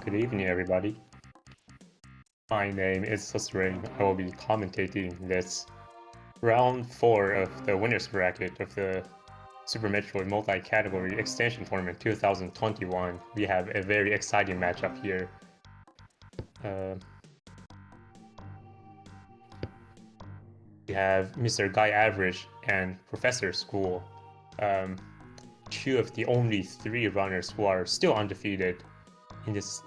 Good evening, everybody. My name is Susrain. I will be commentating this round 4 of the winners bracket of the Super Metroid multi-category extension tournament 2021. We have a very exciting matchup here. We have MrGuyAverage and ProfessorSchool, two of the only 3 runners who are still undefeated in this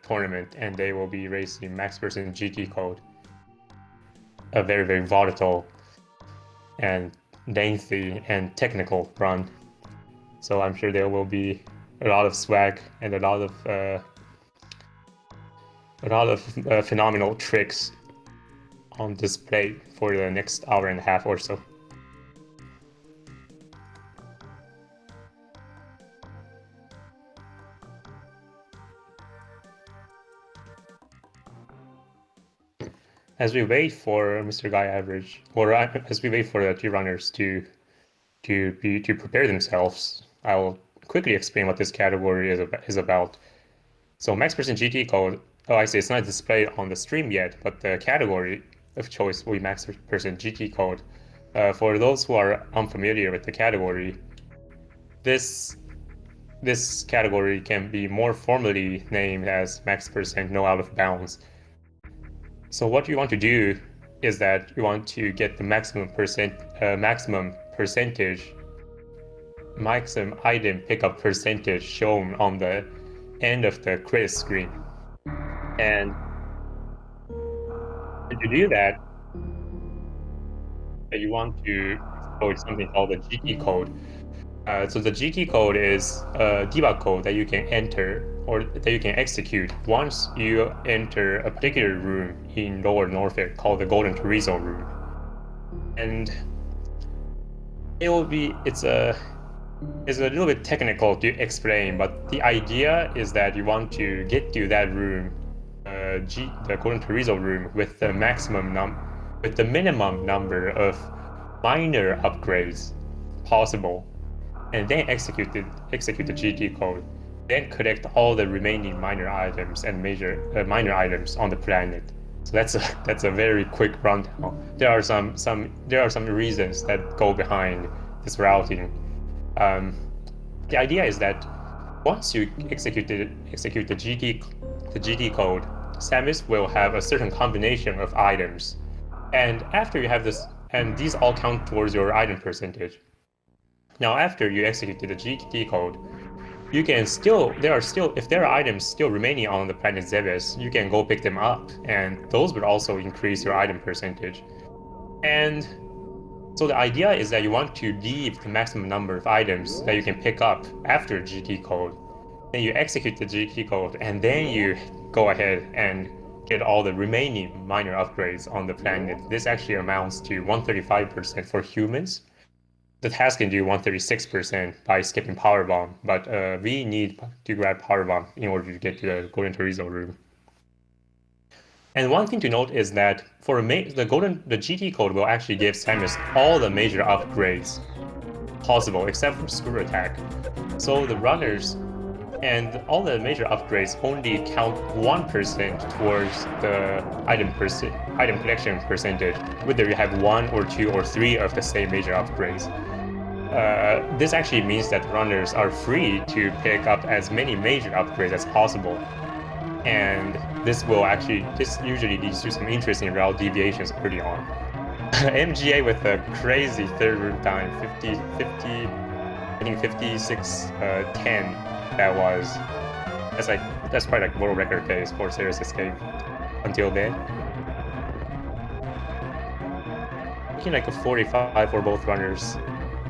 tournament, and they will be racing Max Person GT Code, a very, very volatile and lengthy and technical run. So I'm sure there will be a lot of swag and a lot of phenomenal tricks on display for the next hour and a half or so. As we wait for MrGuyAverage, or as we wait for the 3 runners to prepare themselves, I'll quickly explain what this category is about. So Max Person GT Code, I see it's not displayed on the stream yet, but the category of choice will be Max Person GT Code. For those who are unfamiliar with the category, this category can be more formally named as Max Person No Out of Bounds. So what you want to do is that you want to get the maximum item pickup percentage shown on the end of the credit screen. And to do that, you want to exploit something called the GT code. So the GT code is a debug code that you can enter or that you can execute once you enter a particular room in lower Norfair called the Golden Chorizo room. And it's a little bit technical to explain, but the idea is that you want to get to that room, the Golden Chorizo room, with the minimum number of minor upgrades possible, and then execute the GT code, then collect all the remaining minor items and minor items on the planet. So that's a very quick rundown. There are some reasons that go behind this routing. The idea is that once you execute the GT code, Samus will have a certain combination of items, and after you have this, and these all count towards your item percentage. Now, after you execute the GT code, you can if there are items still remaining on the planet Zebes, you can go pick them up, and those would also increase your item percentage. And so the idea is that you want to leave the maximum number of items that you can pick up after GT code. Then you execute the GT code, and then you go ahead and get all the remaining minor upgrades on the planet. This actually amounts to 135% for humans. The task can do 136% by skipping Power Bomb, but we need to grab Power Bomb in order to get to the Golden Chorizo room. And one thing to note is that for the GT code will actually give Samus all the major upgrades possible except for Screw Attack. So the runners and all the major upgrades only count 1% towards the item collection percentage, whether you have 1 or 2 or 3 of the same major upgrades. This actually means that runners are free to pick up as many major upgrades as possible. And this usually leads to some interesting route deviations early on. MGA with a crazy third room time, 56-10. That's quite like world record pace for Serious Escape until then. Looking like a 45 for both runners.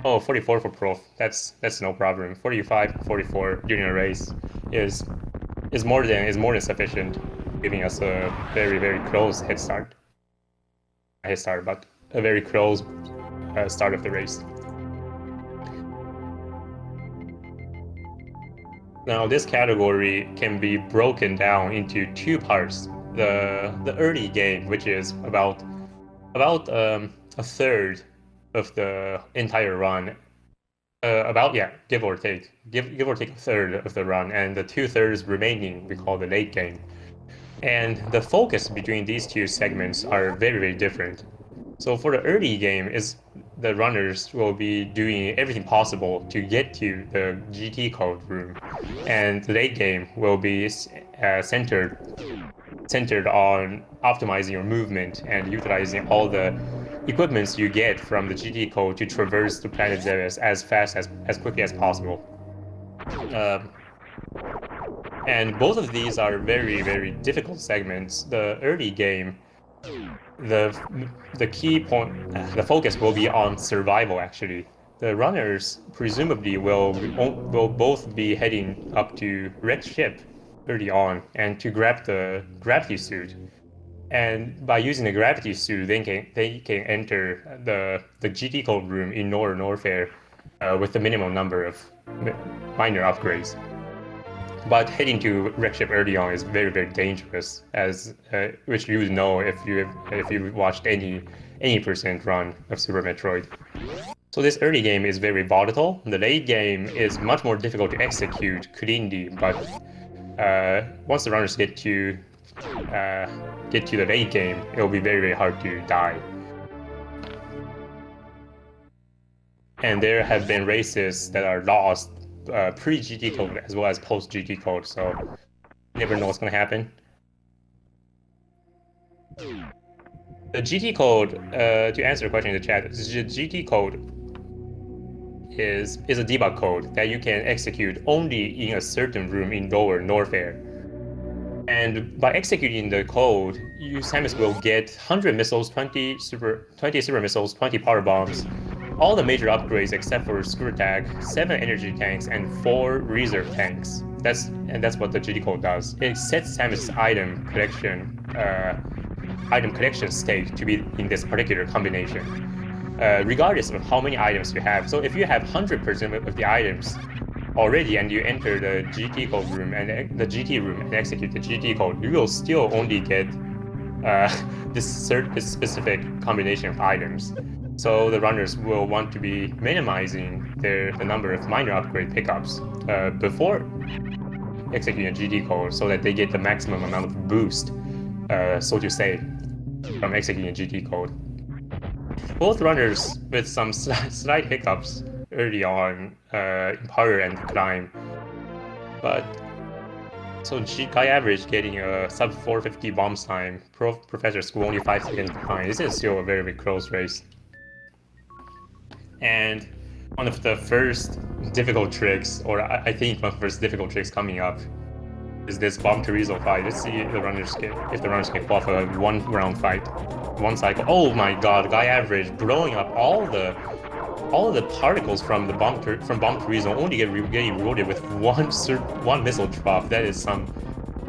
Oh, 44 for Prof. That's no problem. 45, 44 during a race is more than sufficient, giving us a very, very close head start. But a very close start of the race. Now, this category can be broken down into 2 parts. The early game, which is about a third of the entire run, About, yeah, give or take a third of the run, and the 2/3 remaining we call the late game. And the focus between these two segments are very, very different. So for the early game is the runners will be doing everything possible to get to the GT code room, and the late game will be centered on optimizing your movement and utilizing all the equipments you get from the GT code to traverse the planet's areas as fast as quickly as possible. And both of these are very, very difficult segments. The early game, the key point, the focus will be on survival, actually. The runners presumably will both be heading up to wrecked ship early on and to grab the gravity suit. And by using the gravity suit, they can enter the GT code room in Norfair with the minimum number of minor upgrades. But heading to wreck ship early on is very, very dangerous, as which you would know if you watched any percent run of Super Metroid. So this early game is very volatile. The late game is much more difficult to execute cleanly, but once the runners get to the late game, it will be very, very hard to die. And there have been races that are lost pre-GT code as well as post-GT code, so you never know what's going to happen. The GT code, to answer your question in the chat, the GT code is a debug code that you can execute only in a certain room in lower Norfair. And by executing the code, Samus will get 100 missiles, 20 super missiles, 20 power bombs, all the major upgrades except for screw attack, 7 energy tanks, and 4 reserve tanks. That's what the GT code does. It sets Samus' item collection state to be in this particular combination, regardless of how many items you have. So if you have 100% of the items already and you enter the GT code room and the GT room and execute the GT code, you will still only get this specific combination of items. So the runners will want to be minimizing the number of minor upgrade pickups before executing a GT code so that they get the maximum amount of boost, so to say, from executing a GT code. Both runners with some slight hiccups early on in power and climb, but so MrGuyAverage getting a sub 450 bombs time, ProfessorSchool only 5 seconds behind. This is still a very, very close race. And one of the first difficult tricks, or I think one of the first difficult tricks coming up, is this bomb Chorizo fight. Let's see if the runners can pull off a 1-round fight, 1 cycle. Oh my god, MrGuyAverage blowing up all of the particles from bomb Chorizo, only getting rewarded with one missile drop. That is some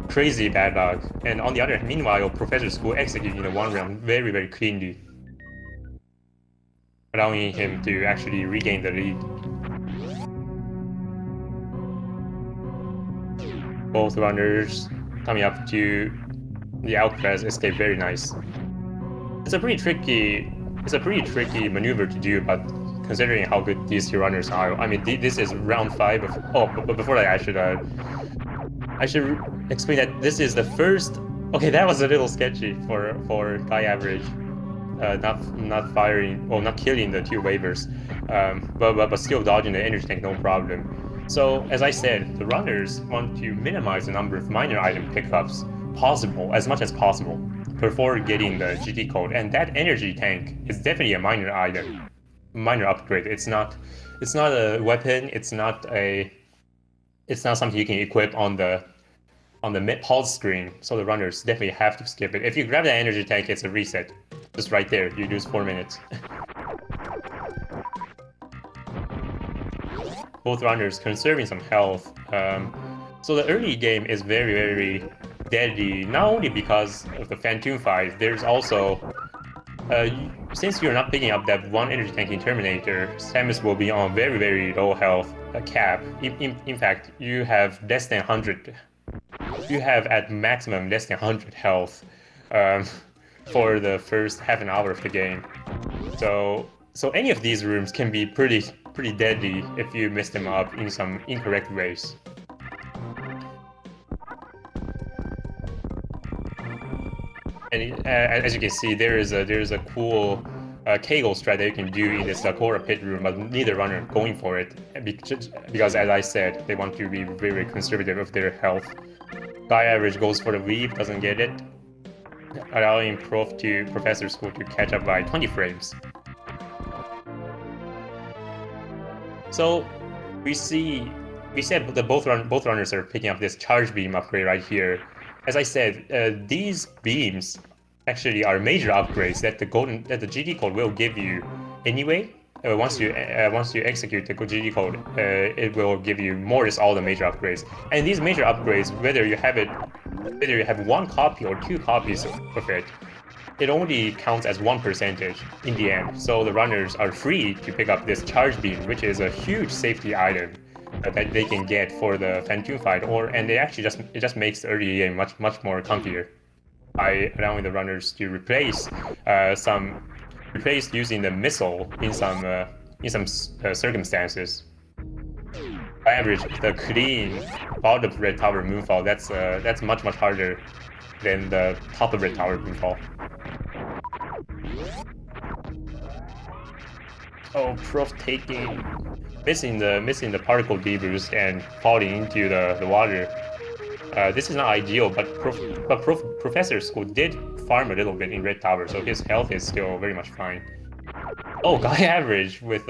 crazy bad luck. And on the other hand, meanwhile, ProfessorSchool executing the 1 round very, very cleanly, allowing him to actually regain the lead. Both runners coming up to the outclass escape, very nice. It's a pretty tricky maneuver to do, but considering how good these two runners are, I mean, this is round 5 of. Oh, but before that, I should explain that this is the first. Okay, that was a little sketchy for MrGuyAverage. Not firing or not killing the 2 waivers, but still dodging the energy tank no problem. So as I said, the runners want to minimize the number of minor item pickups possible as much as possible before getting the GT code, and that energy tank is definitely a minor item, minor upgrade. It's not a weapon. It's not something you can equip on the pulse screen. So the runners definitely have to skip it. If you grab that energy tank, it's a reset. Just right there, you lose 4 minutes. Both runners conserving some health. So the early game is very, very deadly, not only because of the Phantom fight, there's also, since you're not picking up that 1 energy tank in Terminator, Samus will be on very, very low health cap. In fact, you have less than 100. You have at maximum less than 100 health for the first half an hour of the game. So any of these rooms can be pretty pretty deadly if you mess them up in some incorrect ways. And as you can see, there is a cool Kegel strat that you can do in this Sakura pit room, but neither runner going for it because, as I said, they want to be very conservative of their health. GuyAverage goes for the weave, doesn't get it, allowing ProfessorSchool to catch up by 20 frames. So we said that both runners are picking up this charge beam upgrade right here. As I said, these beams actually are major upgrades that the GD code will give you anyway. Once you execute the GD code, it will give you more or less all the major upgrades. And these major upgrades, whether you have one copy or two copies of it, it only counts as 1% in the end. So the runners are free to pick up this charge beam, which is a huge safety item that they can get for the Phantom fight, and it just makes the early game much more comfier by allowing the runners to replace using the missile in some circumstances. By average, the clean bottom of red tower moonfall, that's much harder than the top of red tower moonfall. Oh, Prof missing the particle deboost and falling into the water. This is not ideal, but ProfessorSchool did farm a little bit in red tower, so his health is still very much fine. Oh, GuyAverage with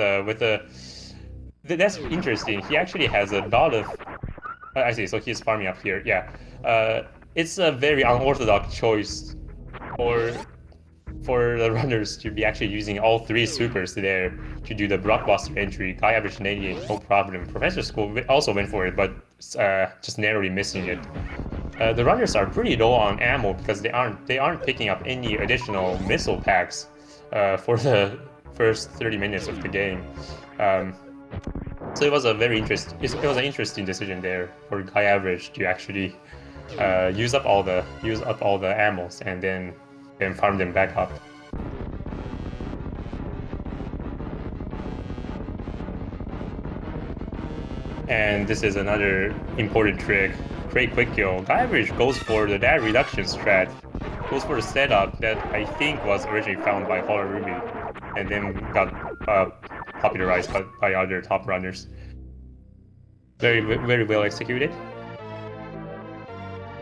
that's interesting. He actually has a lot of. I see. So he's farming up here. Yeah. It's a very unorthodox choice for the runners to be actually using all three supers there to do the blockbuster entry. GuyAverage nailed it, no problem. ProfessorSchool also went for it, but just narrowly missing it. The runners are pretty low on ammo because they aren't picking up any additional missile packs for the first 30 minutes of the game. So it was an interesting decision there for GuyAverage to actually use up all the ammos and then farm them back up. And this is another important trick. Great quick kill. GuyAverage goes for the data reduction strat. Goes for the setup that I think was originally found by Ruby and then got popularized by other top runners. Very well executed.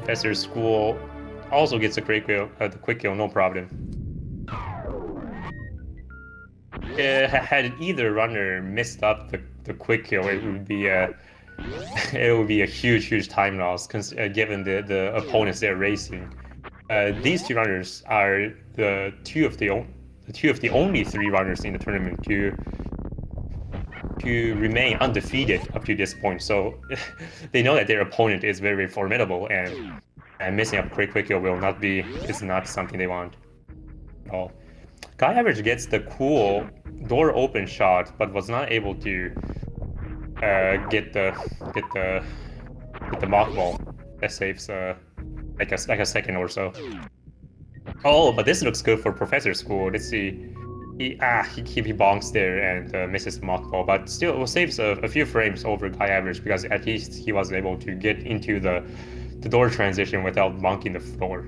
ProfessorSchool also gets a great kill, the quick kill, no problem. Had either runner missed up the quick kill, it would be a huge time loss, given the opponents they're racing. These two runners are the two of the only three runners in the tournament to remain undefeated up to this point. So they know that their opponent is very formidable, and missing up quick kill is not something they want at all. GuyAverage gets the cool door open shot, but was not able to get the mock ball that saves like a second or so. Oh, but this looks good for ProfessorSchool. Let's see. He bonks there and misses the mock ball, but still saves a few frames over GuyAverage because at least he was able to get into the door transition without bonking the floor.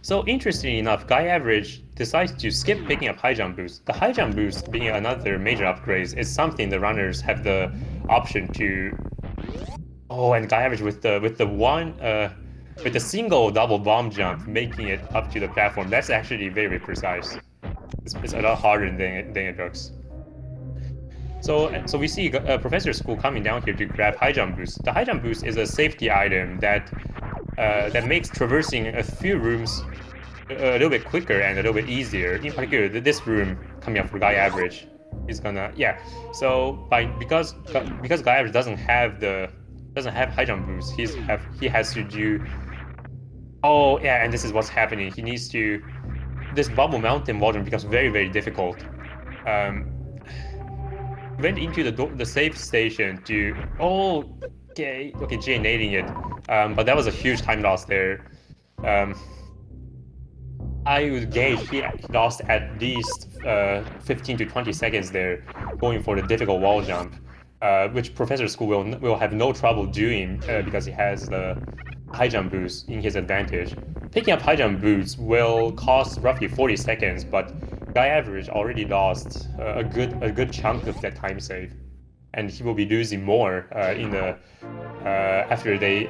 So interestingly enough, GuyAverage decides to skip picking up high jump boost. The high jump boost, being another major upgrade, is something the runners have the option to. Oh, and GuyAverage with the single double bomb jump, making it up to the platform. That's actually very precise. It's a lot harder than it looks. So we see ProfessorSchool coming down here to grab high jump boost. The high jump boost is a safety item that makes traversing a few rooms a little bit quicker and a little bit easier. In particular, this room coming up for GuyAverage is gonna So because GuyAverage doesn't have high jump boost, he has to do. Oh yeah, and this is what's happening. He needs to. This bubble mountain wall jump becomes very difficult. Went into the safe station to. Okay, Jay nailing it. But that was a huge time loss there. I would gauge he lost at least 15 to 20 seconds there going for the difficult wall jump, which ProfessorSchool will have no trouble doing because he has the high jump boost in his advantage. Picking up high jump boots will cost roughly 40 seconds, but MrGuyAverage already lost a good chunk of that time save, and he will be losing more in the after they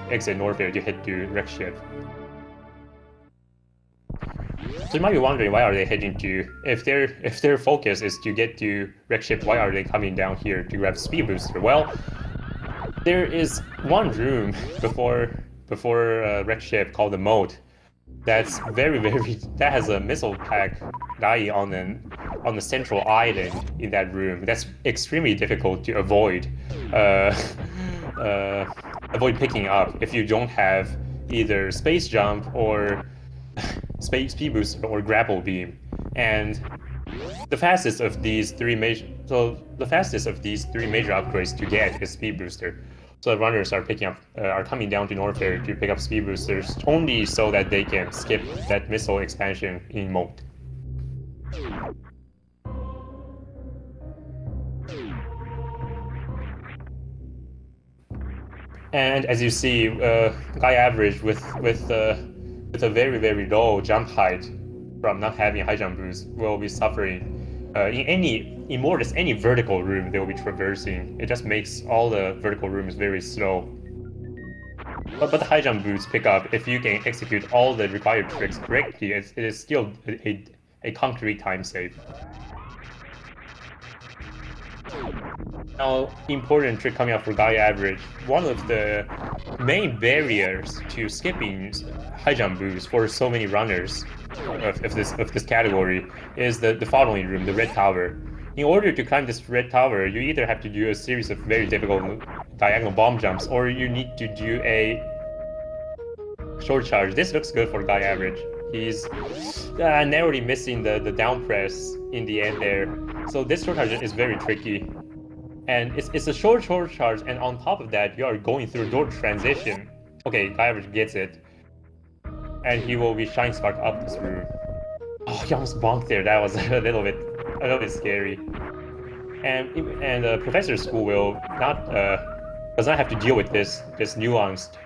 exit Norfair to head to wreck ship. So you might be wondering, why are they heading to, if their focus is to get to wreck ship, why are they coming down here to grab speed booster? Well, there is one room before wreck ship called the moat that's very that has a missile pack lying on the central island in that room. That's extremely difficult to avoid avoid picking up if you don't have either space jump or speed boost or grapple beam. And the fastest of these three major upgrades to get is speed booster. So the runners are coming down to Norfair to pick up speed boosters only so that they can skip that missile expansion in mode. And as you see, MrGuyAverage with a very low jump height from not having high jump boost will be suffering in more or less any vertical room they will be traversing. It just makes all the vertical rooms very slow. But the high jump boost pick up, if you can execute all the required tricks correctly, it is still a concrete time save. Now, important trick coming up for MrGuyAverage. One of the main barriers to skipping high jump boosts for so many runners of this category is the following room, the red tower. In order to climb this red tower, you either have to do a series of very difficult diagonal bomb jumps, or you need to do a short charge. This looks good for MrGuyAverage. He's narrowly missing the down press in the end there. So this short charge is very tricky. And it's a short charge, and on top of that, you are going through door transition. Okay, MrGuyAverage gets it. And he will be Shine Spark up this room. Oh, he almost bonked there. That was a little bit scary. And ProfessorSchool will does not have to deal with this nuanced,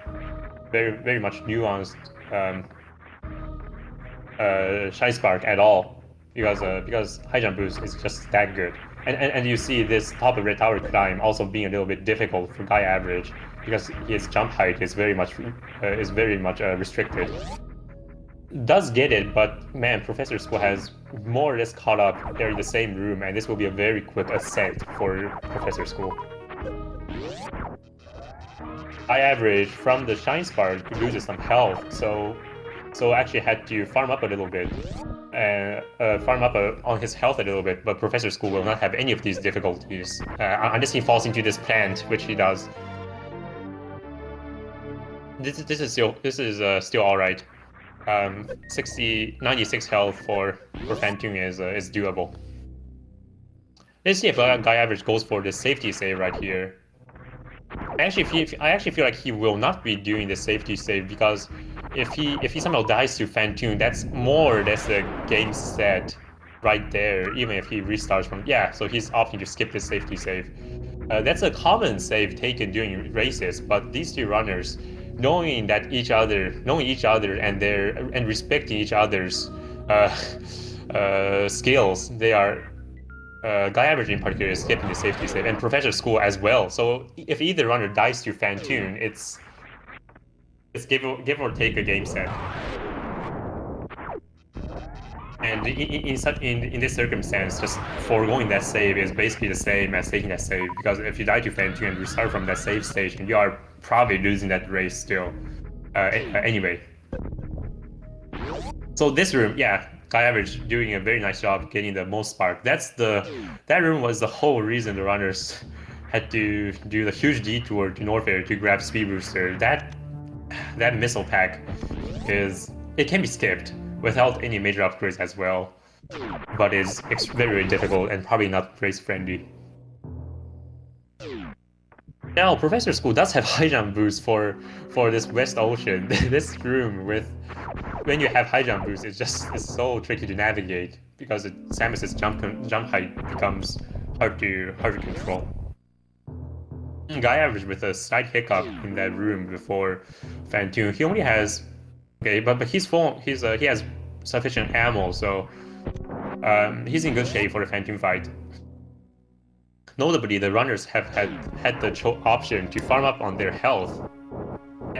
very much nuanced Shine Spark at all, because high jump boost is just that good. And you see this top of red tower climb also being a little bit difficult for MrGuyAverage because his jump height is very much restricted. Does get it, but man, ProfessorSchool has more or less caught up. They're in the same room, and this will be a very quick ascent for ProfessorSchool. MrGuyAverage from the Shine Spark loses some health, so actually had to farm up a little bit. Farm up on his health a little bit, but ProfessorSchool will not have any of these difficulties unless he falls into this plant, which he does. This is still all right. 96 health for Phantom is doable. Let's see if MrGuyAverage goes for the safety save right here. I actually feel like he will not be doing the safety save, because if he somehow dies to Phantom, that's more or less the game set right there, even if he restarts from... Yeah, so he's opting to skip the safety save. That's a common save taken during races, but these two runners, knowing each other and respecting each other's skills, they are... MrGuyAverage in particular is skipping the safety save, and ProfessorSchool as well. So if either runner dies to Phantom, it's give or take a game set. And in this circumstance, just foregoing that save is basically the same as taking that save, because if you die to Phantom and restart from that save station, you are probably losing that race still. Anyway. So this room, yeah, MrGuyAverage doing a very nice job getting the most spark. That room was the whole reason the runners had to do the huge detour to Norfair to grab Speed Booster. That missile pack it can be skipped without any major upgrades as well, but it's very difficult and probably not race friendly. Now, ProfessorSchool does have high jump boost for this West Ocean. This room with when you have high jump boost, it's so tricky to navigate because Samus's jump height becomes hard to control. GuyAverage with a slight hiccup in that room before Phantom. He only has but he's full. He has sufficient ammo, so he's in good shape for the Phantom fight. Notably, the runners have had the option to farm up on their health,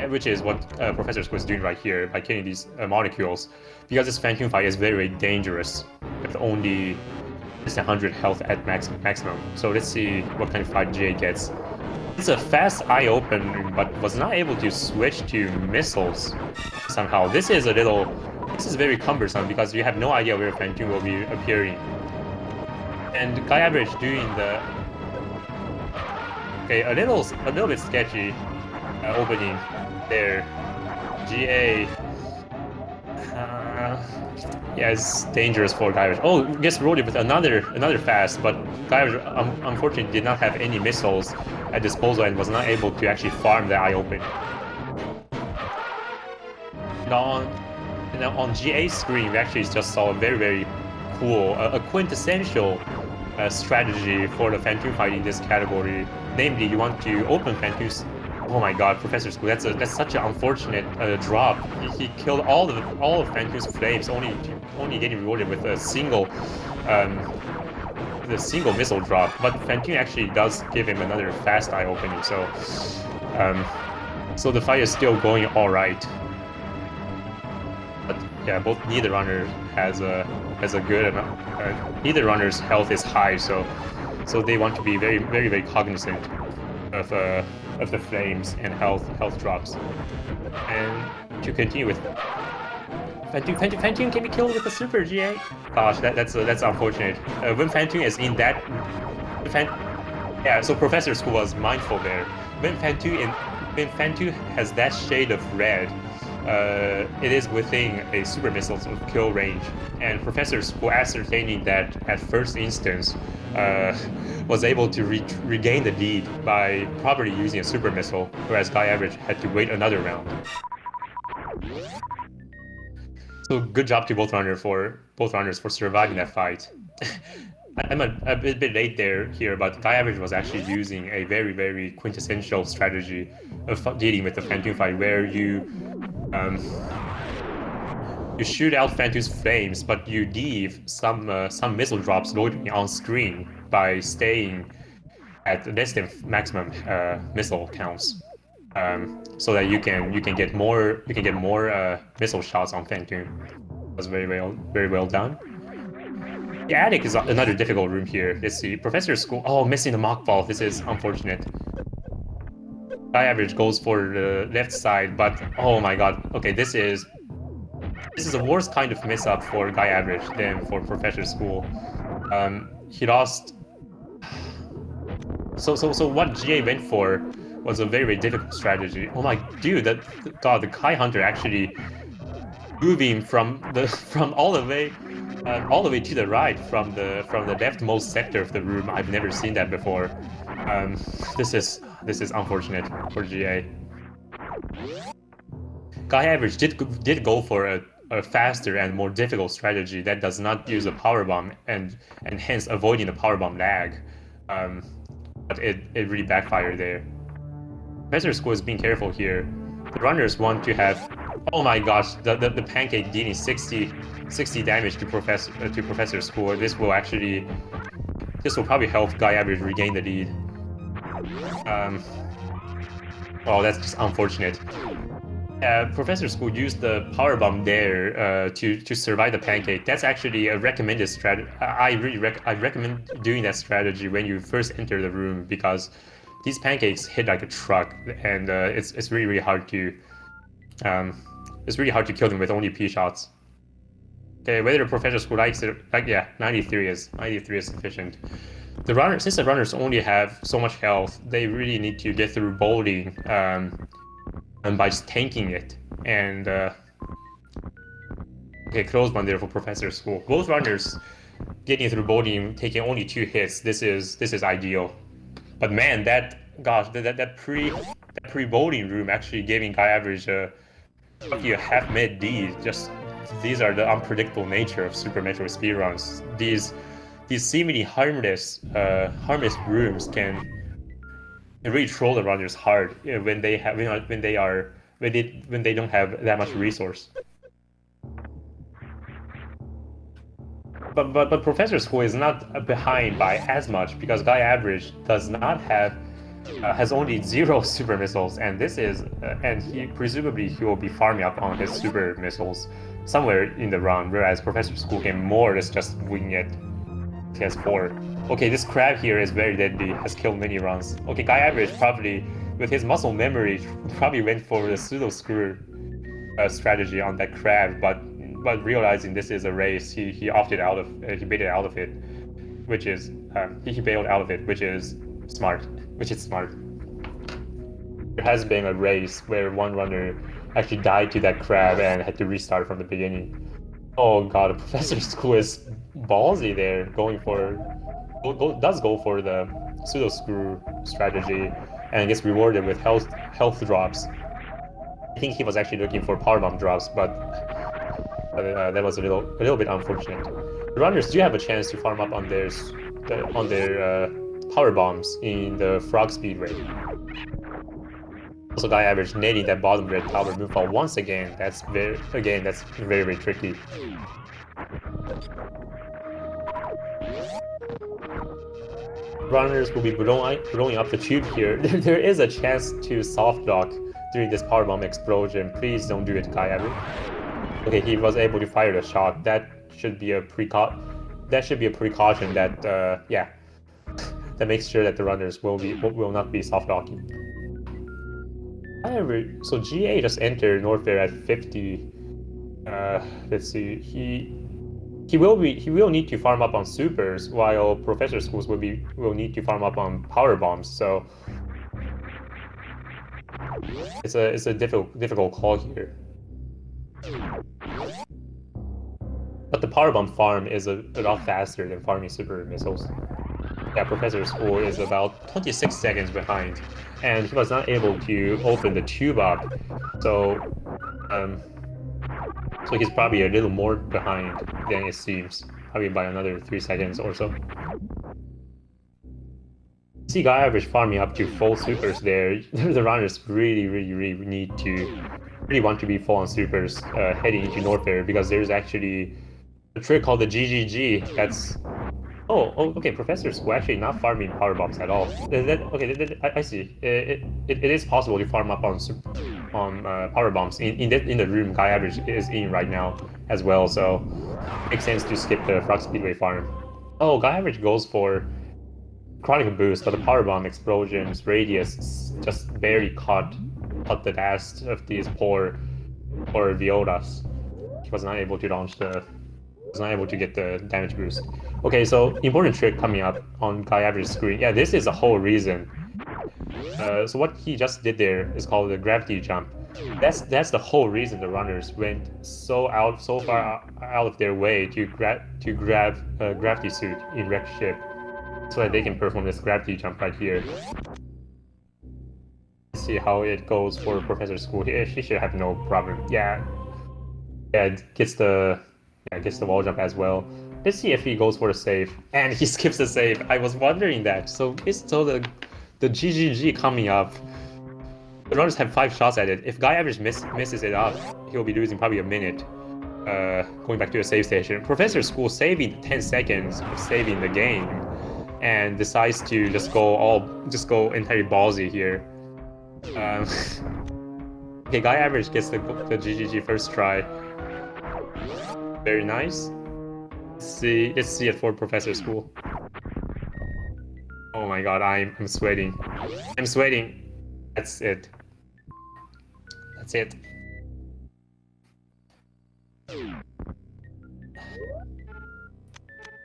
which is what ProfessorSchool is doing right here by killing these molecules, because this Phantom fight is very dangerous with only just 100 health at maximum. So let's see what kind of fight GA gets. It's a fast eye opening, but was not able to switch to missiles somehow. This is very cumbersome because you have no idea where Phantom will be appearing. And GuyAverage doing the a little bit sketchy opening there. GA. Yeah, it's dangerous for GuyAverage. Oh, gets rolled with another fast, but GuyAverage unfortunately did not have any missiles at disposal and was not able to actually farm the eye open. Now on GA's screen, we actually just saw a very cool, a quintessential strategy for the Phantom fight in this category. Namely, you want to open Phantoms. Oh my God, ProfessorSchool! That's such an unfortunate drop. He killed all of Phantom's flames, only getting rewarded with a single missile drop. But Phantom actually does give him another fast eye opening, so the fight is still going all right. But yeah, neither runner has a good amount. Neither runner's health is high, so they want to be very cognizant of the flames and health drops. And to continue with Phantom can be killed with a super GA. Gosh, that's unfortunate. When Phantom is in that, so ProfessorSchool was mindful there. When Phantom has that shade of red, it is within a super missile's kill range, and ProfessorSchool, ascertaining that at first instance, was able to regain the lead by properly using a super missile, whereas GuyAverage had to wait another round. So good job to both runners for surviving that fight. I'm a bit late here, but GuyAverage was actually using a very quintessential strategy of dealing with the Phantom fight, where you shoot out Phantom's flames, but you leave some missile drops loading on screen by staying at less than maximum missile counts, so that you can get more missile shots on Phantom. It was very well done. The attic is another difficult room here. Let's see, ProfessorSchool. Oh, missing the mock ball. This is unfortunate. GuyAverage goes for the left side, but oh my God. Okay, this is the worst kind of miss up for GuyAverage than for ProfessorSchool. He lost. So what GA went for was a very difficult strategy. Oh my dude, the Kai Hunter actually moving from all the way to the right from the leftmost sector of the room. I've never seen that before. This is unfortunate for GA. GuyAverage did go for a faster and more difficult strategy that does not use a power bomb and hence avoiding the power bomb lag. But it really backfired there. ProfessorSchool is being careful here. The runners want to have, oh my gosh, the pancake dealing 60 damage to ProfessorSchool. This will probably help GuyAverage regain the lead. Oh, that's just unfortunate. ProfessorSchool used the power bomb there to survive the pancake. That's actually a recommended strategy. I recommend doing that strategy when you first enter the room, because these pancakes hit like a truck, and it's really hard to kill them with only P shots. Okay, whether ProfessorSchool likes it, 93 is sufficient. Since the runners only have so much health, they really need to get through bowling and by just tanking it. And okay, close one there for ProfessorSchool. Both runners getting through bowling, taking only 2 hits. This is ideal. But man, that pre-bowling room actually giving GuyAverage If you have made these are the unpredictable nature of Super Metroid speedruns. These seemingly harmless rooms can really troll the runners hard when they don't have that much resource. But ProfessorSchool is not behind by as much because GuyAverage does not have has only 0 super missiles, and this is and he will be farming up on his super missiles somewhere in the run, whereas ProfessorSchool can more or less just wing it. He has 4. Okay, this crab here is very deadly, has killed many runs. Okay, GuyAverage probably, with his muscle memory, probably went for the pseudo screw strategy on that crab, but realizing this is a race, he opted out of he baited out of it, which is he bailed out of it, which is smart. There has been a race where one runner actually died to that crab and had to restart from the beginning. Oh god, ProfessorSchool is ballsy there, going for the pseudo screw strategy and gets rewarded with health drops. I think he was actually looking for powerbomb drops, but that was a little bit unfortunate. The runners do have a chance to farm up on their power bombs in the frog speedway. Also, GuyAverage nailing that bottom red tower moveout once again. That's very tricky. Runners will be blowing up the tube here. There is a chance to soft lock during this powerbomb explosion. Please don't do it, GuyAverage. Okay, he was able to fire the shot. That should be a precaution. That yeah, that makes sure that the runners will not be soft locking. However, so GA just entered Norfair at 50. Let's see. He will need to farm up on supers, while ProfessorSchools will need to farm up on power bombs. So it's a difficult call here. But the powerbomb farm is a lot faster than farming super missiles. Yeah, ProfessorSchool is about 26 seconds behind, and he was not able to open the tube up, so he's probably a little more behind than it seems, probably by another 3 seconds or so. See GuyAverage farming up to full supers there. The runners really want to be full on supers heading into Norfair, because there's actually a trick called the GGG. That's okay. ProfessorSchool actually not farming power bombs at all. I see. It is possible to farm up on power bombs in the room GuyAverage is in right now as well. So it makes sense to skip the frog speedway farm. Oh, GuyAverage goes for chronic boost, but the powerbomb explosion's radius just barely caught the last of these poor Violas. He was not able to get the damage boost. Okay, so important trick coming up on GuyAverage's screen. Yeah, this is the whole reason. So what he just did there is called the gravity jump. That's the whole reason the runners went so far out of their way to grab a gravity suit in wreck ship, so that they can perform this gravity jump right here. Let's see how it goes for ProfessorSchool. He should have no problem. Yeah, gets the wall jump as well. Let's see if he goes for the save, and he skips the save. I was wondering that. So the GGG coming up. The runners have 5 shots at it. If GuyAverage misses it up, he'll be losing probably a minute. Going back to the save station. ProfessorSchool saving 10 seconds of saving the game, and decides to just go entirely ballsy here. Okay, GuyAverage gets the GGG first try. Very nice. Let's see it for ProfessorSchool. Oh my god, I'm sweating. I'm sweating. That's it.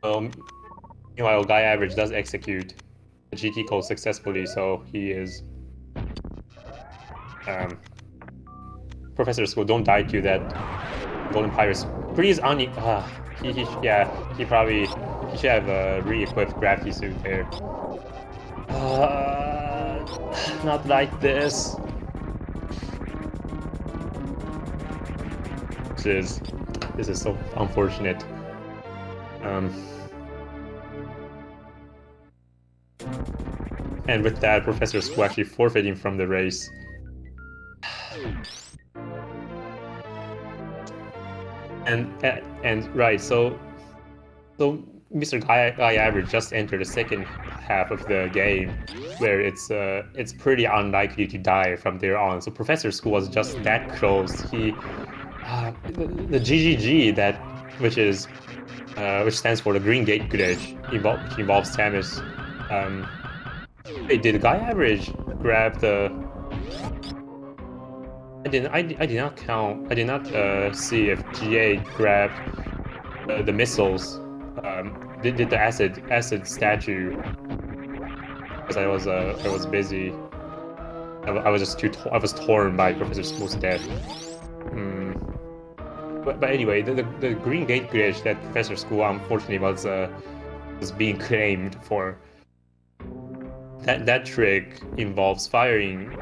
Meanwhile, GuyAverage does execute the GT code successfully, so he is. ProfessorSchool, don't die to that Golden Pirates. Please he should have a re-equipped gravity suit there. Not like this. This is so unfortunate. And with that, ProfessorSchool actually forfeiting from the race. And right, so MrGuyAverage just entered the second half of the game, where it's pretty unlikely to die from there on. So ProfessorSchool was just that close. He the GGG which stands for the Green Gate glitch, which involves Samus. Wait, did GuyAverage grab the? I did not count. I did not see if GA grabbed the missiles. Did the acid statue? Because I was busy. I was just I was torn by ProfessorSchool's death. But anyway, the Green Gate glitch that ProfessorSchool unfortunately was being claimed for. That trick involves firing.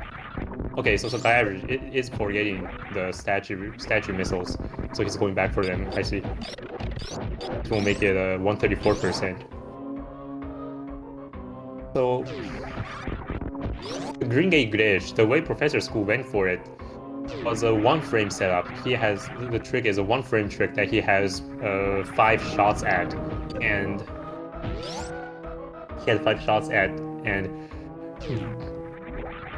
Okay, so GuyAverage is forgetting the statue missiles, so he's going back for them. I see. It will make it 134%. So the Green Gate glitch, the way ProfessorSchool went for it, was a 1-frame setup. The trick is a 1-frame trick that he has 5 shots at, and he had 5 shots at, and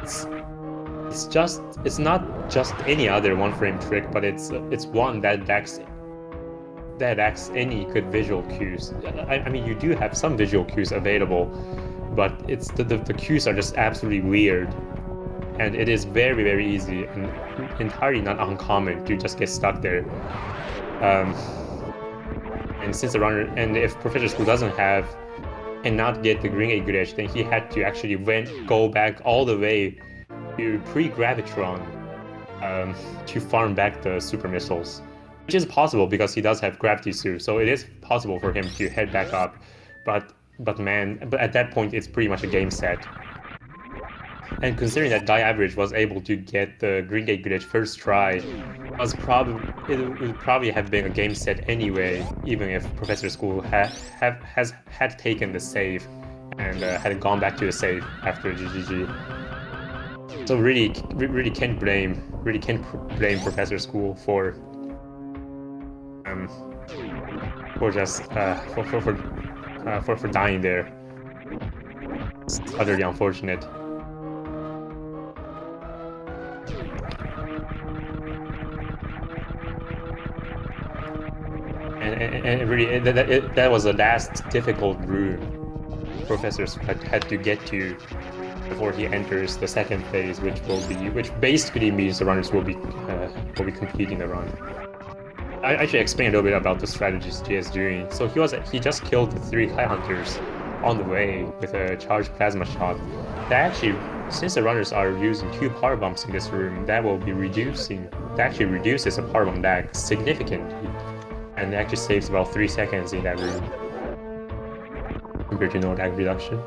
it's not just any other 1-frame trick, but it's one that lacks any good visual cues. I mean, you do have some visual cues available, but it's the cues are just absolutely weird, and it is very, very easy and entirely not uncommon to just get stuck there. And since the runner, and if ProfessorSchool doesn't have and not get the Green Gate glitch, then he had to actually go back all the way to pre-Gravitron to farm back the super missiles, which is possible because he does have Gravity Suit, so it is possible for him to head back up. But at that point, it's pretty much a game set. And considering that GuyAverage was able to get the Green Gate glitch first try, it would probably have been a game set anyway, even if ProfessorSchool had taken the save and had gone back to the save after GGG. So really can't blame ProfessorSchool for just for dying there. It's utterly unfortunate. And really, that was the last difficult room Professors had to get to before he enters the second phase, which basically means the runners will be completing the run. I should explain a little bit about the strategies Jay is doing. So he just killed the 3 Kai Hunters on the way with a charged plasma shot. That actually, since the runners are using 2 power bumps in this room, that actually reduces the power bump lag significantly, and actually saves about 3 seconds in that room compared to no lag reduction.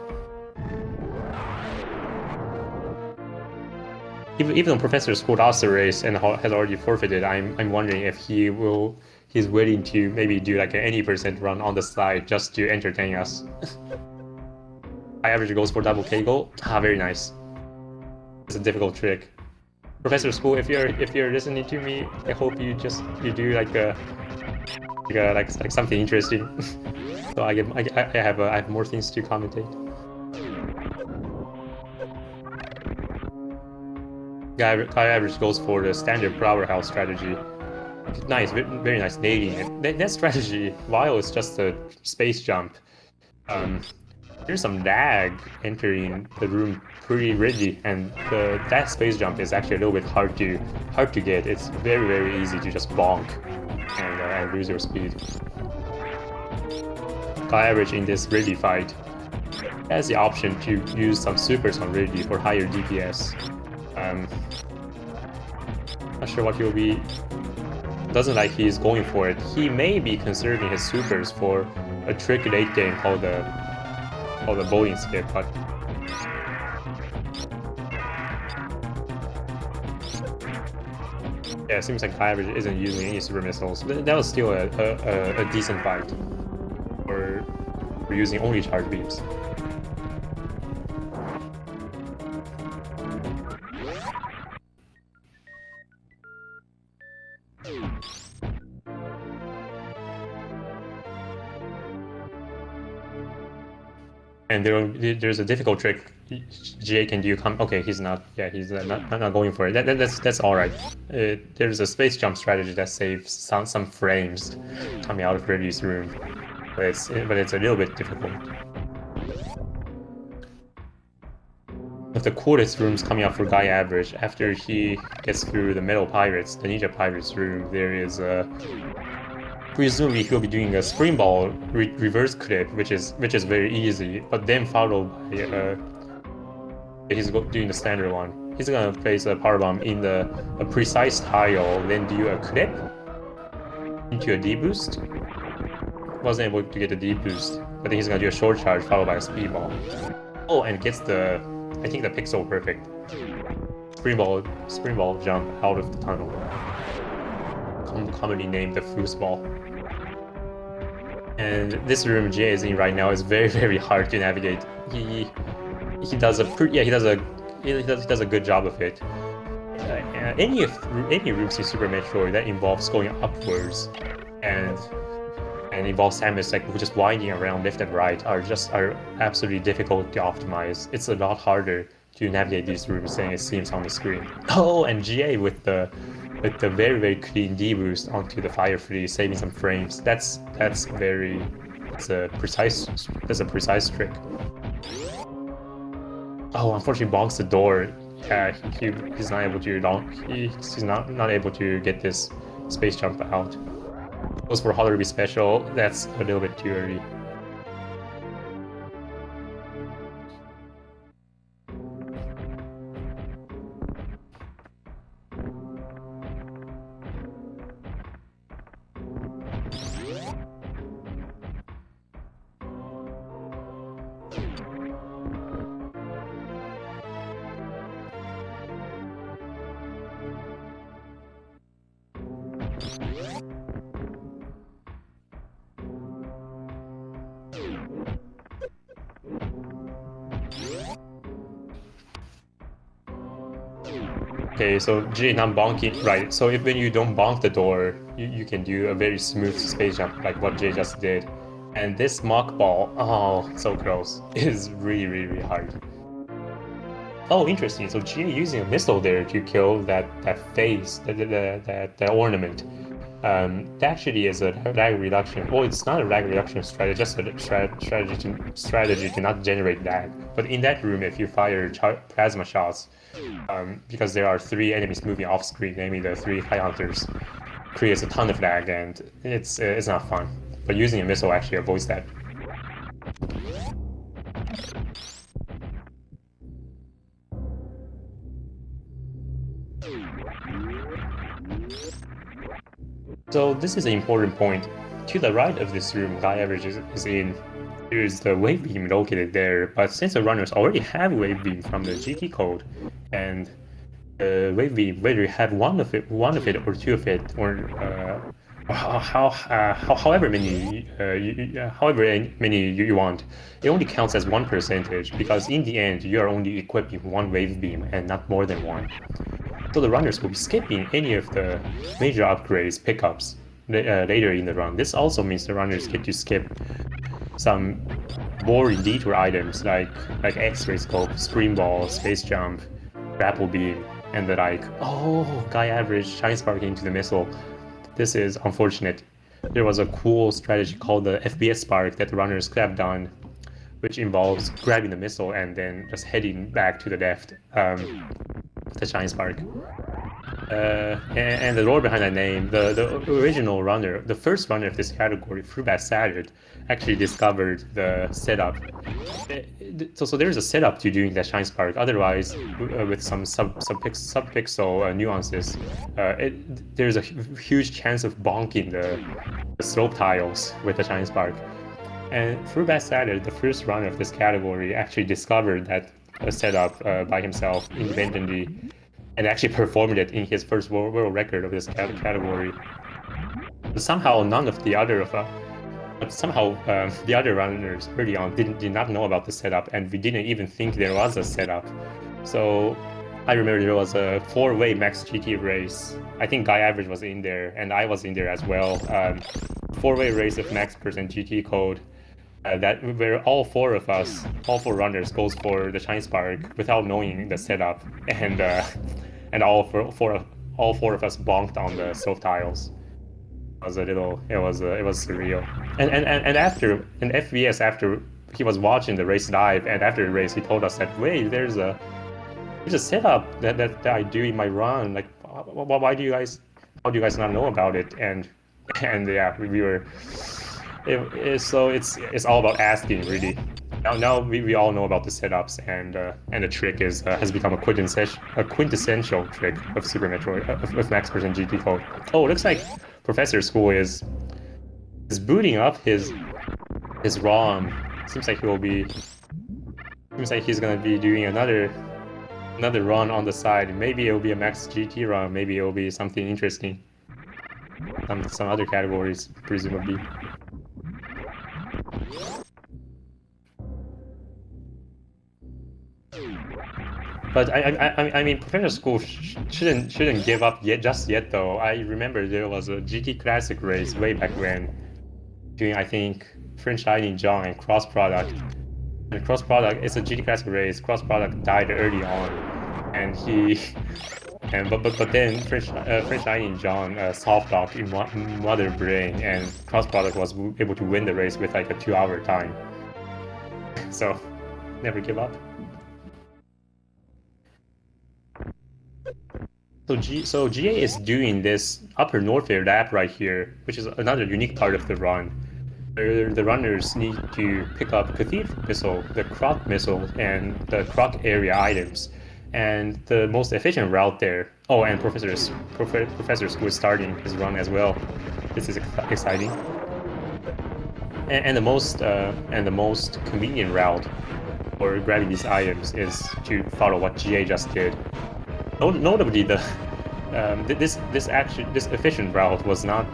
Even though ProfessorSchool lost the race and has already forfeited, I'm wondering if he's willing to maybe do like an 80% run on the side just to entertain us. GuyAverage goes for double K goal. Very nice. It's a difficult trick. ProfessorSchool, if you're listening to me, I hope you do like something interesting. So I have more things to commentate. GuyAverage goes for the standard powerhouse strategy. Nice, very nice, nailing it. That strategy, while it's just a space jump, there's some lag entering the room pretty readily, and that space jump is actually a little bit hard to get. It's very, very easy to just bonk and lose your speed. GuyAverage in this Ridley fight has the option to use some supers on Ridley for higher DPS. Not sure what he'll be. Doesn't like he's going for it. He may be conserving his supers for a trick late game called the bowling skip, but Yeah, it seems like MrGuyAverage isn't using any super missiles. That was still a decent fight for using only charge beams. And there's a difficult trick GA can do. Okay, he's not. Yeah, he's not going for it. That's all right. There's a space jump strategy that saves some frames coming out of Meridia's room, but it's a little bit difficult. But the coolest rooms coming out for MrGuyAverage after he gets through the Metal Pirates, the Ninja Pirates room, there is a. Presumably he'll be doing a spring-ball reverse clip, which is very easy, but then followed by he's doing the standard one. He's gonna place a power bomb in a precise tile, then do a clip into a D boost. Wasn't able to get the D boost, but then he's gonna do a short charge followed by a speed ball. Oh, and gets the I think the pixel perfect spring ball jump out of the tunnel. Commonly named the foosball. And this room Jay is in right now is very hard to navigate. He does a good job of it. Any rooms in Super Metroid that involves going upwards and involves Samus like just winding around left and right are absolutely difficult to optimize. It's a lot harder to navigate these rooms than it seems on the screen. Oh, and GA with the very clean D boost onto the Fire Flea, saving some frames. That's a precise trick. Oh, unfortunately bonks the door. Yeah, he's not able to get this space jump out. Goes for Hollerby special. That's a little bit too early. Okay, so J not bonking, right? So when you don't bonk the door, you can do a very smooth space jump like what Jay just did. And this mock ball, oh, so close, is really hard. Oh, interesting. So Jay using a missile there to kill that face, that ornament. That actually is a lag reduction. Well, it's not a lag reduction strategy, just a strategy to not generate lag. But in that room, if you fire plasma shots, because there are 3 enemies moving off screen, namely the 3 high hunters, creates a ton of lag, and it's not fun. But using a missile actually avoids that. So this is an important point. To the right of this room MrGuyAverage is in, there is the wave beam located there, but since the runners already have wave beam from the GT code, and wave beam, whether you have one of it or 2 of it, or however many you want, it only counts as 1%, because in the end you are only equipping 1 wave beam and not more than 1. So the runners will be skipping any of the major upgrades pickups later in the run. This also means the runners get to skip some boring detour items like X-ray scope, spring ball, space jump, grapple beam, and the like. Oh, MrGuyAverage shine spark into the missile. This is unfortunate. There was a cool strategy called the FBS spark that the runners could have done, which involves grabbing the missile and then just heading back to the left. The shine spark. And the lore behind that name, the original runner, the first runner of this category, Fruitbat Saturn, actually discovered the setup. So there's a setup to doing that shine spark. Otherwise, with some sub-pixel nuances, there's a huge chance of bonking the slope tiles with the shine spark. And Fruitbat Saturn, the first runner of this category, actually discovered that setup by himself independently, and actually performed it in his first world record of this category. But somehow none of the other the other runners early on did not know about the setup, and we didn't even think there was a setup. So I remember there was a 4-way max GT race. I think GuyAverage was in there, and I was in there as well. 4-way race of max percent GT code. That where all four runners goes for the Shine Spark without knowing the setup, and all four of us bonked on the soft tiles. It was surreal. And after in FVS, after he was watching the race live, and after the race he told us that, wait, there's a setup that I do in my run. Like, how do you guys not know about it? And yeah, we were. So it's all about asking, really. Now we all know about the setups, and the trick has become a quintessential trick of Super Metroid of Max Percent GT code. Oh, it looks like ProfessorSchool is booting up his ROM. Seems like he's gonna be doing another run on the side. Maybe it'll be a Max GT run. Maybe it'll be something interesting. Some other categories, presumably. But I mean, ProfessorSchool shouldn't give up just yet though. I remember there was a GT Classic race way back when, doing, I think, French Lightning John and Cross Product. And Cross Product, it's a GT Classic race. Cross Product died early on, and but then French Lightning John soft locked in Mother Brain, and Cross Product was able to win the race with like a 2-hour time. So never give up. So GA is doing this upper Norfair lap right here, which is another unique part of the run, where the runners need to pick up Cathedral Missile, the Croc Missile, and the Croc area items. And the most efficient route there. Oh, and ProfessorSchool is starting his run as well. This is exciting. And the most convenient route for grabbing these items is to follow what GA just did. Notably, this efficient route was not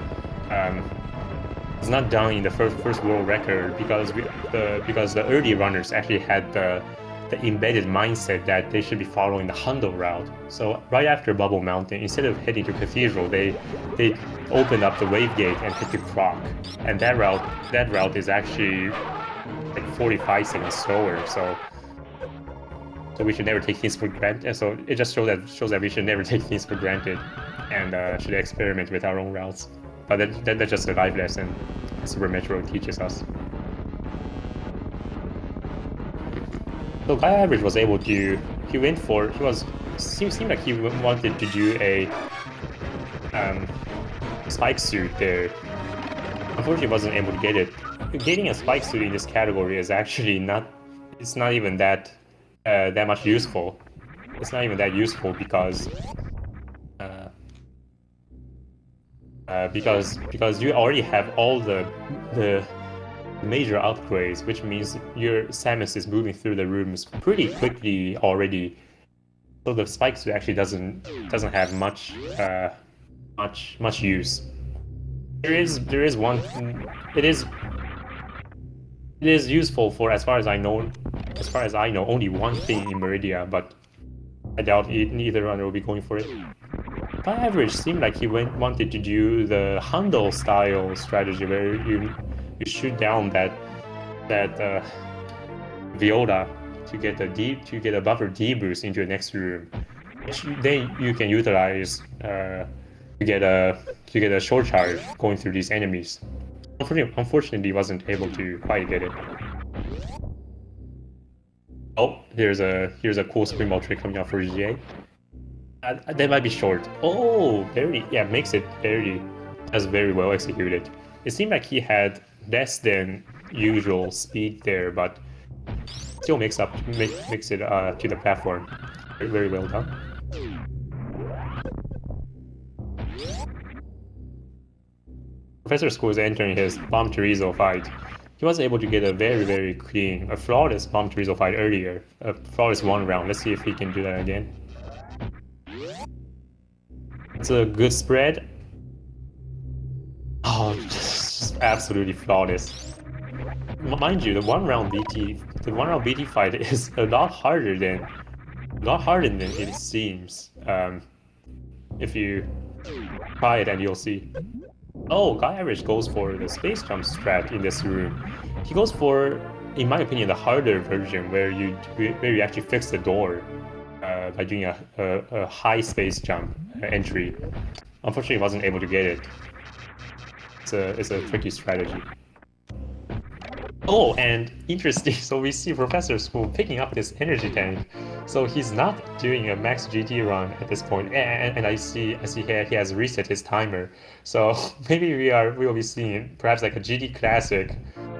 done in the first world record because the early runners actually had the embedded mindset that they should be following the Hundo route. So right after Bubble Mountain, instead of heading to Cathedral, they opened up the Wave Gate and hit the Croc, and that route is actually like 45 seconds slower. So we should never take things for granted. So it just shows that we should never take things for granted, and should experiment with our own routes. But that's just a life lesson Super Metroid teaches us. So GuyAverage was able to. Seemed like he wanted to do a spike suit there. Unfortunately, wasn't able to get it. Getting a spike suit in this category is actually not. It's not even that much useful. It's not even that useful because you already have all the major upgrades, which means your Samus is moving through the rooms pretty quickly already. So the spike suit actually doesn't have much use. There is one. It is useful for, as far as I know, only one thing in Meridia, but I doubt neither runner will be going for it. GuyAverage seemed like he wanted to do the Handle style strategy where you shoot down that Viola to get a buffer D boost into the next room, which then you can utilize to get a short charge going through these enemies. Unfortunately, wasn't able to quite get it. Oh, here's a cool springboard trick coming out for GA. That might be short. Oh, makes it very. That's very well executed. It seemed like he had less than usual speed there, but still makes it to the platform. Very, very well done. ProfessorSchool is entering his Bomb Chorizo fight. He was able to get a very, very clean, a flawless Bomb Chorizo fight earlier. A flawless 1 round. Let's see if he can do that again. It's a good spread. Oh, just absolutely flawless. Mind you, the one round BT fight is a lot harder than it seems. If you try it and you'll see. Oh, GuyAverage goes for the space jump strat in this room. He goes for, in my opinion, the harder version where you actually fix the door by doing a high space jump entry. Unfortunately, he wasn't able to get it. It's a tricky strategy. Oh, and interesting. So we see ProfessorSchool picking up this energy tank. So he's not doing a max GT run at this point, and I see here he has reset his timer. So maybe we will be seeing perhaps like a GT Classic,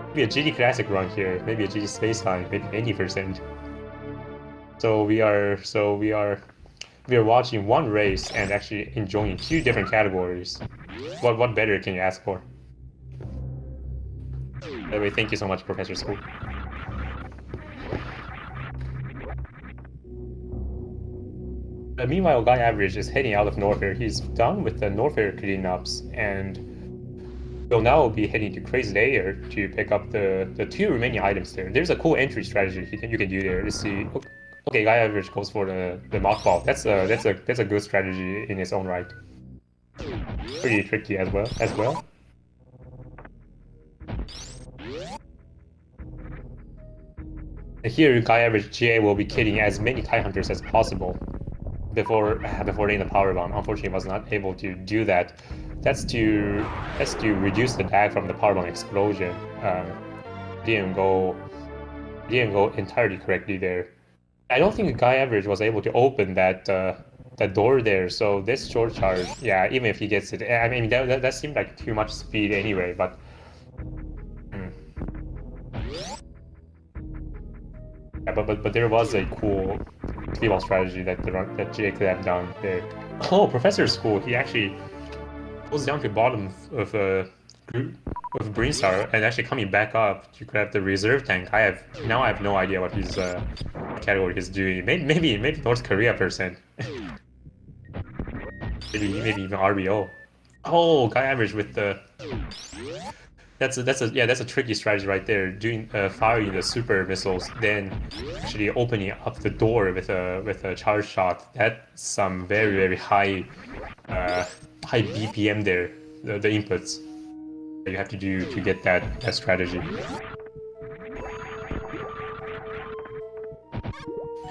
maybe a GT Classic run here, maybe a GT Space Time, maybe 80%. So we are watching one race and actually enjoying two different categories. What better can you ask for? Anyway, thank you so much, ProfessorSchool. Meanwhile, GuyAverage is heading out of Norfair. He's done with the Norfair cleanups and will now be heading to Crazy Layer to pick up the two remaining items there. There's a cool entry strategy you can do there. Let's see. Okay, GuyAverage goes for the mothball. That's a good strategy in its own right. Pretty tricky as well. Here, GuyAverage GA will be killing as many Kite Hunters as possible before laying the power bomb. Unfortunately, was not able to do that. That's to reduce the lag from the power bomb explosion. Didn't go entirely correctly there. I don't think GuyAverage was able to open that door there. So this short charge, yeah, even if he gets it, I mean that seemed like too much speed anyway. But yeah, but there was a cool speedball strategy that GA could have done there. Oh, ProfessorSchool, he actually goes down to the bottom of Brinstar and actually coming back up to grab the reserve tank. I have no idea what his category he's doing. Maybe North Korea percent. maybe even RBO. Oh, GuyAverage with the that's a tricky strategy right there. Doing firing the super missiles, then actually opening up the door with a charge shot. That's some very high high BPM there. The inputs that you have to do to get that strategy.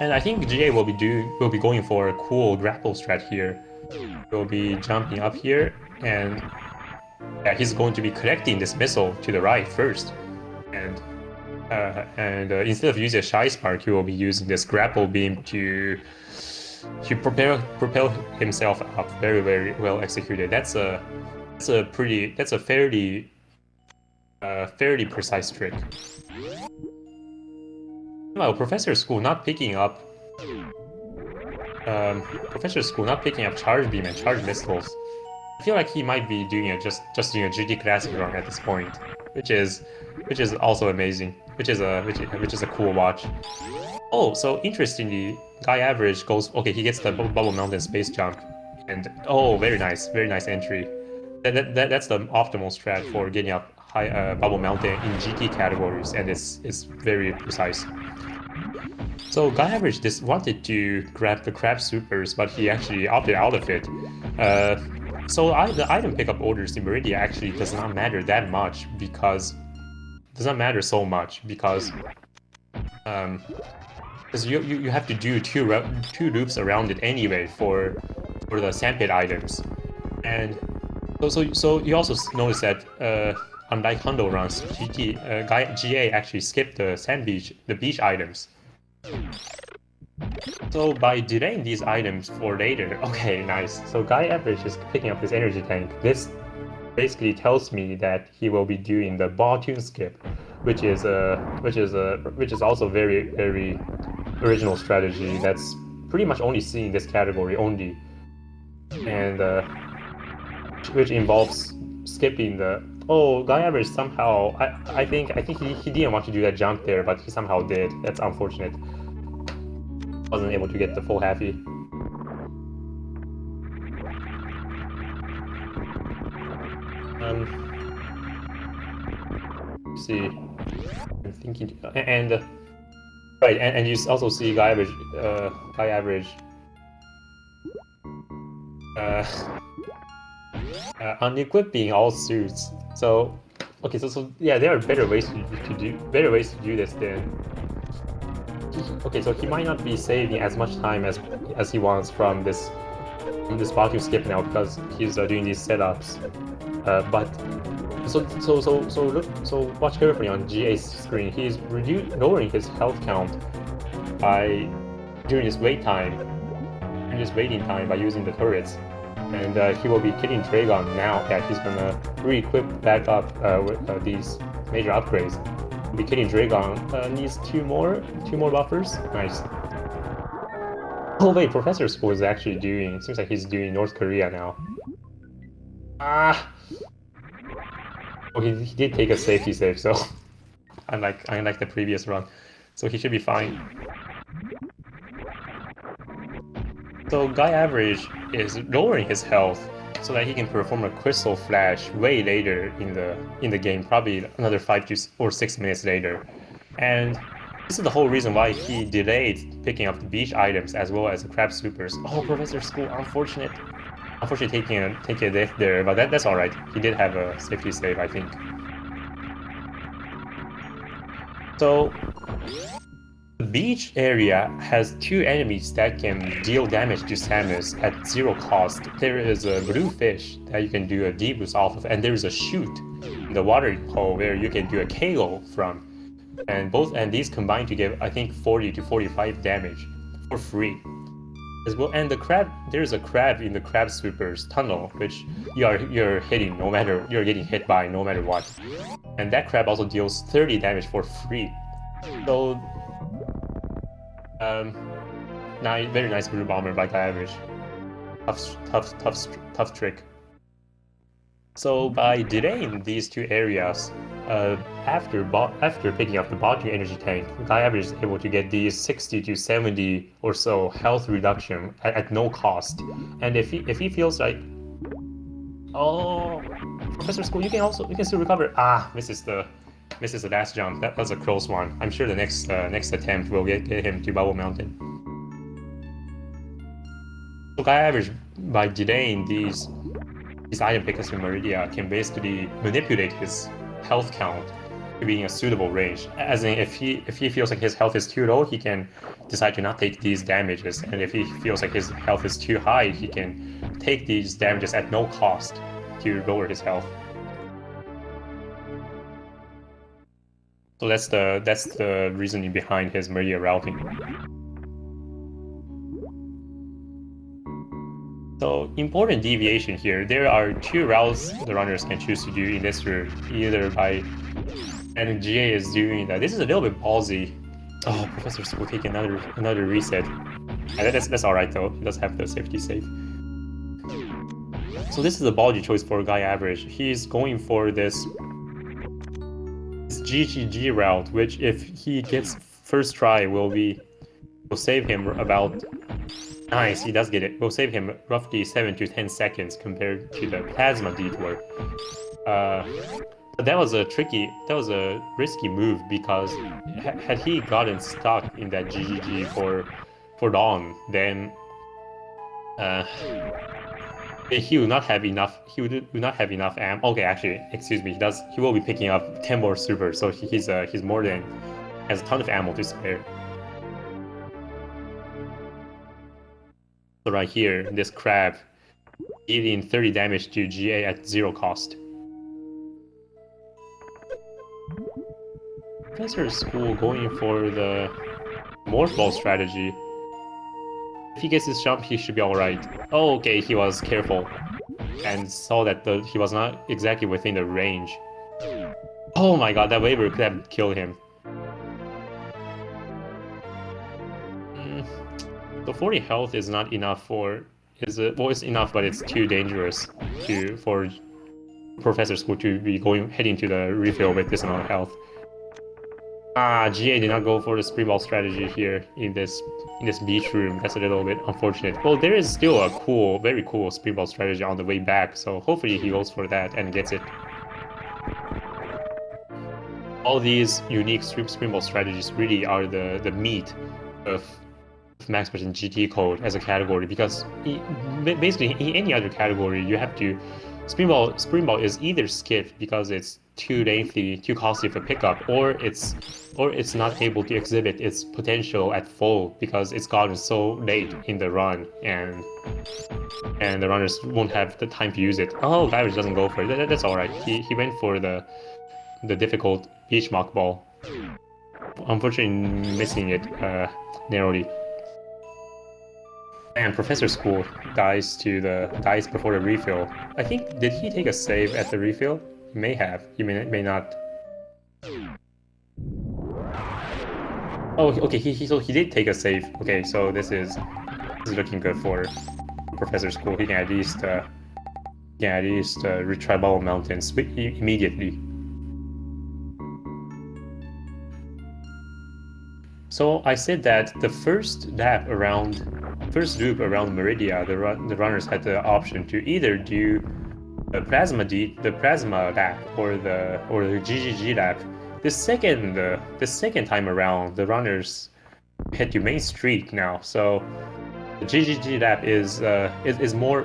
And I think GA will be going for a cool grapple strat here. Will be jumping up here and. Yeah, he's going to be collecting this missile to the right first, and instead of using a shy spark, he will be using this grapple beam to propel himself up. Very well executed. That's a fairly precise trick. Well, ProfessorSchool not picking up charge beam and charge missiles. I feel like he might be doing just doing a GT Classic run at this point, which is also amazing, which is a cool watch. Oh, so interestingly, GuyAverage goes he gets the Bubble Mountain space jump, and oh, very nice entry. That's the optimal strat for getting up high Bubble Mountain in GT categories, and it's very precise. So GuyAverage just wanted to grab the crab supers, but he actually opted out of it. So the item pickup orders in Meridia actually does not matter that much because you have to do two loops around it anyway for the sandpit items, and so you also notice that unlike Hundo runs, GA actually skipped the beach items. So by delaying these items for later, okay, nice. So GuyAverage is picking up this energy tank. This basically tells me that he will be doing the ball tune skip, which is also very original strategy that's pretty much only seen in this category only, and which involves skipping the. Oh, GuyAverage somehow. I think he didn't want to do that jump there, but he somehow did. That's unfortunate. Wasn't able to get the full halfie. Let's see, I'm thinking, and right, and you also see GuyAverage unequipping all suits. So okay, so yeah, there are better ways to do this than. Okay, so he might not be saving as much time as he wants from this vacuum skip now because he's doing these setups. But so watch carefully on GA's screen. He's lowering his health count by during his waiting time by using the turrets. And he will be killing Dragon now that he's gonna re-equip back up with these major upgrades. Be killing Dragon needs two more buffers. Nice. Oh wait, ProfessorSchool is actually doing. It seems like he's doing North Korea now. Ah. Oh, he did take a safety save, so unlike the previous run, so he should be fine. So GuyAverage is lowering his health so that he can perform a Crystal Flash way later in the game, probably another 5 or 6 minutes later. And this is the whole reason why he delayed picking up the beach items as well as the crab supers. Oh, ProfessorSchool, unfortunately taking a death there, but that's all right. He did have a safety save, I think. So the beach area has two enemies that can deal damage to Samus at 0 cost. There is a blue fish that you can do a deboost off of, and there is a chute in the water hole where you can do a KO from. And these combine to give, I think, 40 to 45 damage for free. As well, and there's a crab in the crab sweeper's tunnel, which you're hitting no matter you're getting hit by no matter what. And that crab also deals 30 damage for free. So very nice blue bomber by GuyAverage. Tough trick. So by delaying these two areas, after picking up the bottom energy tank, GuyAverage is able to get these 60 to 70 or so health reduction at no cost. And if he feels like, oh, ProfessorSchool, you can still recover. Ah, misses the last jump. That was a close one. I'm sure the next attempt will get him to Bubble Mountain. So GuyAverage, by delaying these item pickups in Meridia, can basically manipulate his health count to being a suitable range. As in, if he feels like his health is too low, he can decide to not take these damages, and if he feels like his health is too high, he can take these damages at no cost to lower his health. So that's the reasoning behind his Meridia routing. So important deviation here. There are two routes the runners can choose to do in this route, either by, and GA is doing that. This is a little bit ballsy. Oh, ProfessorSchool taking another reset. That's all right though. He does have the safety save. So this is a ballsy choice for GuyAverage. He's going for this GGG route, which if he gets first try will save him about. Nice, he does get it. Will save him roughly 7 to 10 seconds compared to the Plasma Detour. But that was a risky move because had he gotten stuck in that GGG for long, then he would not have enough. He would not have enough ammo. Okay, actually, excuse me. He will be picking up 10 more supers, so he's has a ton of ammo to spare. So right here, this crab dealing 30 damage to GA at 0 cost. ProfessorSchool going for the Morph Ball strategy. If he gets his jump, he should be alright. Oh, okay, he was careful and saw that he was not exactly within the range. Oh my god, that waiver could have killed him. So 40 health is not enough well, it's enough, but it's too dangerous for ProfessorSchool to be heading to the refill with this amount of health. GA did not go for the springboard strategy here in this beach room. That's a little bit unfortunate. Well, there is still a cool, very cool springboard strategy on the way back, so hopefully he goes for that and gets it. All these unique springboard strategies really are the meat of Max and GT code as a category, because basically in any other category you have to springboard is either skipped because it's too lengthy, too costly for pickup, or it's not able to exhibit its potential at full because it's gotten so late in the run and the runners won't have the time to use it. Oh, Average doesn't go for it. That's all right. He went for the difficult beach mock ball. Unfortunately, missing it narrowly. And ProfessorSchool dies before the refill. I think, did he take a save at the refill? He may have. He may not. Oh, okay. So he did take a save. Okay, so this is looking good for ProfessorSchool. He can at least retry Bubble Mountains immediately. So I said that the first loop around Meridia, the runners had the option to either do the plasma lap or the GGG lap. The second time around, the runners head to Main Street now. So the GGG lap is more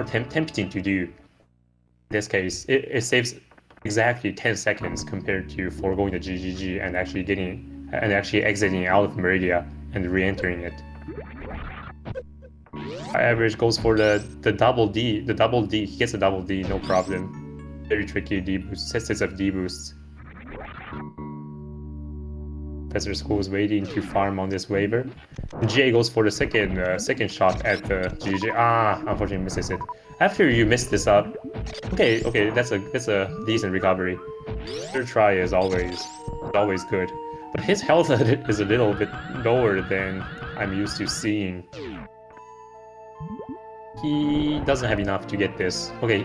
tempting to do. In this case, it saves exactly 10 seconds compared to foregoing the GGG and actually exiting out of Meridia and re-entering it. Average goes for the double D. He gets a double D, no problem. Very tricky D boost, sets of D boosts. ProfessorSchool is waiting to farm on this waiver. GA goes for the second shot at the GG. Unfortunately misses it. After you miss this up, okay, that's a decent recovery. Third try is always good. But his health is a little bit lower than I'm used to seeing. He doesn't have enough to get this. Okay,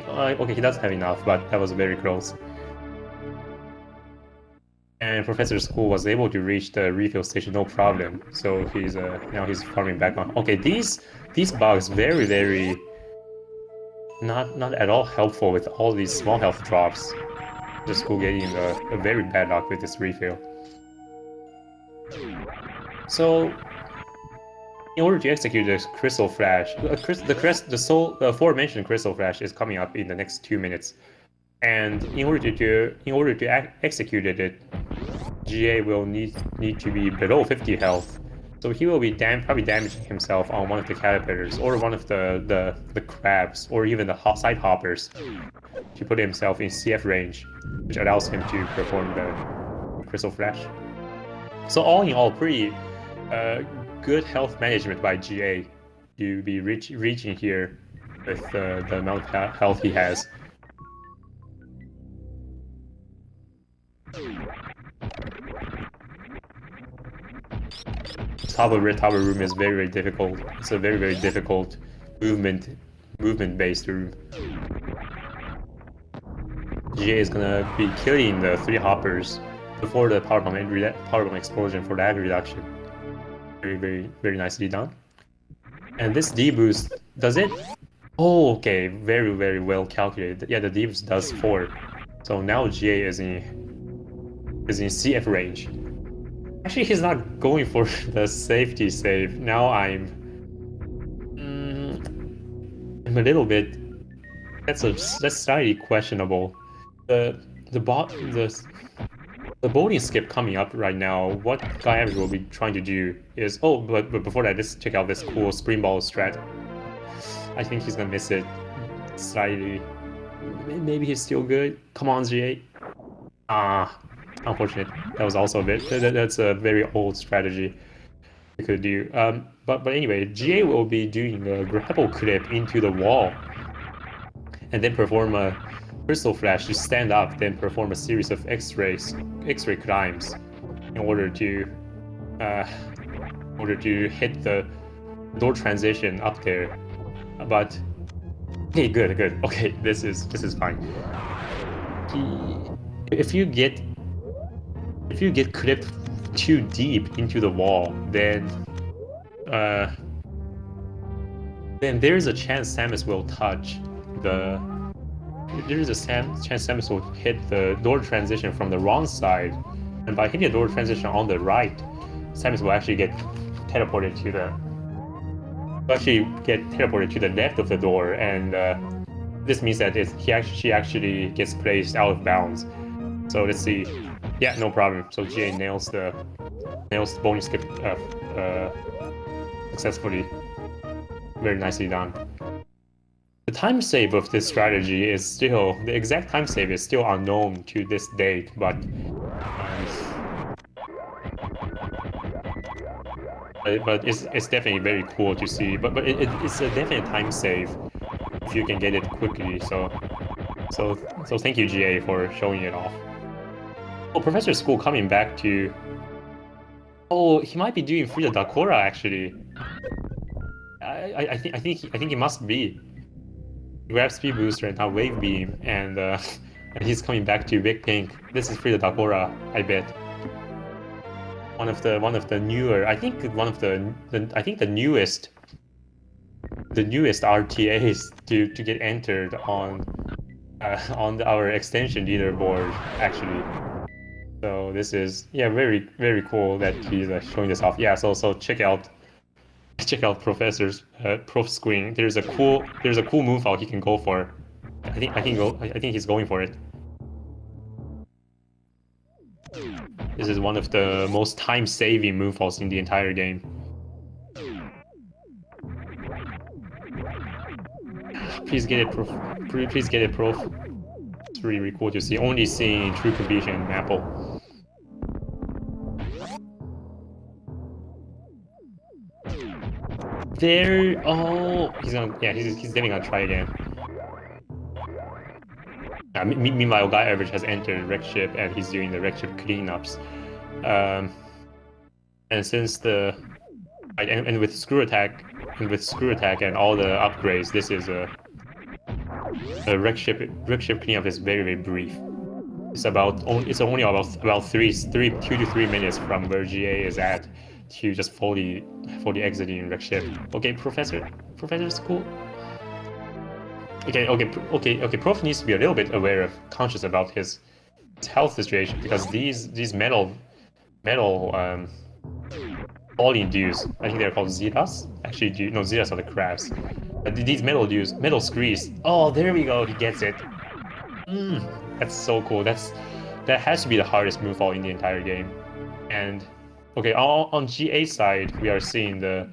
he does have enough, but that was very close. And ProfessorSchool was able to reach the refill station no problem. So now he's farming back on. Okay, these bugs very not at all helpful with all these small health drops. ProfessorSchool getting a very bad luck with this refill. So, in order to execute this Crystal Flash, the aforementioned Crystal Flash is coming up in the next 2 minutes, and in order to execute it, GA will need to be below 50 health, so he will be probably damaging himself on one of the caterpillars or one of the crabs or even the side hoppers to put himself in CF range, which allows him to perform the Crystal Flash. So all in all, pretty good health management by GA to be reaching here with the amount of health he has. Tower room is very difficult. It's a very difficult movement-based room. GA is gonna be killing the 3 hoppers before the power bomb explosion for lag reduction. Very nicely done. And this D boost, does it? Oh, okay, very well calculated. Yeah, the D boost does 4. So now GA is in CF range. Actually, he's not going for the safety save. Now I'm a little bit. That's slightly questionable. The boating skip coming up right now, what GuyAverage will be trying to do is... Oh, but before that, let's check out this cool springboard strat. I think he's gonna miss it slightly. Maybe he's still good. Come on, GA. Unfortunate. That was also a bit... That's a very old strategy you could do. But anyway, GA will be doing a grapple clip into the wall and then perform a Crystal Flash to stand up, then perform a series of X-ray climbs in order to hit the door transition up there. But okay, good. Okay, this is fine. If you get if you get clipped too deep into the wall, then there's a chance Samus will touch the. There is a chance Samus will hit the door transition from the wrong side, and by hitting the door transition on the right, Samus will actually get teleported to the. Left of the door, and this means that she actually gets placed out of bounds. So let's see. Yeah, no problem. So GA nails the bonus skip successfully. Very nicely done. The time save of this strategy is still, the exact time save is still unknown to this date, but it's definitely very cool to see. But it's a definite time save if you can get it quickly. So thank you, GA, for showing it off. Oh, ProfessorSchool coming back to. Oh, he might be doing Frida Dakora actually. I think he must be. Grab Speed Booster and now Wave Beam, and he's coming back to Big Pink. This is Frida Dakora, I bet. One of the newer, I think the newest RTAs to get entered on our extension leaderboard actually. So this is very cool that he's showing this off. Yeah, so check out Prof screen. There's a cool move out he can go for. I think he's going for it. This is one of the most time-saving move outs in the entire game. Please get it, Prof. Please get it, Prof. It's really cool to see. Only seeing True Completion and Maple. There. Oh, he's definitely gonna try again. Meanwhile, MrGuyAverage has entered Wreck Ship and he's doing the Wreck Ship cleanups. And since and with screw attack and all the upgrades, this is a Wreck Ship cleanup is very brief. It's only about 2 to 3 minutes from where GA is at to just fully exiting Wreck Ship. Okay, ProfessorSchool. Okay. Prof needs to be a little bit conscious about his health situation, because these metal falling dudes, I think they're called Zetas. Actually, no, Zetas are the crabs. But these metal screes. Oh, there we go. He gets it. That's so cool. That has to be the hardest move out in the entire game. And okay, on GA side, we are seeing the.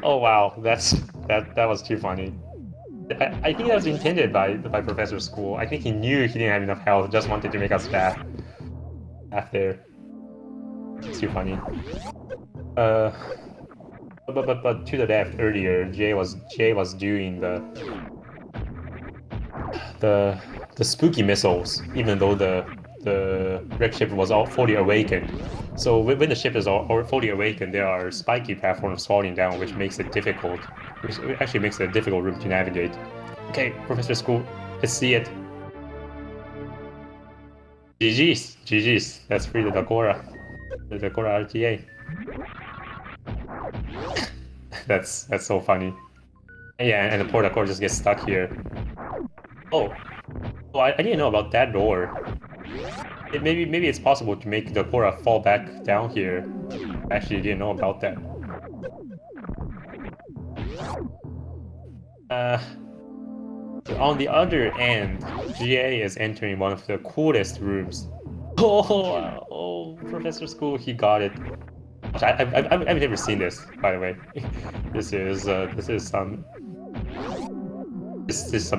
Oh wow, that was too funny. I think that was intended by ProfessorSchool. I think he knew he didn't have enough health, just wanted to make us laugh there. It's too funny. But to the left earlier, Jay was doing the spooky missiles, even though the wreck ship was all fully awakened. So when the ship is all fully awakened, there are spiky platforms falling down, which makes it difficult. Which actually makes it a difficult route to navigate. Okay, ProfessorSchool, let's see it. GG's. That's Frida Dakora. The Dakora RTA. That's so funny. Yeah, and the poor Dakora just gets stuck here. Oh, I didn't know about that door. Maybe it's possible to make the Dakora fall back down here. I actually didn't know about that. On the other end, GA is entering one of the coolest rooms. Oh, ProfessorSchool, he got it. I've never seen this, by the way. This is some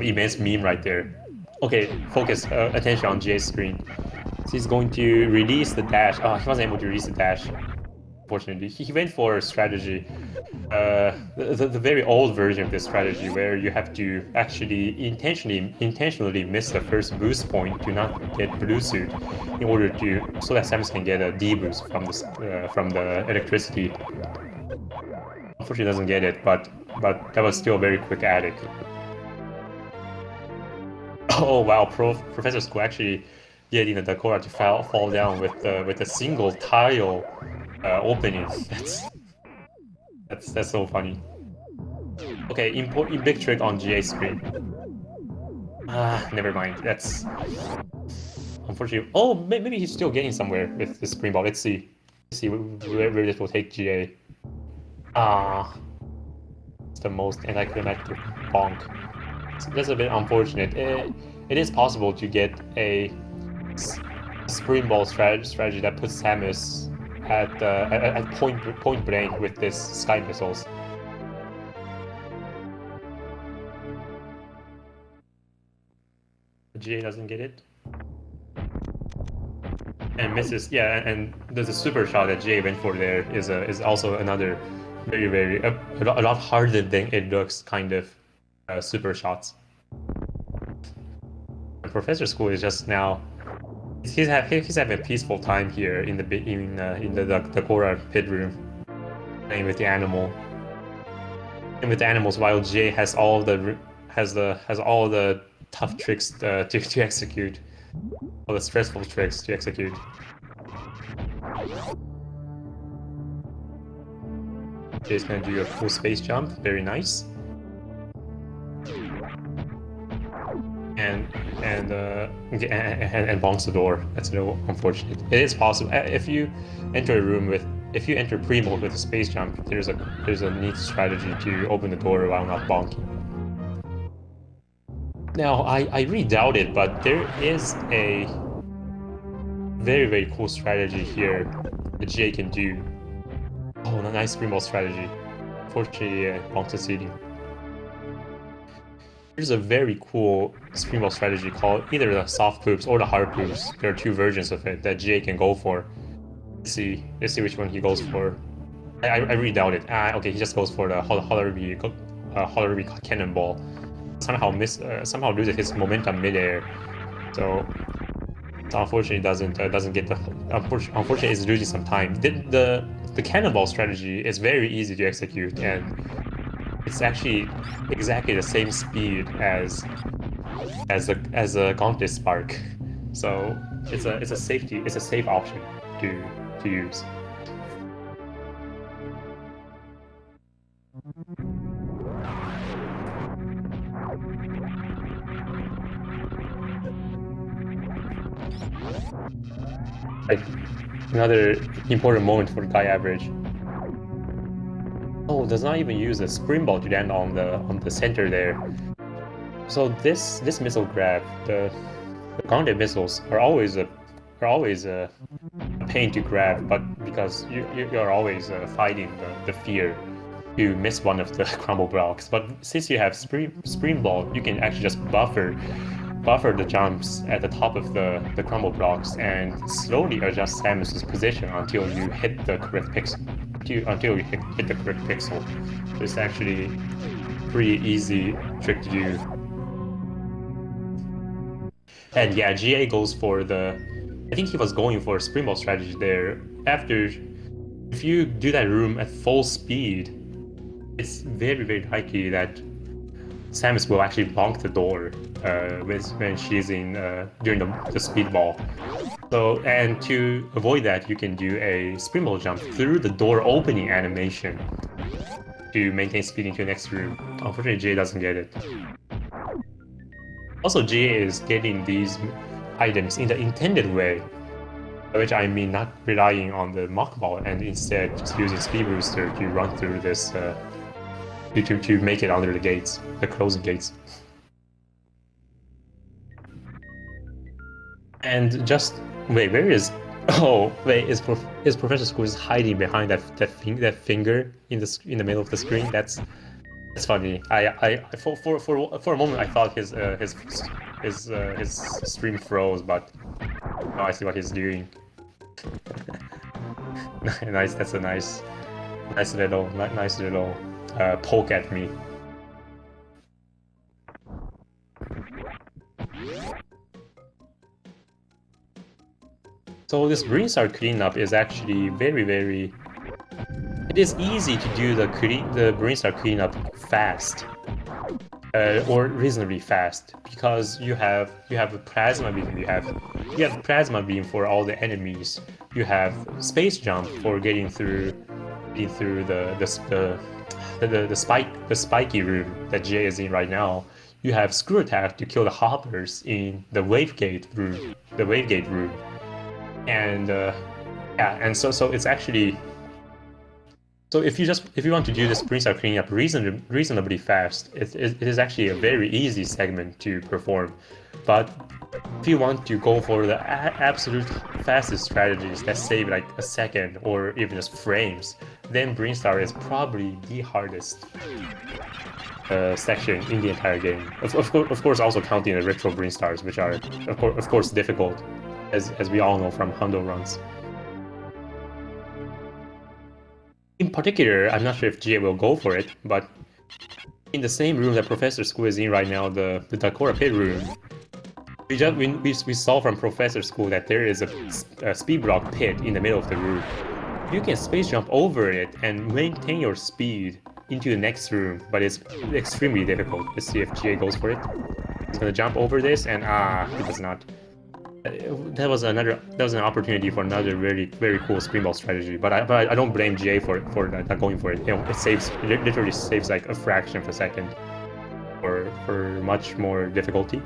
immense meme right there. Okay, focus attention on GA's screen. So he's going to release the dash. Oh, he wasn't able to release the dash. Unfortunately, he went for strategy. The very old version of this strategy, where you have to actually intentionally miss the first boost point to not get blue suit, in order so that Samus can get a D boost from the electricity. Unfortunately, doesn't get it, but that was still a very quick addict. Oh wow, ProfessorSchool actually getting the Dakora to fall down with a single tile opening. That's so funny. Okay, in big trick on GA screen. Ah, never mind. That's unfortunately. Oh, maybe he's still getting somewhere with the screen ball. Let's see. Let's see where this will take GA. Ah, it's the most anticlimactic bonk. So that's a bit unfortunate. It is possible to get a screen ball strategy that puts Samus at point blank with this sky missiles. GA doesn't get it. And misses, yeah, and there's a super shot that Jay went for there is also another very a lot harder than it looks kind of super shots. And ProfessorSchool is just now he's having a peaceful time here in the Korra pit room, playing with the animal, and with the animals while Jay has all the tough tricks to execute, all the stressful tricks to execute. Jay's gonna do a full space jump, very nice. And bonks the door. That's a little unfortunate. It is possible if you enter pre-mode with a space jump. There's a neat strategy to open the door while not bonking. Now I really doubt it, but there is a very cool strategy here that Jay can do. Oh, a nice pre-mode strategy. Fortunately, bonk succeeding. There's a very cool screen ball strategy called either the soft poops or the hard poops. There are two versions of it that Jay can go for. Let's see which one he goes for. I really doubt it. Okay, he just goes for the Hollerby cannonball. Somehow loses his momentum midair. So unfortunately doesn't get the. Unfortunately, is losing some time. The cannonball strategy is very easy to execute, and it's actually exactly the same speed as a Gauntlet Spark, so it's a safe option to use. Like another important moment for GuyAverage. Oh, does not even use a spring ball to land on the center there. So this missile grab, the gauntlet missiles are always a pain to grab, but because you're always fighting the fear to miss one of the crumble blocks. But since you have spring ball, you can actually just buffer the jumps at the top of the crumble blocks and slowly adjust Samus's position until you hit the correct pixel. Until you hit the correct pixel. It's actually pretty easy trick to do. And yeah, GA goes for I think he was going for a spring ball strategy there. If you do that room at full speed, it's very likely that Samus will actually bonk the door when she's during the speed ball. So, and to avoid that, you can do a spring ball jump through the door opening animation to maintain speed into the next room. Unfortunately, Jay doesn't get it. Also, Jay is getting these items in the intended way, which I mean not relying on the mock ball and instead just using Speed Booster to run through this to make it under the gates, the closing gates. And just wait, where is? Oh wait, is ProfessorSchool hiding behind that finger in the middle of the screen? That's funny. For a moment I thought his stream froze, but now I see what he's doing. Nice. That's a nice little poke at me. So this Green Star cleanup is actually very. It is easy to do the Green Star cleanup fast. or reasonably fast, because you have a plasma beam, you have plasma beam for all the enemies, you have space jump for getting through the spiky room that Jay is in right now. You have screw attack to kill the hoppers in the wavegate room, and yeah, and so it's actually. So if you want to do this Prince of cleaning up reasonably fast, it is actually a very easy segment to perform. But if you want to go for the absolute fastest strategies that save like a second or even just frames, then Brinstar is probably the hardest section in the entire game. Of course, also counting the retro Brinstars, which are of course difficult, as we all know from Hundo runs. In particular, I'm not sure if GA will go for it, but in the same room that ProfessorSchool is in right now, the Dakora Pit room, we saw from ProfessorSchool that there is a speed block pit in the middle of the room. You can space jump over it and maintain your speed into the next room, but it's extremely difficult. Let's see if GA goes for it. He's gonna jump over this, and he does not. That was an opportunity for another very cool screenball strategy, but I don't blame GA for not going for it. You know, it literally saves like a fraction of a second for much more difficulty.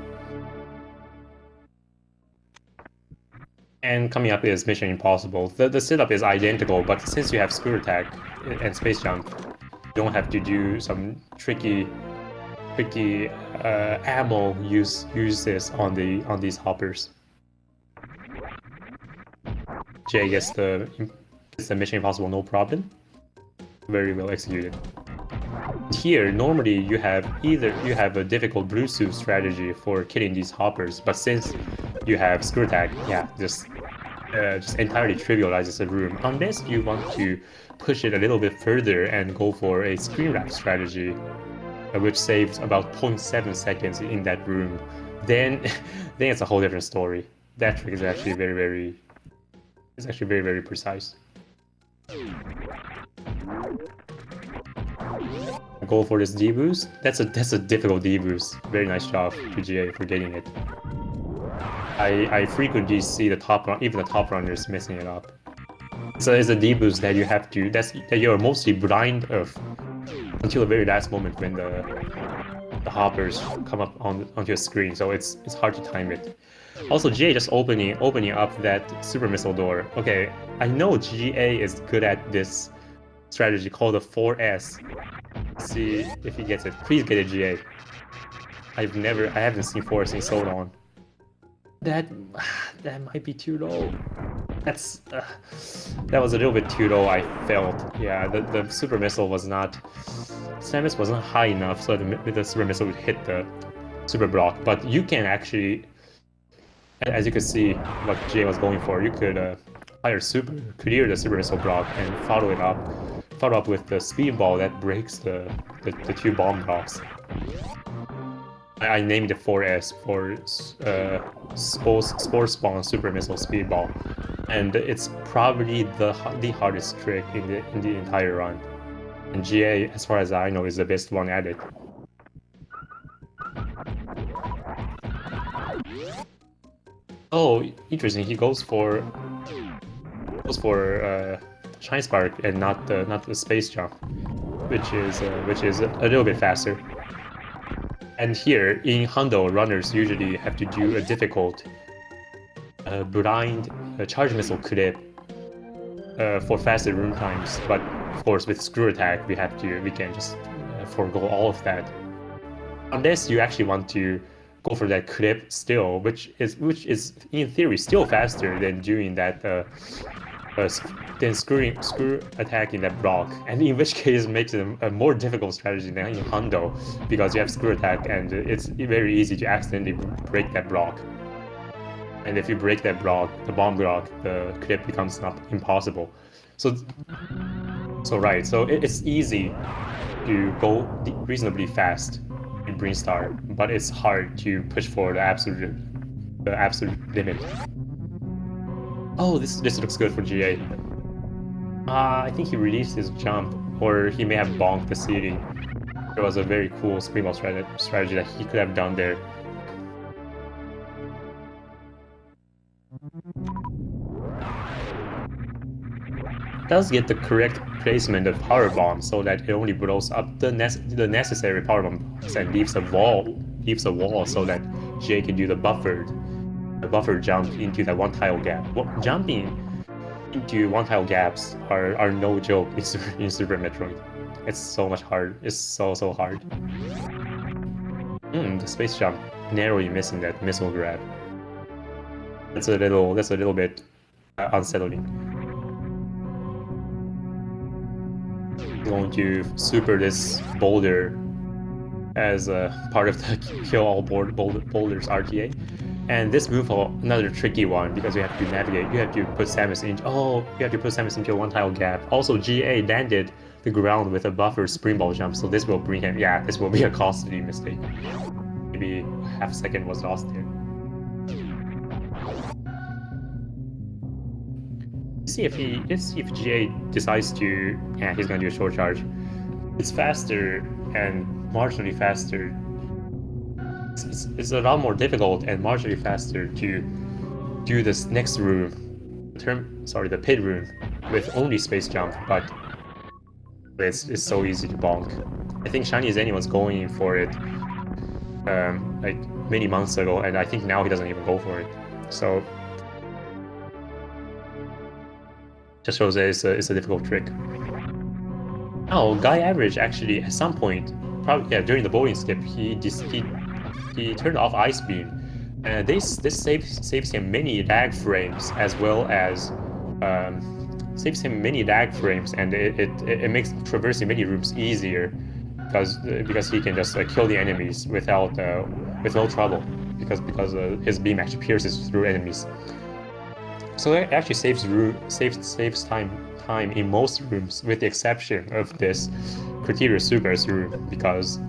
And coming up is Mission Impossible. The setup is identical, but since you have screw attack and space jump, you don't have to do some tricky ammo uses on these hoppers. Jay gets the Mission Impossible no problem. Very well executed. Here, normally you have a difficult blue suit strategy for killing these hoppers, but since you have screw attack, yeah, just entirely trivializes the room. Unless you want to push it a little bit further and go for a screen wrap strategy, which saves about 0.7 seconds in that room, then it's a whole different story. That trick is actually very precise. Go for this D-boost. That's a difficult D-boost. Very nice job to GA for getting it. I frequently see even the top runners messing it up. So it's a D-boost that you have to that you're mostly blind of until the very last moment when the hoppers come up onto your screen. So it's hard to time it. Also, GA just opening up that super missile door. Okay, I know GA is good at this strategy called the 4S. Let's see if he gets it. Please get it, GA. I haven't seen 4S in so long. That might be too low. That was a little bit too low, I felt. Yeah, the super missile was not... Samus wasn't high enough so the super missile would hit the super block. But you can actually... As you can see, what Jay was going for, you could clear the super missile block and follow up with the speedball that breaks the two bomb blocks. I named it 4S for Spore Spawn Super Missile Speedball, and it's probably the hardest trick in the entire run. And GA, as far as I know, is the best one at it. Oh, interesting. He goes for Shine Spark and not the space jump, which is a little bit faster. And here in Hundo, runners usually have to do a difficult blind charge missile clip for faster room times. But of course, with screw attack, we can just forego all of that, unless you actually want to go for that clip still, which is in theory still faster than doing that then screw attack in that block, and in which case makes it a more difficult strategy than in Hundo, because you have screw attack and it's very easy to accidentally break that block. And if you break that block, the bomb block, the clip becomes impossible. So it's easy to go reasonably fast in Brinstar, but it's hard to push for the absolute limit. Oh, this looks good for GA. I think he released his jump, or he may have bonked the ceiling. It was a very cool springboard strategy that he could have done there. Does get the correct placement of power bomb so that it only blows up the necessary power bomb and leaves a wall so that Jay can do the buffer jump into that one tile gap. Jumping into one tile gaps are no joke in Super Metroid. It's so much hard. It's so hard. The space jump narrowly missing that missile grab. That's a little bit unsettling. Going to super this boulder as a part of the kill all boulders RTA. And this move is another tricky one because you have to navigate. You have to put Samus into a one tile gap. Also, GA landed the ground with a buffer springboard jump, so this will bring him. Yeah, this will be a costly mistake. Maybe half a second was lost there. Let's see if GA decides to. Yeah, he's gonna do a short charge. It's faster and marginally faster. It's a lot more difficult and marginally faster to do this next room, the pit room, with only space jump, but it's so easy to bonk. I think Shiny Zenny was going for it like many months ago, and I think now he doesn't even go for it. So just shows that it's a difficult trick. Oh, MrGuyAverage actually at some point, probably during the bowling skip, he turned off Ice Beam, and this saves him many lag frames as well as and it makes traversing many rooms easier because he can just kill the enemies with no trouble because his beam actually pierces through enemies. So it actually saves time in most rooms, with the exception of this Criteria Super's room because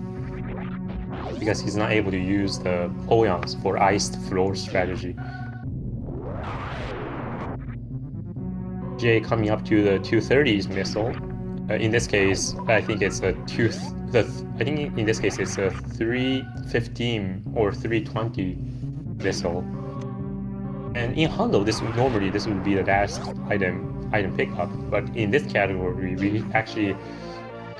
he's not able to use the Oyons for iced floor strategy. Jay coming up to the 230s missile. In this case, I think it's a 315 or 320 missile. And in Hundo, this would be the last item pickup, but in this category, we actually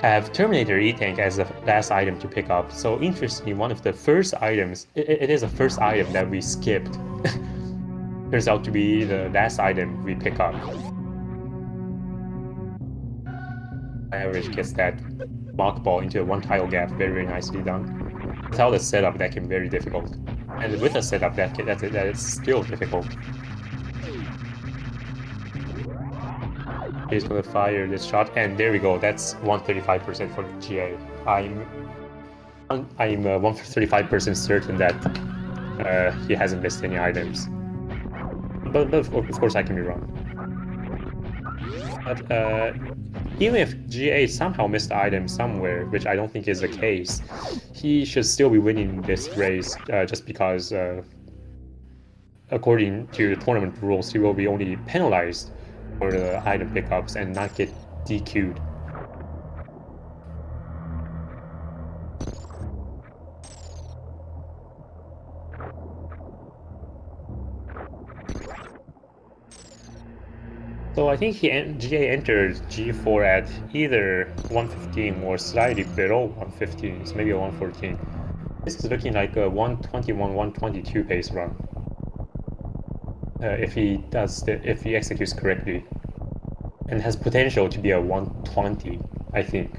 have Terminator E-Tank as the last item to pick up. So interestingly, one of the first items, it is the first item that we skipped, turns out to be the last item we pick up. Average gets that mock ball into a one tile gap, very nicely done. Without a setup, that can be very difficult. And with a setup, that is still difficult. He's gonna fire this shot, and there we go. That's 135% for GA. I'm 135% certain that he hasn't missed any items. But of course, I can be wrong. But even if GA somehow missed the item somewhere, which I don't think is the case, he should still be winning this race just because, according to the tournament rules, he will be only penalized for the item pickups and not get DQ'd. So I think GA entered G4 at either 115 or slightly below 115, so maybe a 114. This is looking like a 121, 122 pace run. If he executes correctly, and has potential to be a 120, I think.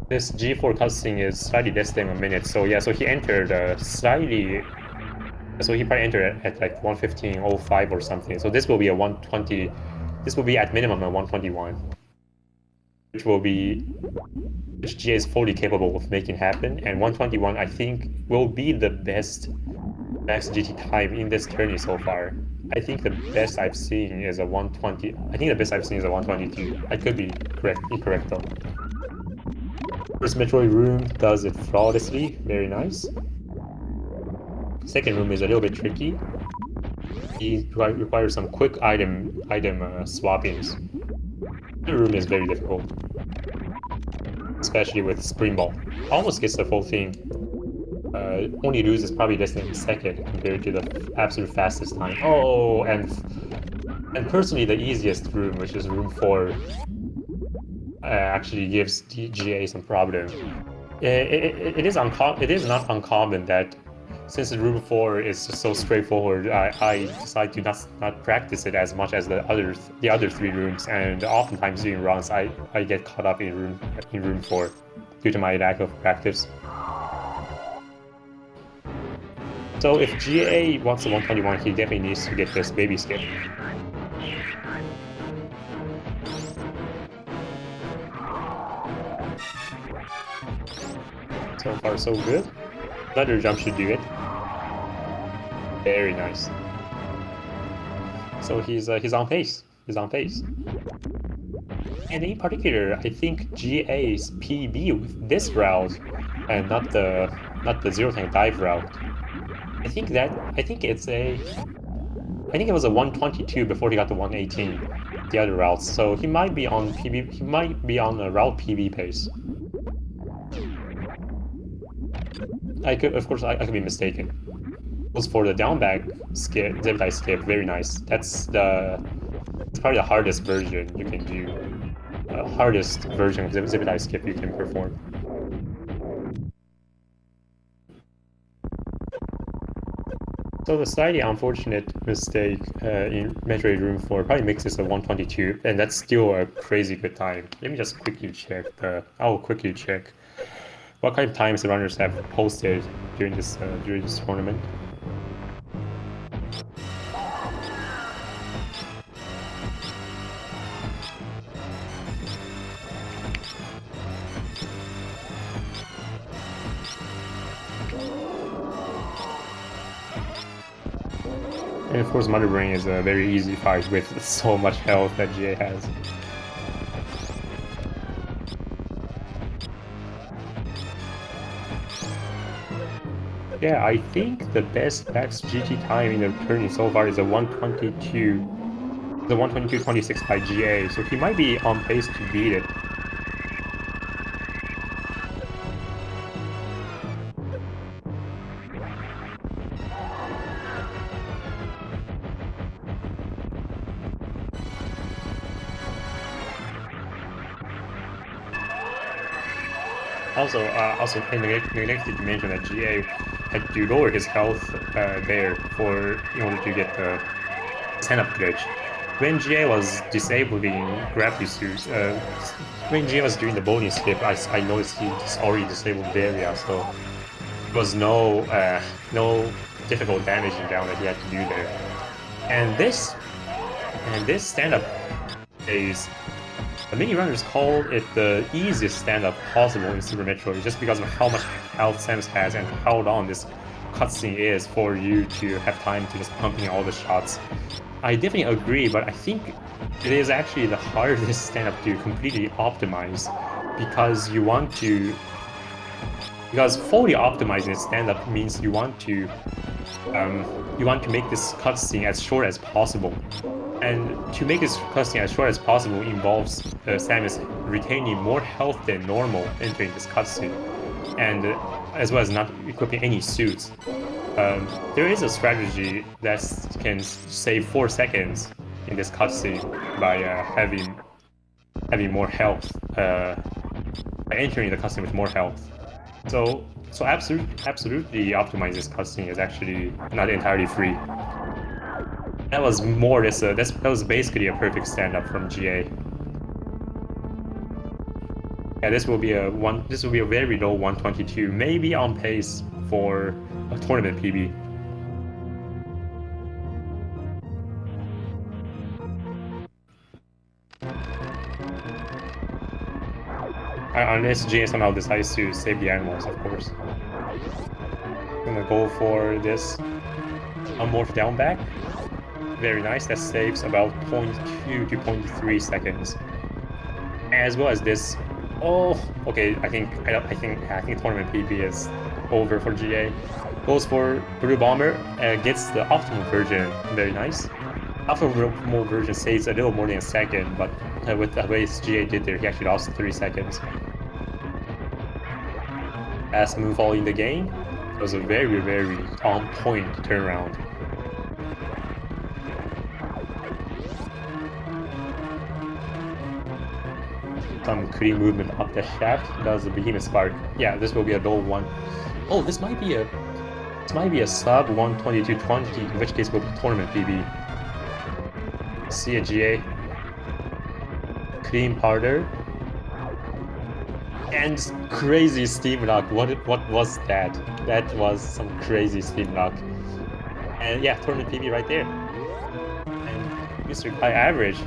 This G4 cutscene is slightly less than a minute, so yeah, so he entered slightly. So he probably entered at like 115.05 or something. So this will be a 120. This will be at minimum a 121, which GA is fully capable of making happen. And 121, I think, will be the best max GT time in this tourney so far. I think the best I've seen is a 120. I think the best I've seen is a 122. I could be incorrect though. First Metroid room does it flawlessly. Very nice. Second room is a little bit tricky. He requires some quick item swappings. The room is very difficult, especially with Spring Ball. Almost gets the full thing. Only loses probably less than a second compared to the absolute fastest time. Oh, and personally the easiest room, which is room 4, actually gives GA some problem. It is not uncommon that since room 4 is just so straightforward, I decide to not practice it as much as the other 3 rooms, and oftentimes during runs I get caught up in room 4 due to my lack of practice. So if GA wants a 121, he definitely needs to get this baby skip. So far so good. Another jump should do it. Very nice. So he's on pace. He's on pace. And in particular, I think GA's PB with this route and not the zero tank dive route. I think it was a 122 before he got the 118, the other routes. So he might be on PB. He might be on a route PB pace. Of course, I could be mistaken. Was for the down back skip, zip skip, very nice. It's probably the hardest version you can do. Hardest version of zip skip you can perform. So the slightly unfortunate mistake in Metroid Room 4 probably makes this a 122, and that's still a crazy good time. Let me just quickly check I'll quickly check what kind of times the runners have posted during this tournament. And of course, Mother Brain is a very easy fight with so much health that GA has. Yeah, I think the best max GT time in the tourney so far is a 122.26 by GA, so he might be on pace to beat it. Also, I neglected to mention that GA had to lower his health there in order to get the stand-up glitch. When GA was disabling gravity suits, when GA was doing the bonus skip, I noticed he's already disabled Meridia, so there was no difficult damaging down that he had to do there. And this stand-up phase, the mini runners called it the easiest stand-up possible in Super Metroid just because of how much health Samus has and how long this cutscene is for you to have time to just pumping all the shots. I definitely agree, but I think it is actually the hardest stand-up to completely optimize because fully optimizing stand-up means you want to make this cutscene as short as possible. And to make this cutscene as short as possible involves Samus retaining more health than normal entering this cutscene, and as well as not equipping any suits. There is a strategy that can save 4 seconds in this cutscene by having more health, by entering the cutscene with more health. So absolutely optimizing this cutscene is actually not entirely free. That was more that was basically a perfect stand-up from GA. Yeah, this will be a very low 122, maybe on pace for a tournament PB. Unless GA somehow decides to save the animals, of course. I'm gonna go for this unmorph down back. Very nice. That saves about 0.2 to 0.3 seconds. As well as this. Oh, okay. I think tournament PB is over for GA. Goes for Blue Bomber. Gets the optimal version. Very nice. Alpha mode version saves a little more than a second, but with the way GA did there, he actually lost 3 seconds. Fast move all in the game. It was a very, very on point turnaround. Some clean movement up the shaft. Does the behemoth spark? Yeah, this will be a low one. Oh, this might be a sub 122.20, in which case will be tournament PB. See a GA. Clean parter. And crazy steam lock. What was that? That was some crazy steam lock. And yeah, tournament PB right there. And MrGuyAverage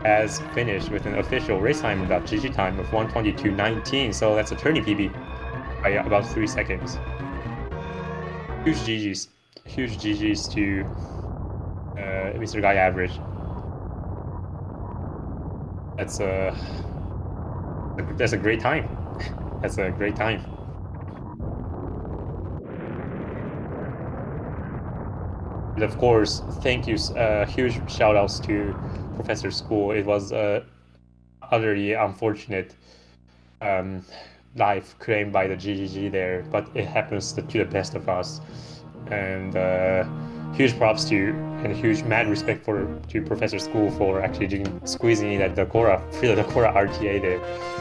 has finished with an official race time.gg time of 122.19, so that's a tourney PB by about 3 seconds. Huge GGs. Huge GGs to MrGuyAverage. That's a great time. That's a great time. And of course, thank you, huge shout outs to ProfessorSchool. It was utterly unfortunate life claimed by the GGG there, but it happens to the best of us. And huge props to you, and huge mad respect to ProfessorSchool for actually squeezing in that Decora RTA there.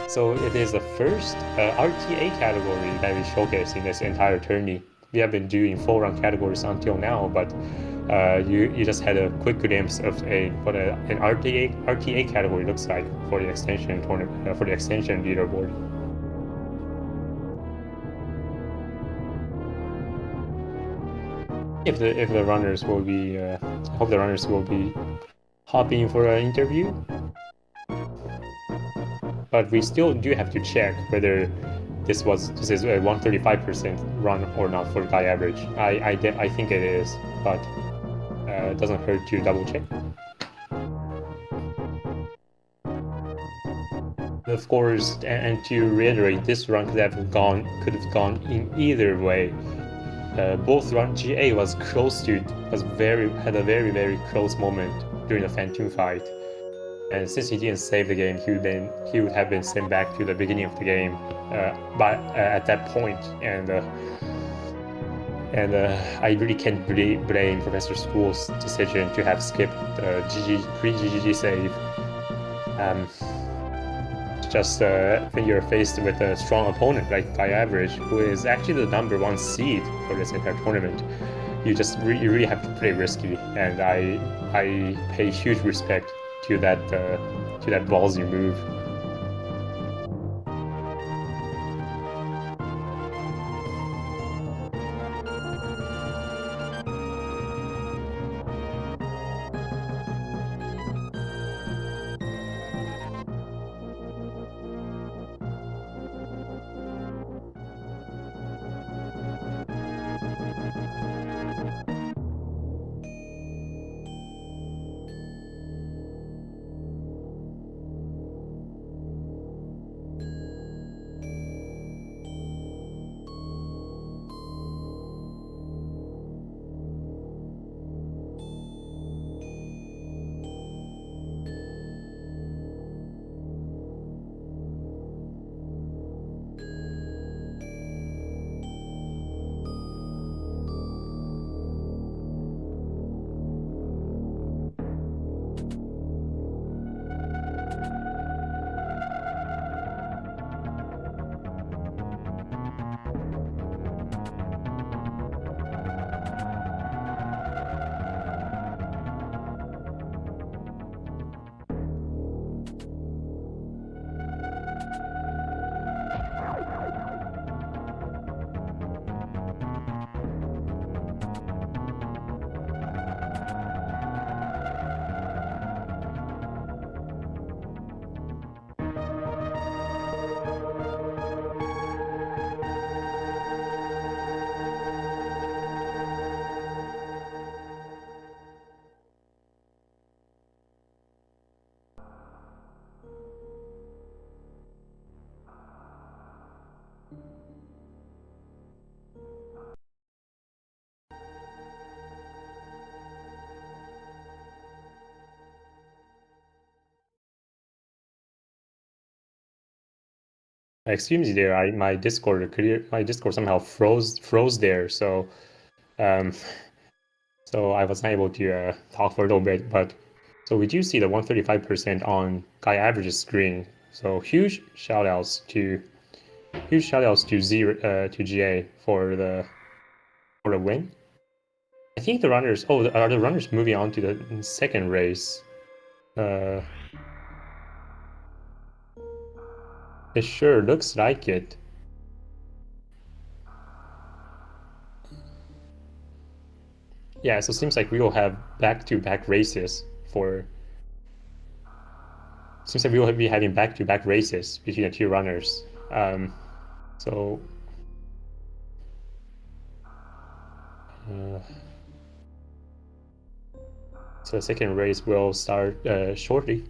So it is the first RTA category that we showcase in this entire tourney. We have been doing full run categories until now, but you just had a quick glimpse of what an RTA category looks like for the extension tournament, for the extension leaderboard. If the runners will be, I hope the runners will be hopping for an interview. But we still do have to check whether this is a 135% run or not for MrGuyAverage. I think it is, but it doesn't hurt to double check. Of course, and to reiterate, this run could have gone in either way. Both run GA had a very, very close moment during the Phantom fight. And since he didn't save the game, he would have been sent back to the beginning of the game at that point. And I really can't blame ProfessorSchool's decision to have skipped the pre-GGG save. Just when you're faced with a strong opponent like MrGuyAverage, who is actually the #1 seed for this entire tournament, you really have to play risky, and I pay huge respect to that ballsy move. Excuse me there. My Discord somehow froze there. Um, so I was not able to talk for a little bit. But so we do see the 135% on GuyAverage's screen. So huge shout outs to to GA for the win. I think the runners. Oh, are the runners moving on to the second race? Uh, it sure looks like it. Yeah, so it seems like we will have back-to-back races for. Seems like we will be having back-to-back races between the two runners. So. Uh, so the second race will start shortly.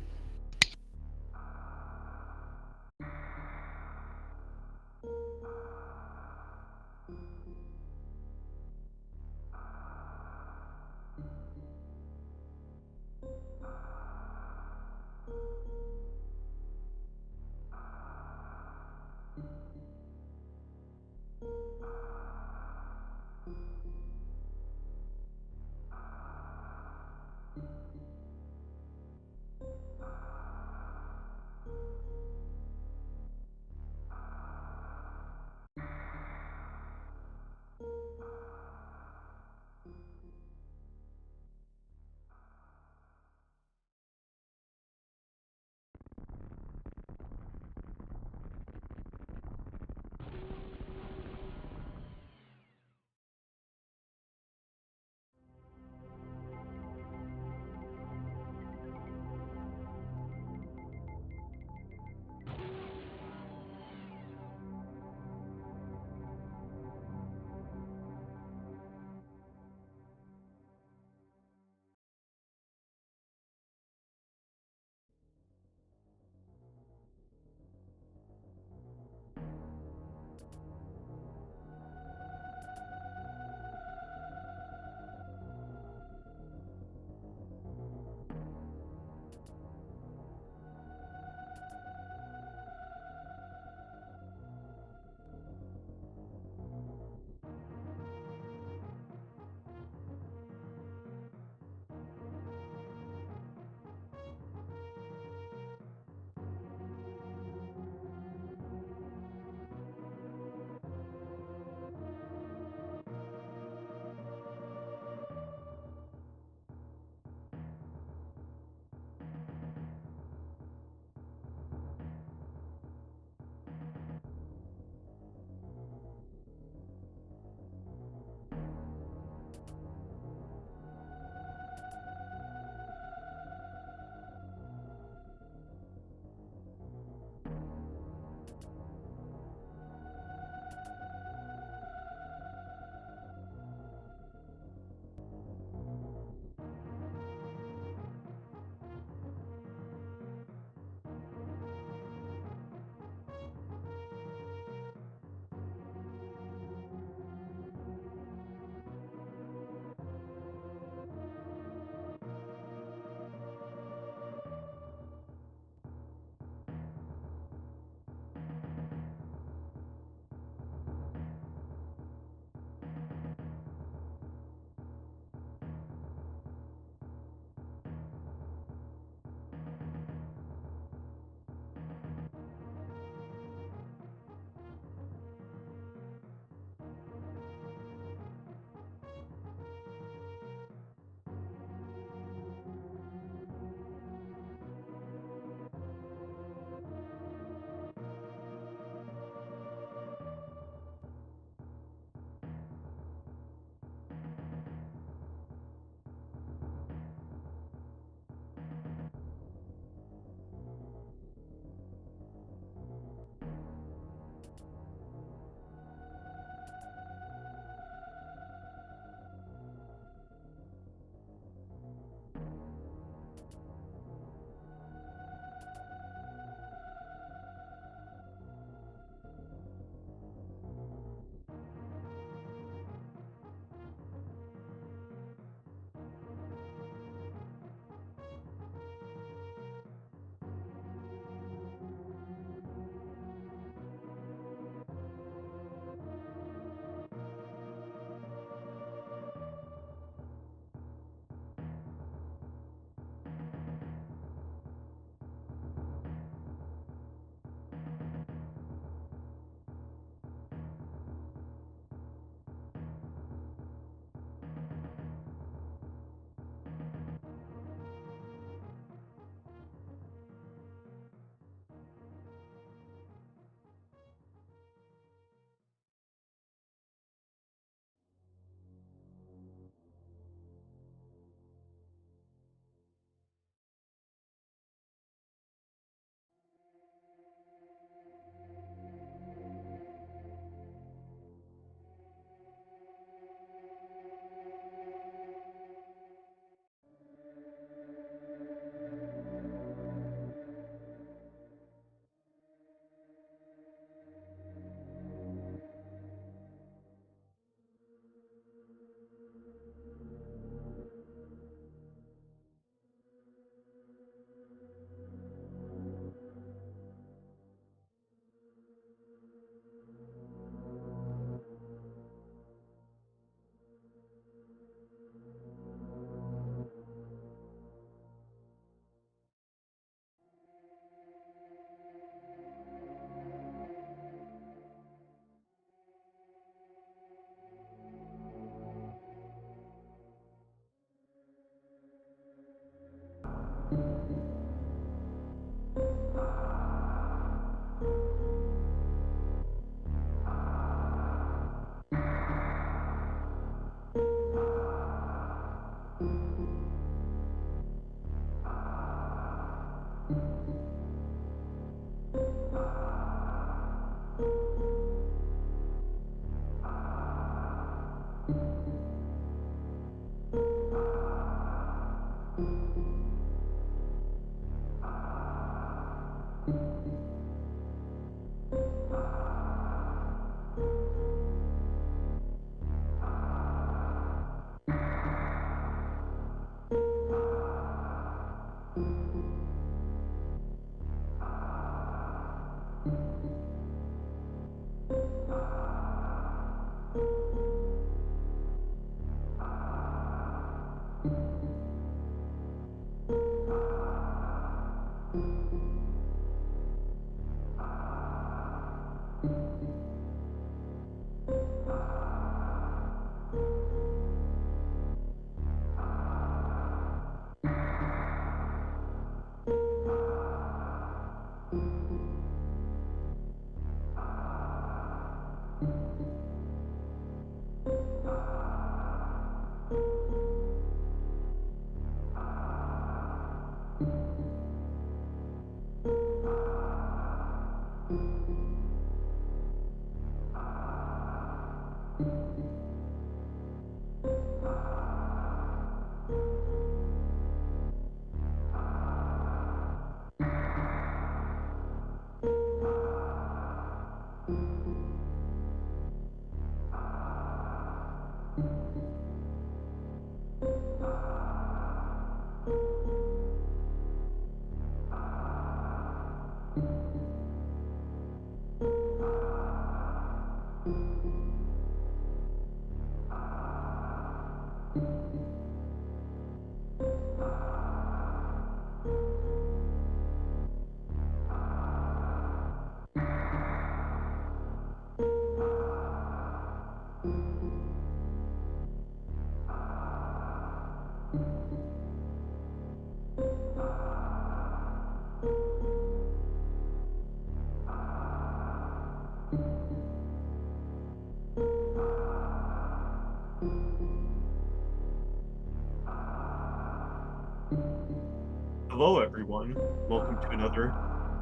Hello, everyone. Welcome to another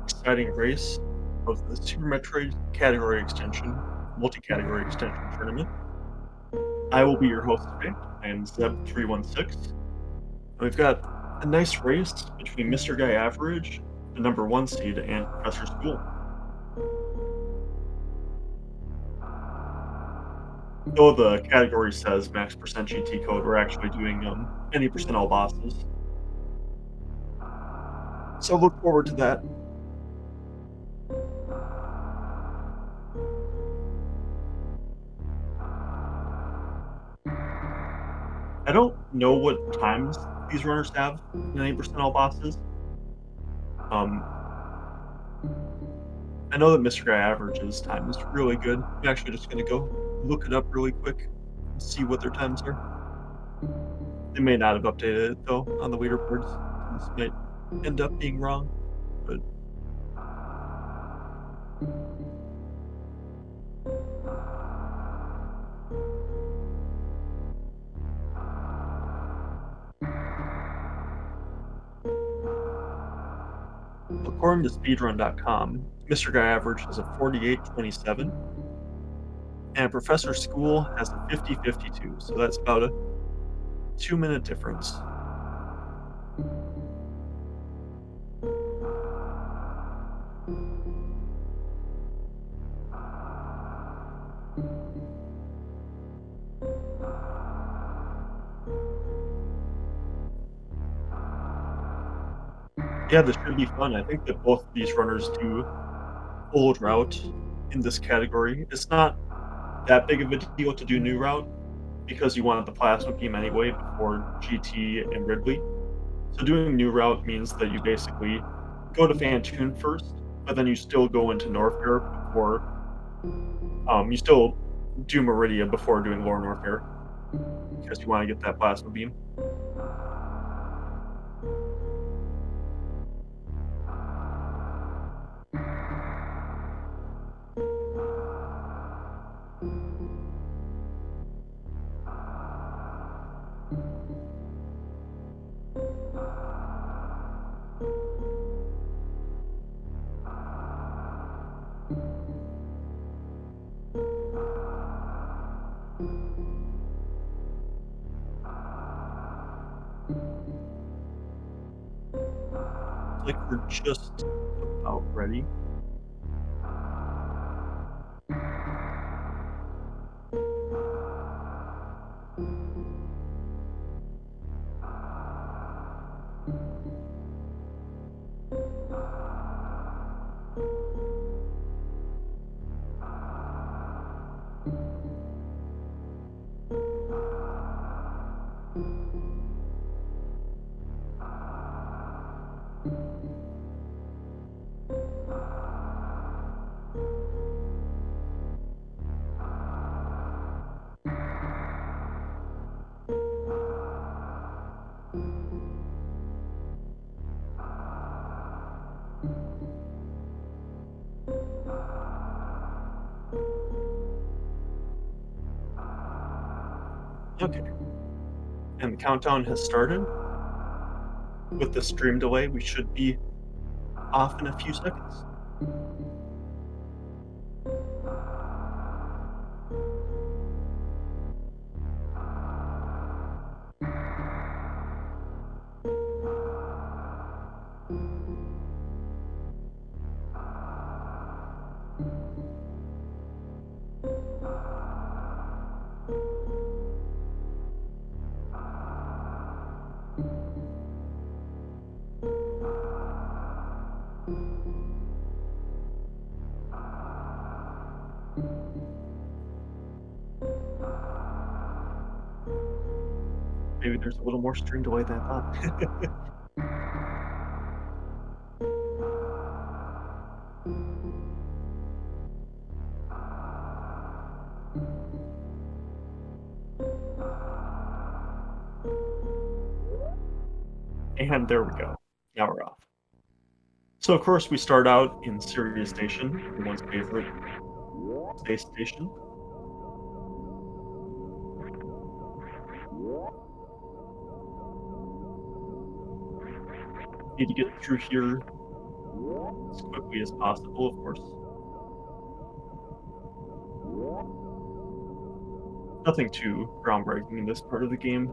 exciting race of the Super Metroid category extension, multi-category extension tournament. I will be your host today. I am Zeb316. We've got a nice race between MrGuyAverage, the #1 seed, and ProfessorSchool. Though the category says max percent GT code, we're actually doing any percent all bosses. So look forward to that. I don't know what times these runners have in any percent all bosses. I know that MrGuyAverage's time is really good. I'm actually just gonna go look it up really quick and see what their times are. They may not have updated it though on the leaderboards. This might end up being wrong, but according to speedrun.com, MrGuyAverage has a 48.27, and ProfessorSchool has a 50.52, so that's about a 2-minute difference. Yeah, this should be fun. I think that both of these runners do old route in this category. It's not that big of a deal to do new route because you want the plasma beam anyway before GT and Ridley. So doing new route means that you basically go to Fantoon first, but then you still go into Norfair before you still do Meridia before doing Lower Norfair because you want to get that plasma beam. like we're just about ready. Okay. And the countdown has started. With the stream delay, we should be off in a few seconds. Maybe there's a little more stream delay than I thought. And there we go. Now we're off. So, of course, we start out in Sirius Station, everyone's favorite space station. Need to get through here as quickly as possible, of course. Nothing too groundbreaking in this part of the game.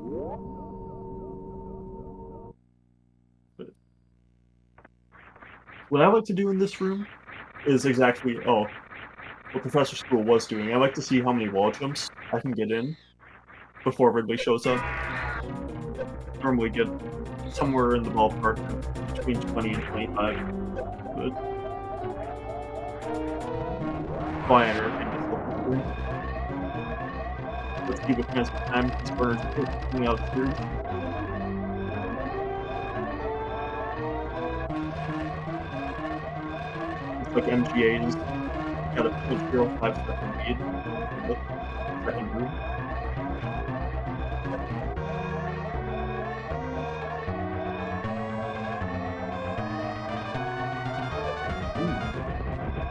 But what I like to do in this room is exactly, what ProfessorSchool was doing. I like to see how many wall jumps I can get in before Ridley shows up. Normally get somewhere in the ballpark of between 20 and 25. But why on earth I myself this room? Let's see what kind of time these burners coming out of the series. Looks like MGA's got a 0.05-second lead in the second room.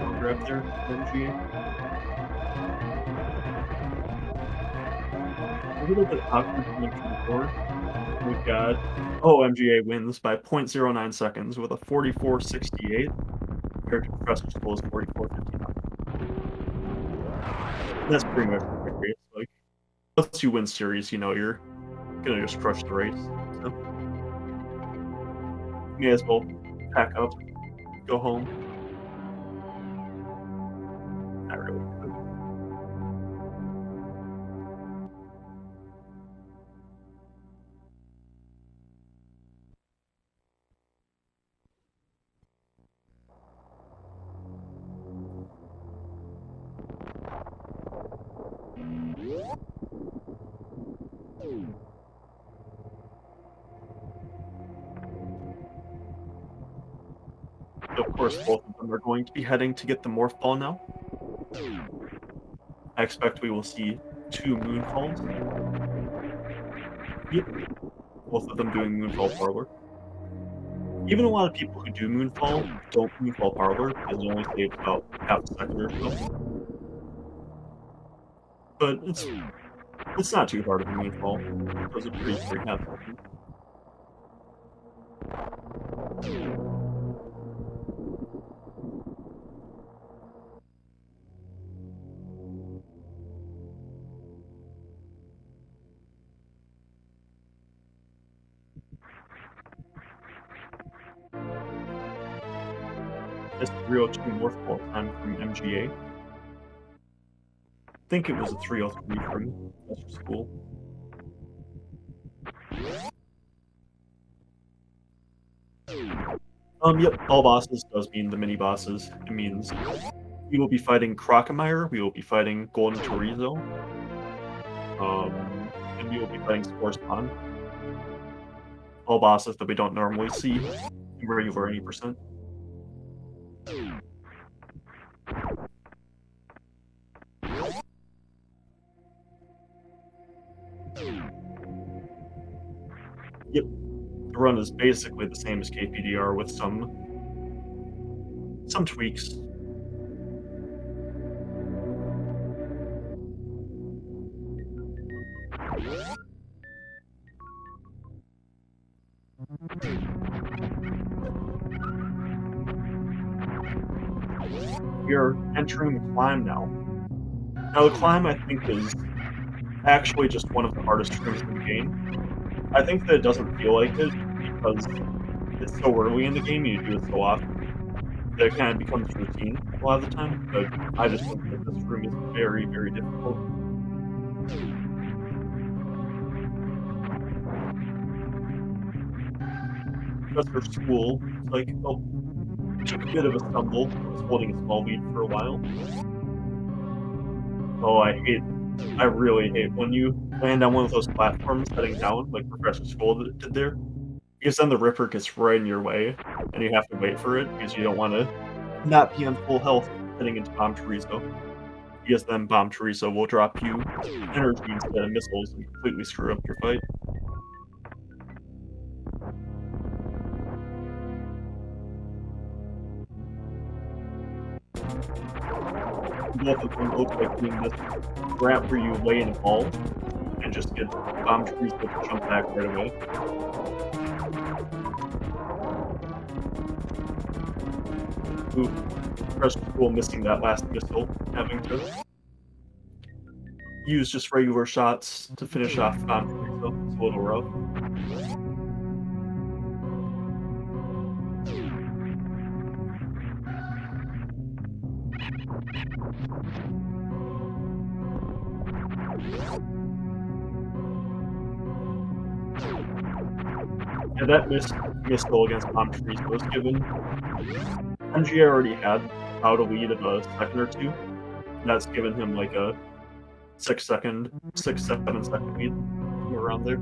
Ooh, grab there, MGA. A little bit awkward coming from the board. We've got MGA wins by 0.09 seconds with a 44.68 compared to ProfessorSchool's 44.59. That's pretty much the race. Like, once you win series, you know you're gonna just crush the race. So, may as well pack up, go home. Not really. Of course, both of them are going to be heading to get the morph ball now. I expect we will see 2 moonfalls. Yep, both of them doing moonfall parlor. Even a lot of people who do moonfall don't moonfall parlor because it only saves about half a second or so. But it's not too hard of a moonfall. It does a pretty free half second. It's 302 North Pole time from MGA. I think it was a 303 from ProfessorSchool. Yep, all bosses does mean the mini bosses. It means we will be fighting Crocomire, we will be fighting Golden Chorizo, and we will be fighting Spore Spawn. All bosses that we don't normally see in regular 80%. Yep, the run is basically the same as KPDR with some tweaks. We are entering the climb now. Now the climb, I think, is actually just one of the hardest rooms in the game. I think that it doesn't feel like it because it's so early in the game and you do it so often that it kind of becomes routine a lot of the time, but I just think that this room is very, very difficult. ProfessorSchool, like, oh, took a bit of a stumble, was holding a small lead for a while. Oh, I really hate when you land on one of those platforms heading down, like ProfessorSchool did there, because then the Ripper gets right in your way, and you have to wait for it, because you don't want to not be on full health heading into Bomb Chorizo, because then Bomb Chorizo will drop you energy instead of missiles and completely screw up your fight. Both of them look like doing this ramp where you lay in a ball and just get Bomb Chorizo to jump back right away. Ooh, ProfessorSchool missing that last missile, having to use just regular shots to finish off Bomb Chorizo. It's a little rough. Yeah, that missile against Bomb Chorizo was given. MG already had out a lead of a second or two. And that's given him like a 7 second lead, around there.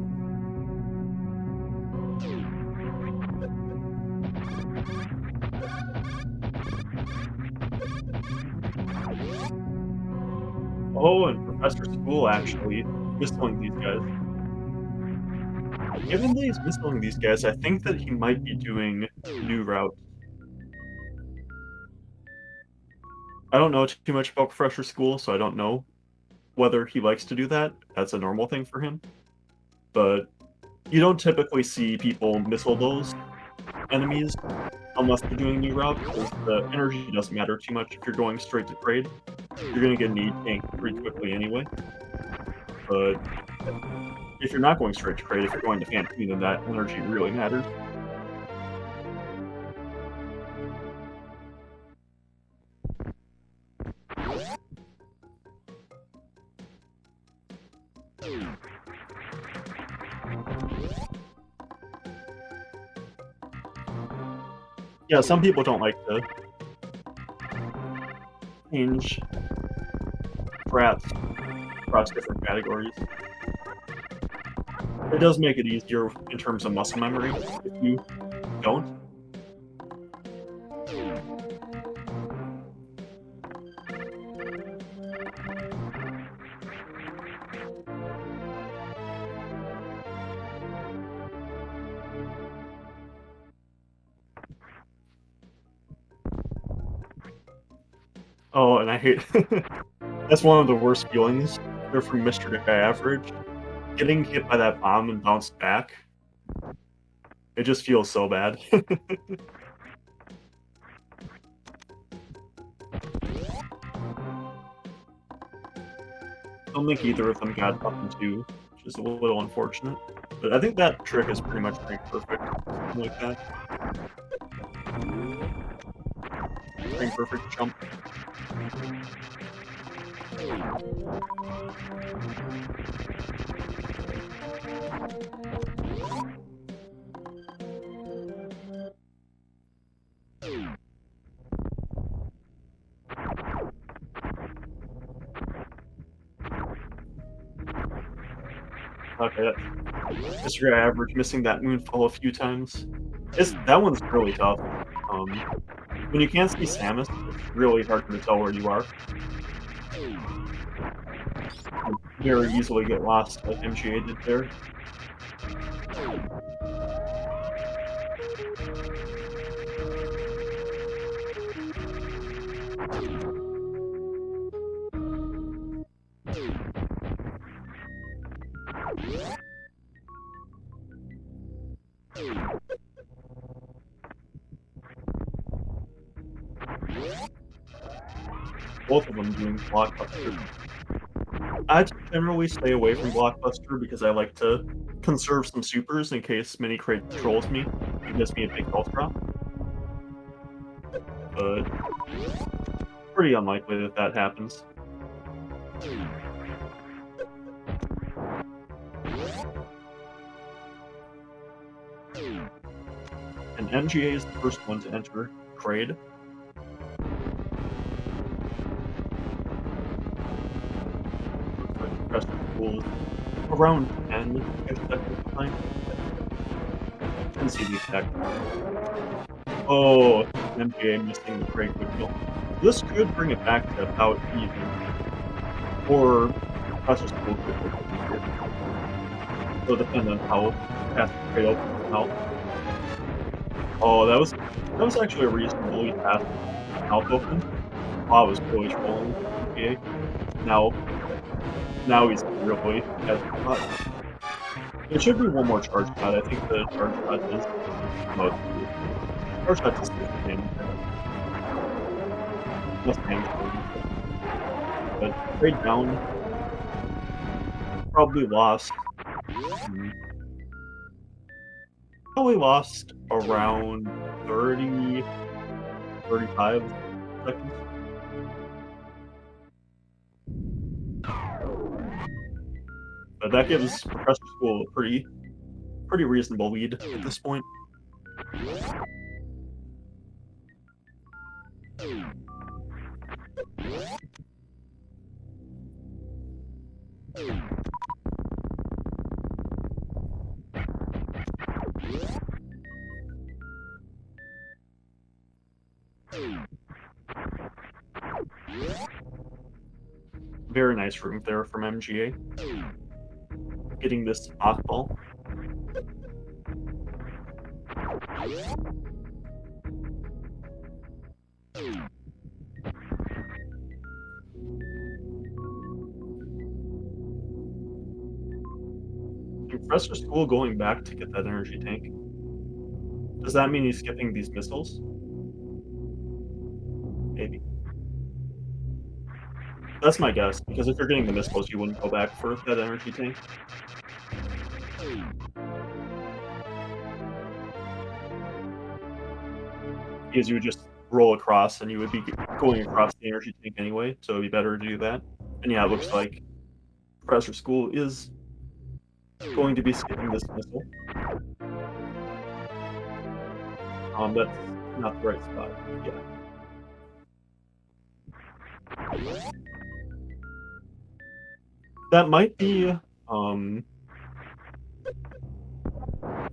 Oh, and ProfessorSchool actually missiling these guys. Given that he's missiling these guys, I think that he might be doing new routes. I don't know too much about ProfessorSchool, so I don't know whether he likes to do that. That's a normal thing for him. But you don't typically see people missile those enemies unless they're doing new route, because the energy doesn't matter too much if you're going straight to trade. You're going to get an E-tank pretty quickly anyway. But if you're not going straight to trade, if you're going to Fantasy, then that energy really matters. Yeah, some people don't like to change strats across different categories. It does make it easier in terms of muscle memory if you don't. Oh, and I hate that's one of the worst feelings. They're from MrGuyAverage. Getting hit by that bomb and bounced back. It just feels so bad. I don't think either of them got up into, which is a little unfortunate. But I think that trick is pretty much perfect. Something like that. frame perfect jump. Okay, MrGuyAverage missing that moonfall a few times. That one's really tough. When you can't see Samus, it's really hard to tell where you are. You very easily get lost, like MGA did there. Both of them doing Blockbuster. I generally stay away from Blockbuster because I like to conserve some supers in case Mini Crate trolls me and gives me a big health drop. But pretty unlikely that that happens. And MGA is the first one to enter Crate. ProfessorSchool is around 10-ish seconds behind. Didn't see the exact time. Oh, MGA missing the Crate quick kill. This could bring it back to about even. Or ProfessorSchool could pick up here. It'll depend on how fast the Crate opens out. Oh, that was actually a reasonably fast mouth open. I was really trolling MGA. Now he's really at the spot. There should be one more charge shot. I think the charge shot is most charge shot is damage. Less damage. But trade down. Probably lost. Probably lost around 30, 35 seconds. But that gives ProfessorSchool a pretty reasonable lead at this point. Very nice room there from MGA. Getting this off-ball. ProfessorSchool going back to get that energy tank. Does that mean he's skipping these missiles? Maybe. That's my guess, because if you're getting the missiles, you wouldn't go back for that energy tank. Because you would just roll across, and you would be going across the energy tank anyway, so it'd be better to do that. And yeah, it looks like ProfessorSchool is going to be skipping this missile. That's not the right spot. Yeah. That might be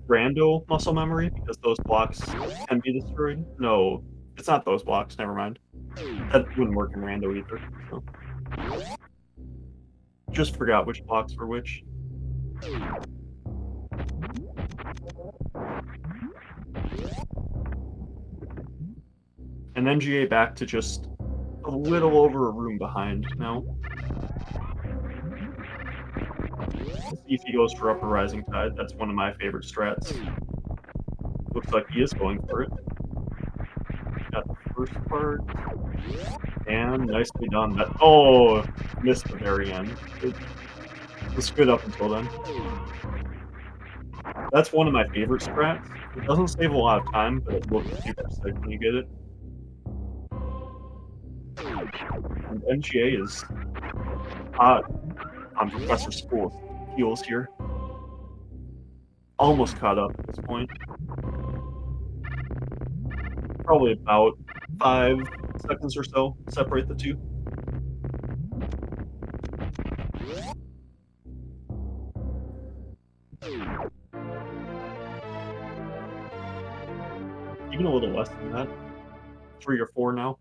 rando muscle memory, because those blocks can be destroyed. No, it's not those blocks, never mind. That wouldn't work in rando either. So. Just forgot which blocks were which. And MGA back to just a little over a room behind now. Let's see if he goes for Upper Rising Tide. That's one of my favorite strats. Looks like he is going for it. Got the first part. And nicely done. Missed the very end. It was good up until then. That's one of my favorite strats. It doesn't save a lot of time, but it looks super sick when you get it. And MGA is hot on ProfessorSchool's heels here. Almost caught up at this point. Probably about 5 seconds or so separate the two. Even a little less than that. 3 or 4 now.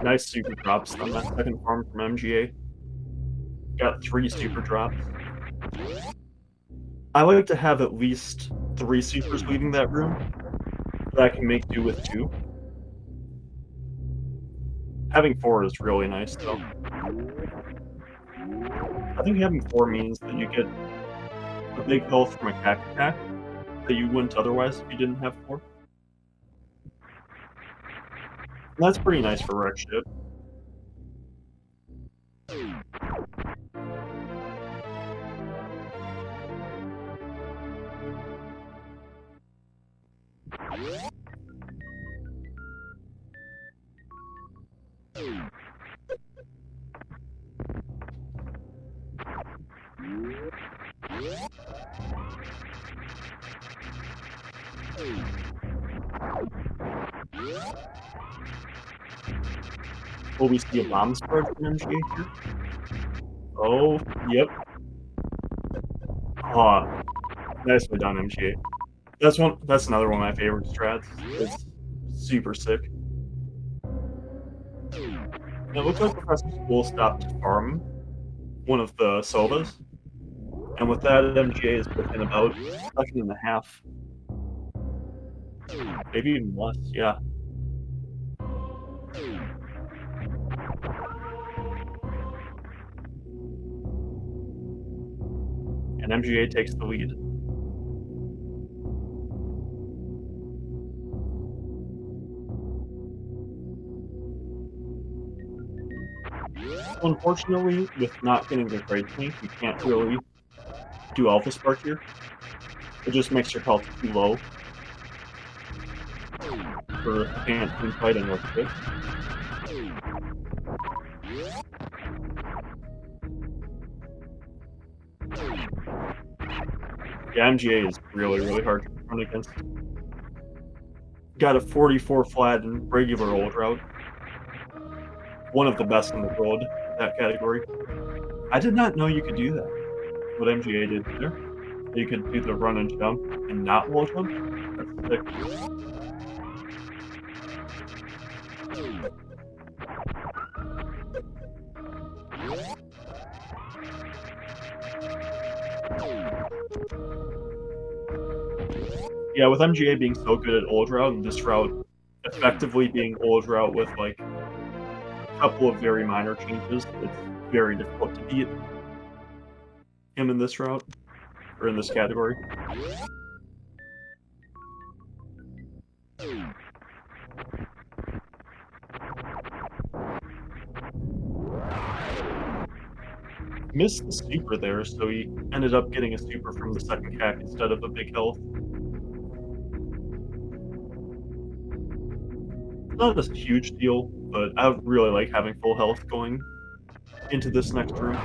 Nice super drops on that second farm from MGA. Got 3 super drops. I like to have at least 3 supers leaving that room, but I can make do with 2. Having 4 is really nice, though. I think having 4 means that you get a big health from a cat attack that you wouldn't otherwise if you didn't have 4. And that's pretty nice for wreck ship. Will we see a bomb spread from MGA here? Oh, yep. Aw, nicely done, MGA. That's another one of my favorite strats. It's super sick. And it looks like ProfessorSchool stopped to farm one of the Sovas. And with that, MGA is within about a second and a half. Maybe even less, yeah. And MGA takes the lead. Unfortunately, with not getting the great tank, you can't really do Alpha Spark here. It just makes your health too low for can't team fighting with it. Yeah, MGA is really hard to run against. Got a 44 flat in regular old route. One of the best in the world, that category. I did not know you could do that. What MGA did there. You could do the run and jump and not wall jump. That's sick. Yeah, with MGA being so good at old route and this route effectively being old route with like a couple of very minor changes, it's very difficult to beat him in this route, or in this category. Missed the super there, so he ended up getting a super from the second hack instead of a big health. Not a huge deal, but I really like having full health going into this next room.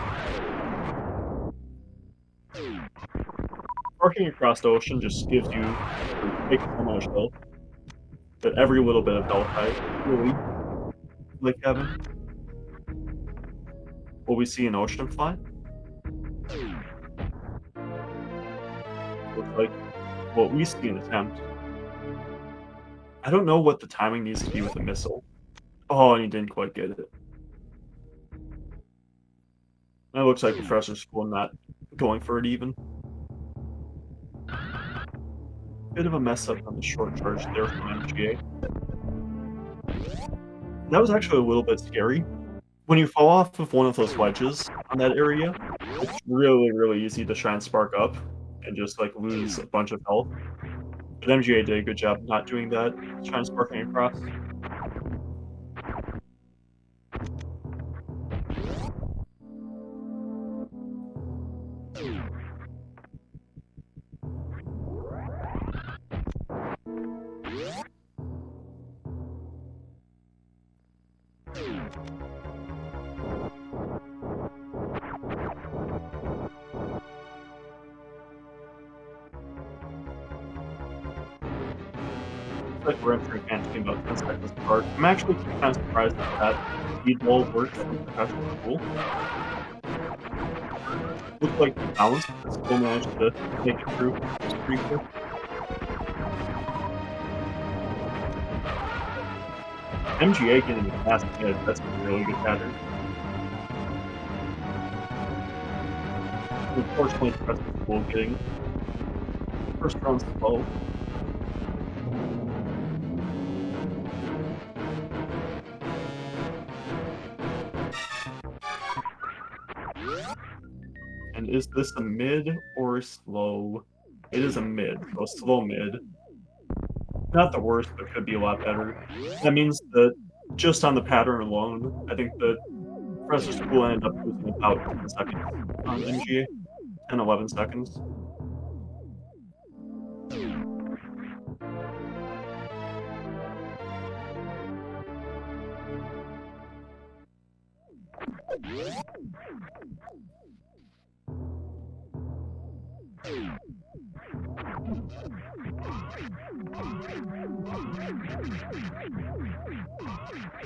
Parking across the ocean just gives you so much health, but every little bit of health I really like having. Will we see an ocean fly? Looks like we'll at least see an attempt. I don't know what the timing needs to be with the missile. Oh, and he didn't quite get it. That looks like ProfessorSchool not going for it even. Bit of a mess up on the short charge there from MGA. That was actually a little bit scary. When you fall off of one of those ledges on that area, it's really easy to try and spark up and just like lose a bunch of health. But MGA did a good job not doing that, trying sparking across. Like we're entering fantasy about 10 seconds apart. I'm actually kind of surprised that speed wall works from ProfessorSchool. Looked like he bounced, but still managed to make it through. It's pretty cool. MGA getting the fast hit, that's a really good pattern. Unfortunately, ProfessorSchool getting first round slow. And is this a mid or slow? It is a mid, so slow mid. Not the worst, but could be a lot better. That means that just on the pattern alone, I think that ProfessorSchool ended up losing about 10 seconds on MGA. 10, 11 seconds.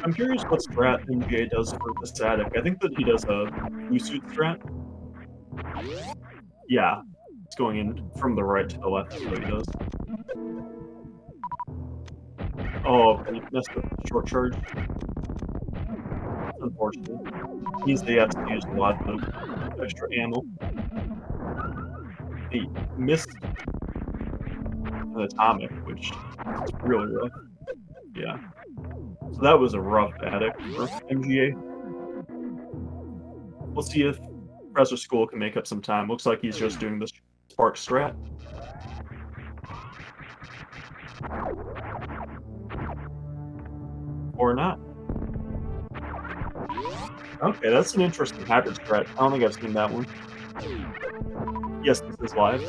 I'm curious what strat MGA does for the static. I think that he does a blue suit strat. Yeah, it's going in from the right to the left is what he does. Oh, he messed up the short charge. Unfortunate. Means that he has to use a lot of extra ammo. He missed an atomic, which is really rough. Yeah. So that was a rough attic for MGA. We'll see if ProfessorSchool can make up some time. Looks like he's just doing the spark strat. Or not. Okay, that's an interesting hybrid strat. I don't think I've seen that one. Yes, this is live.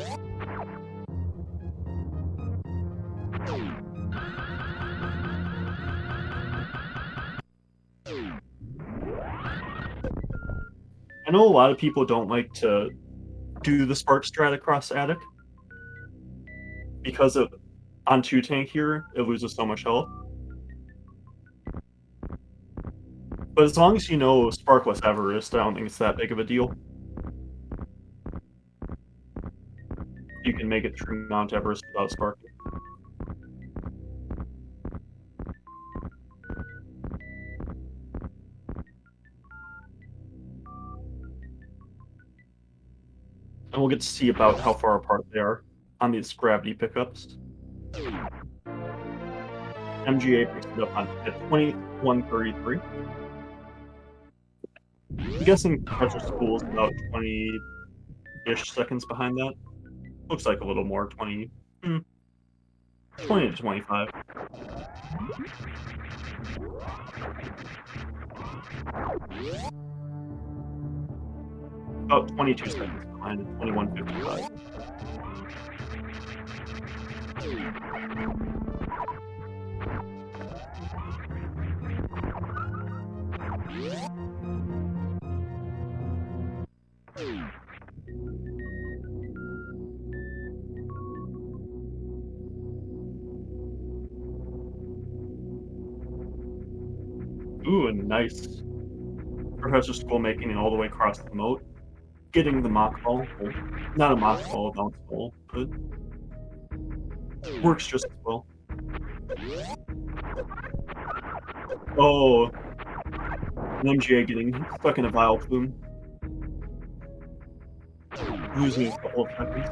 I know a lot of people don't like to do the spark strat across attic because of on 2 tank here, it loses so much health. But as long as you know Sparkless Everest, I don't think it's that big of a deal. You can make it through Mount Everest without sparking. And we'll get to see about how far apart they are on these gravity pickups. MGA picks it up at 21:33. I'm guessing ProfessorSchool is about 20-ish seconds behind that. Looks like a little more, 20 to 25. About 22 seconds behind at 21:55. Ooh, nice. ProfessorSchool making it all the way across the moat. Getting the mock ball. Well, not a mock ball, a bounce ball, but works just as well. Oh, an MGA getting stuck in a vile plume. Losing a couple of seconds.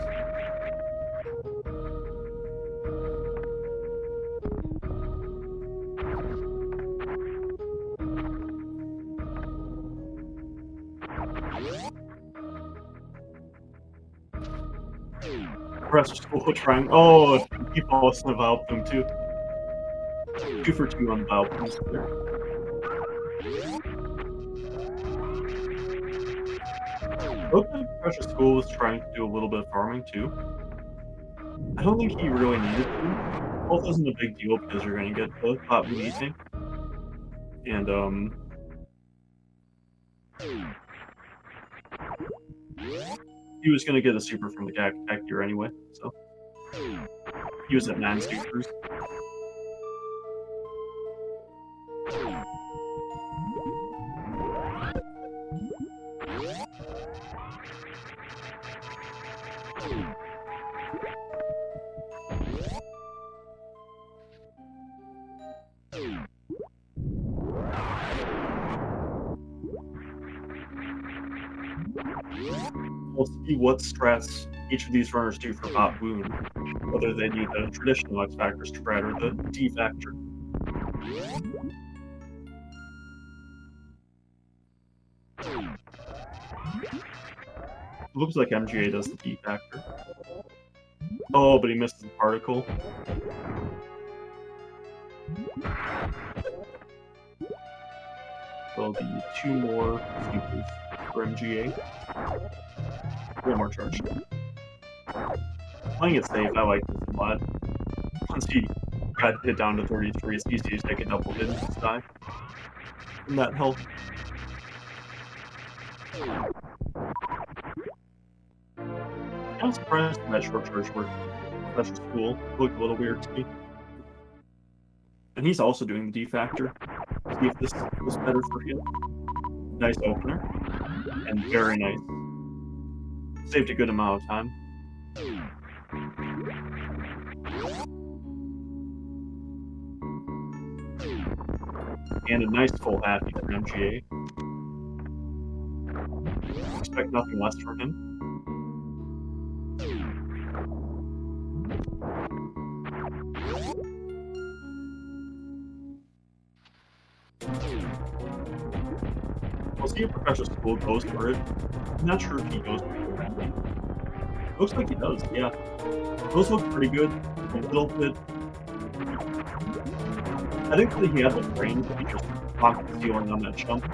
ProfessorSchool trying. Oh, he falls in the vile plume too. 2 for 2 on the vile plumes there. Looks like ProfessorSchool was trying to do a little bit of farming too. I don't think he really needed to. Health isn't a big deal because you're gonna get the top meat tank. And He was gonna get a super from the Cat-Ext here anyway, so he was at 9 supers. We'll see what strats each of these runners do for Hot Wound, whether they do the traditional X Factor strat or the D Factor. It looks like MGA does the D Factor. Oh, but he misses the particle. There'll be 2 more supers for MGA. 1 more charge. Playing it safe, I like this a lot. Once he got hit down to 33, it's easy to take a double hit and just die. And that helped. I'm surprised that short charge worked with ProfessorSchool. It looked a little weird to me. And he's also doing the D Factor. See if this was better for him. Nice opener. And very nice. Saved a good amount of time. And a nice full half for MGA. Expect nothing less from him. We'll see if ProfessorSchool goes for it. I'm not sure if he goes for it. Looks like he does, yeah. Those look pretty good. A little bit. I think that he had the range that he just popped the ceiling on that jump.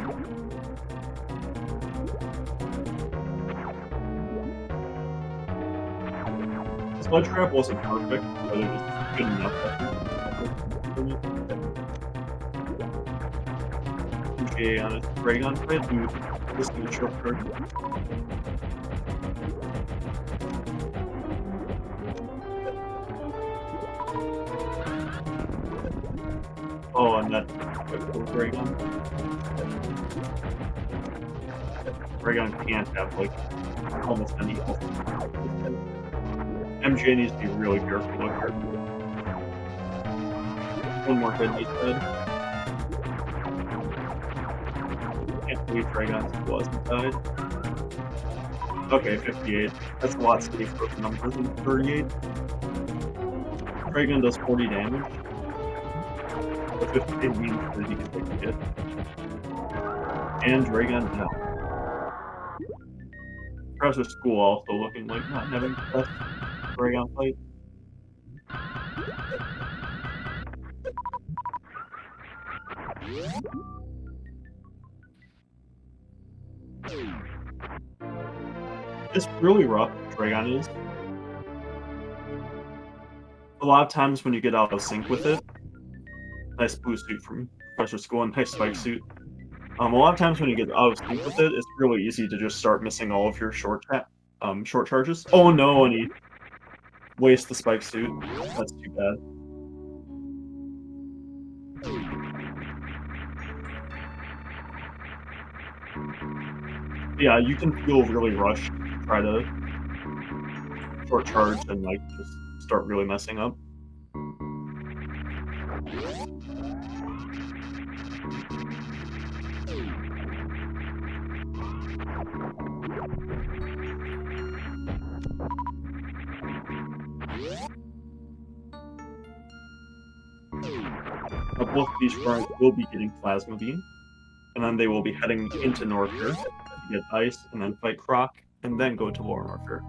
Sludge Trap wasn't perfect, but it was good enough. MGA on a Dragon fight, who was going to short card. Oh, and that Dragon. Dragon can't have, like, almost any health. MJ needs to be really careful with her. 1 more hit, he's dead. Can't believe Dragon wasn't died. Okay, 58. That's a lot safer of numbers than 38. Dragon does 40 damage. But 58 means that he can take a hit. And Dragon down. ProfessorSchool also looking like not having the best Dragon fight. It's really rough, Dragon is. A lot of times when you get out of sync with it, nice blue suit from ProfessorSchool and nice spike suit. A lot of times when you get out of sync with it, it's really easy to just start missing all of your short charges. Oh no, and he wastes the spike suit. That's too bad. Yeah, you can feel really rushed. Try to short charge and like just start really messing up. Both of these runners will be getting Plasma Beam, and then they will be heading into Norfair to get Ice, and then fight Croc, and then go to Lower Norfair.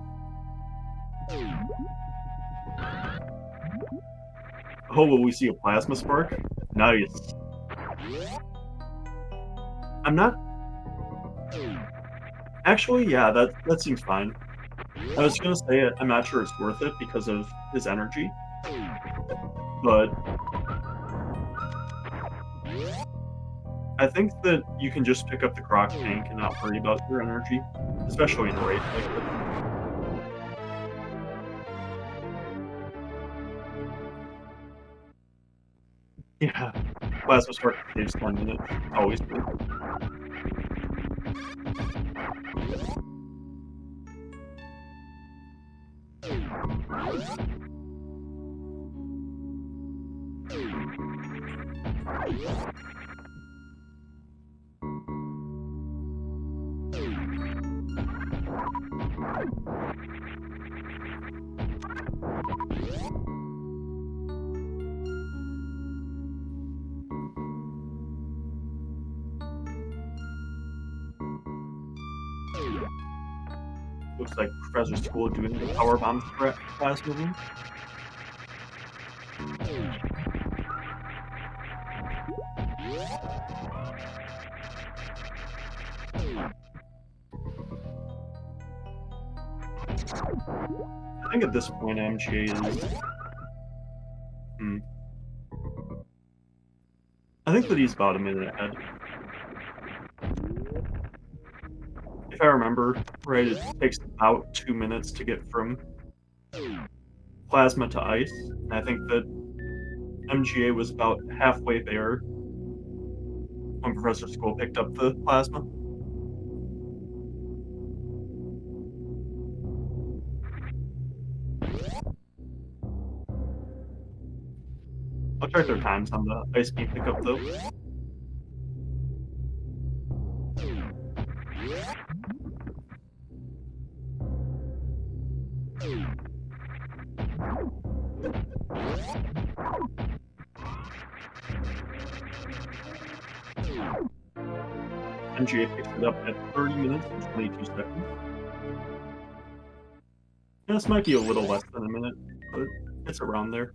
Oh, will we see a Plasma Spark? Nice. I'm not... Actually, yeah, that seems fine. I was gonna say I'm not sure it's worth it because of his energy, but I think that you can just pick up the Croc tank and not worry about your energy, especially in a raid like this. Yeah, Plasma Spark saves 10 minutes. Always good. Looks like ProfessorSchool doing the power bomb threat plasma room. I think at this point MGA is... I think that he's about a minute ahead. If I remember right, it takes about 2 minutes to get from plasma to ice. And I think that MGA was about halfway there when ProfessorSchool picked up the plasma. I'll check their times on the ice beam pickup though. MGA picks it up at 30 minutes and 22 seconds. Yeah, this might be a little less than a minute, but it's around there.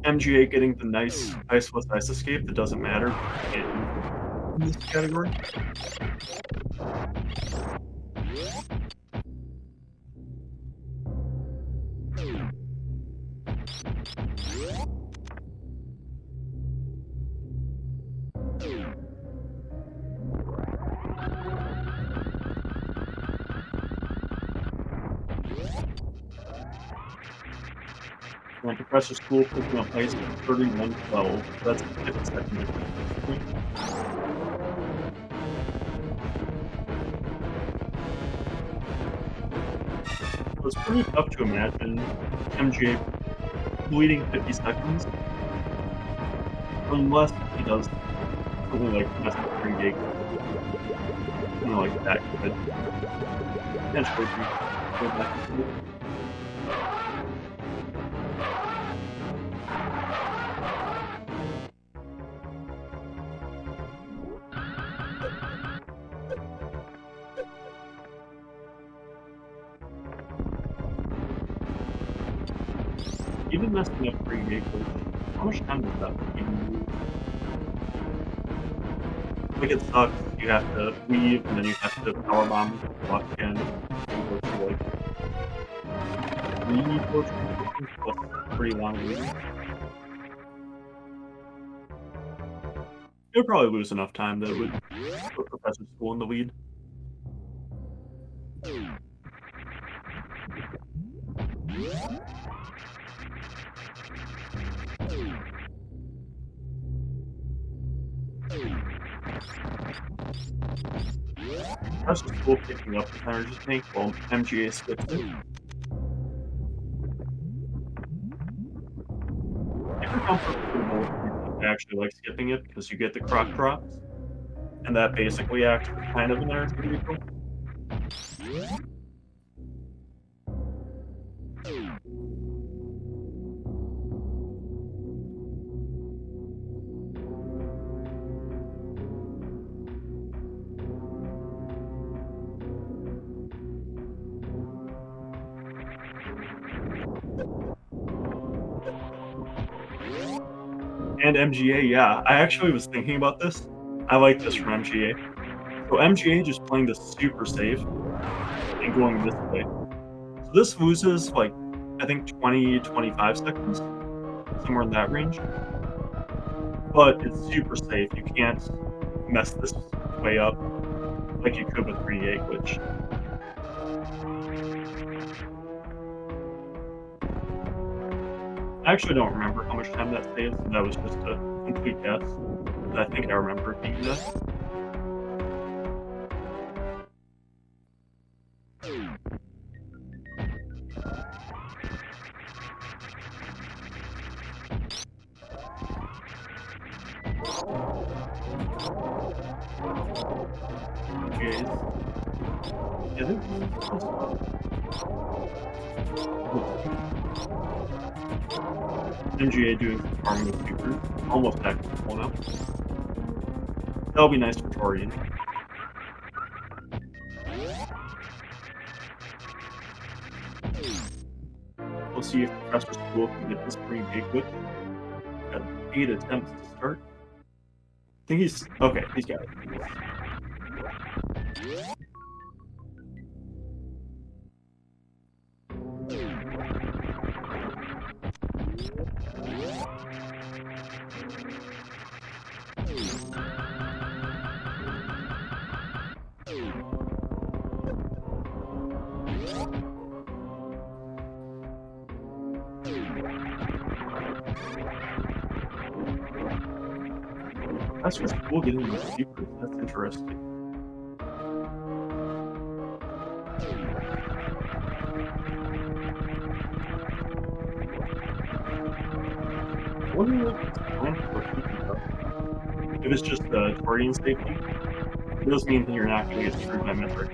MGA getting the nice ice with ice escape that doesn't matter in this category. And ProfessorSchool picking up ice at 31-12. That's a 50-second difference. So it's pretty tough to imagine MGA bleeding 50 seconds unless he does something like mess with 3 gig. Something like that could potentially go back to it. Even messing up 3 gig, how much time does that even do? Like, it sucks. You have to leave, and then you have to power bomb the block again. And go through, like, 3 portions, plus pretty long lead. You'll probably lose enough time that it would put ProfessorSchool in the lead. ProfessorSchool picking up the energy tank while MGA skips it. If you're comfortable, you actually like skipping it because you get the croc drops, and that basically acts as kind of an energy vehicle. And MGA, yeah. I actually was thinking about this. I like this from MGA. So MGA just playing this super safe and going this way. So this loses, like, I think 20, 25 seconds, somewhere in that range. But it's super safe. You can't mess this way up like you could with 3D glitch. I actually don't remember how much time that saves, and that was just a complete guess. But I think I remember it being that. Jeez. Yeah, MGA doing some farming with super. Almost back to full now. That'll be nice for Torian. We'll see if ProfessorSchool can get this pretty big with. Got 8 attempts to start. I think he's okay, he's got it. ProfessorSchool getting the secrets, that's interesting. I wonder if it's going for if it's just Torian safety. It does mean that you're not going to get screwed by Metroid.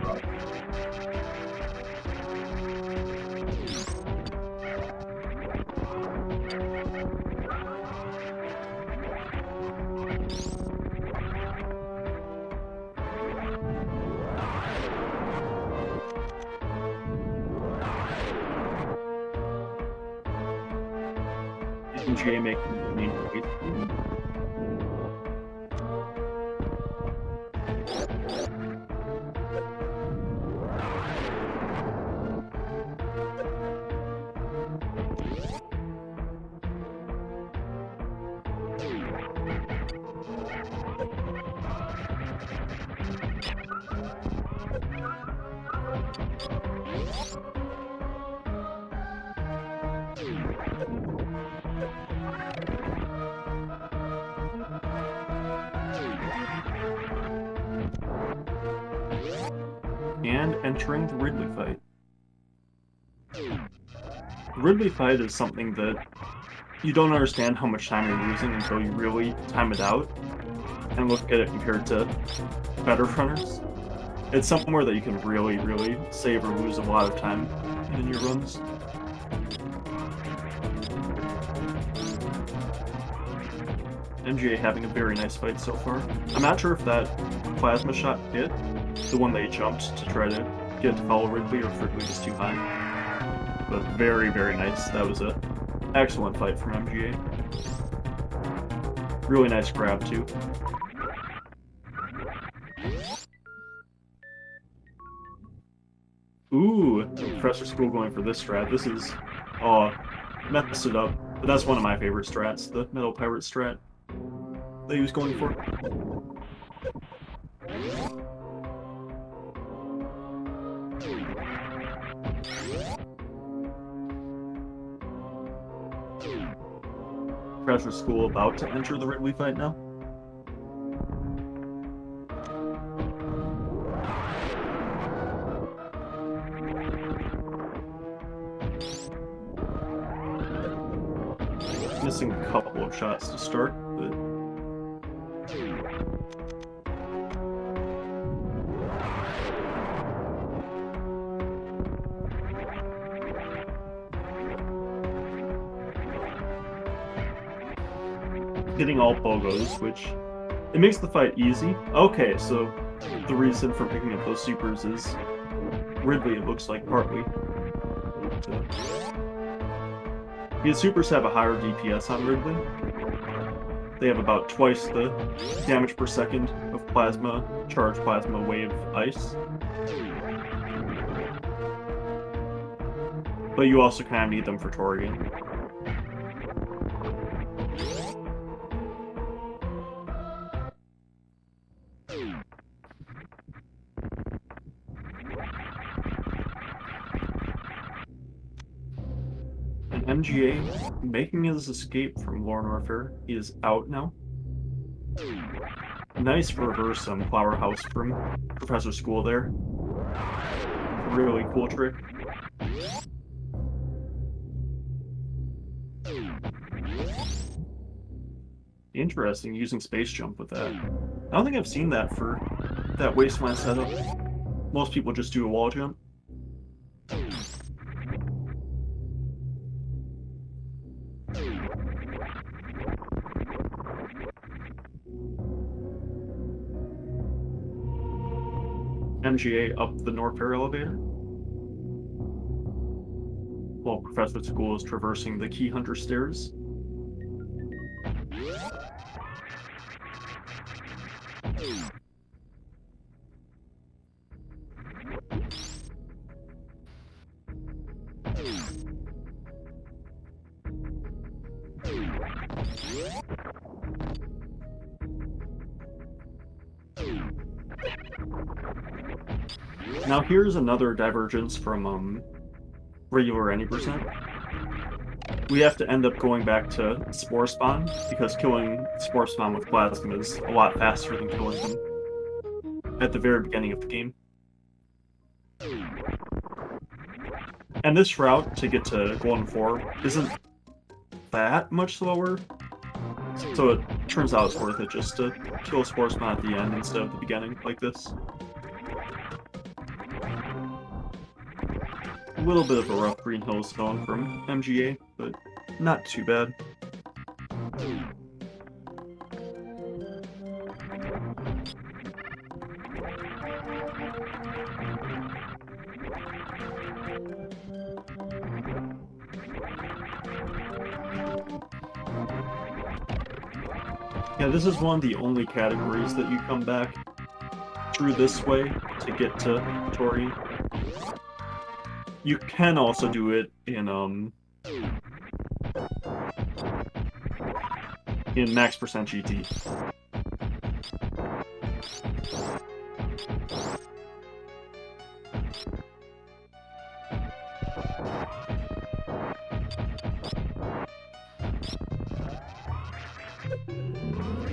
MGA making the main case. And entering the Ridley fight. The Ridley fight is something that you don't understand how much time you're losing until you really time it out and look at it compared to better runners. It's somewhere that you can really, really save or lose a lot of time in your runs. MGA having a very nice fight so far. I'm not sure if that plasma shot hit, the one that he jumped to try to get to follow Ridley, or if Ridley was too high. But very, very nice. That was an excellent fight from MGA. Really nice grab, too. Ooh, ProfessorSchool going for this strat. This is, messed it up. But that's one of my favorite strats, the Metal Pirate strat that he was going for. ProfessorSchool about to enter the Ridley fight now. Missing a couple of shots to start, but hitting all pogos, which it makes the fight easy. Okay, so the reason for picking up those supers is Ridley, it looks like, partly. Because supers have a higher DPS on Ridley. They have about twice the damage per second of plasma, charged plasma wave ice. But you also kind of need them for Torian. And MGA, making his escape from Norfair, he is out now. Nice reverse flower house from ProfessorSchool there. Really cool trick. Interesting, using space jump with that. I don't think I've seen that for that wasteland setup. Most people just do a wall jump. MGA up the Norfair elevator, while ProfessorSchool is traversing the Key Hunter stairs. Now here's another divergence from regular any percent. We have to end up going back to Spore Spawn, because killing Spore Spawn with Plasma is a lot faster than killing them at the very beginning of the game. And this route to get to Golden 4 isn't that much slower, so it turns out it's worth it just to kill Spore Spawn at the end instead of the beginning, like this. A little bit of a rough Green Hill zone from MGA, but not too bad. Yeah, this is one of the only categories that you come back through this way to get to Tori. You can also do it in max percent GT.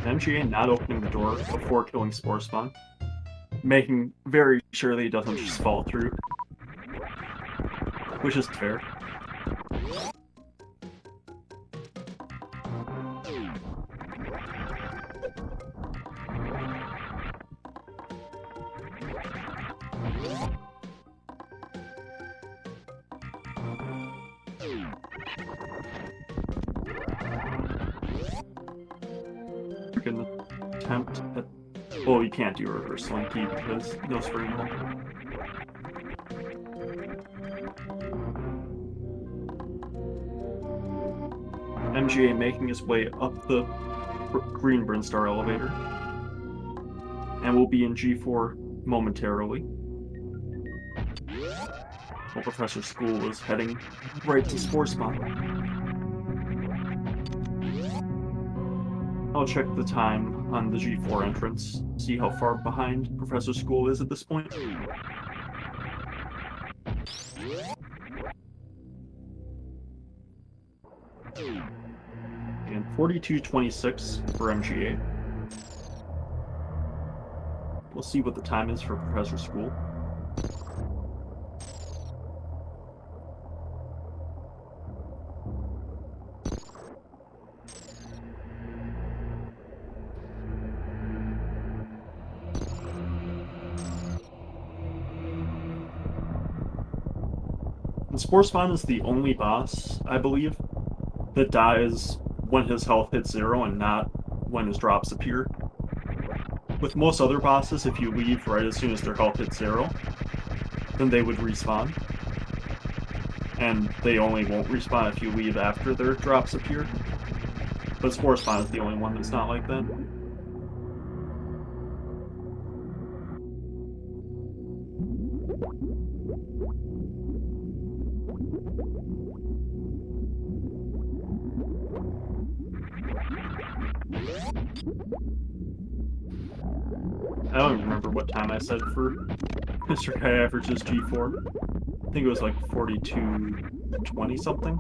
MGA not opening the door before killing Spore Spawn, making very sure that he doesn't just fall through, which is fair. Attempt at... Well, you can't do a reverse slinky because no spring ball. MGA making his way up the green Brinstar elevator, and will be in G4 momentarily. While ProfessorSchool is heading right to Spore Spawn. I'll check the time on the G4 entrance, see how far behind ProfessorSchool is at this point. And 42:26 for MGA. We'll see what the time is for ProfessorSchool. And Spore Spawn is the only boss, I believe, that dies when his health hits 0 and not when his drops appear. With most other bosses, if you leave right as soon as their health hits 0, then they would respawn. And they only won't respawn if you leave after their drops appear. But Spore Spawn is the only one that's not like that. I don't remember what time I said for MrGuyAverage's G4. I think it was like 42:20 something.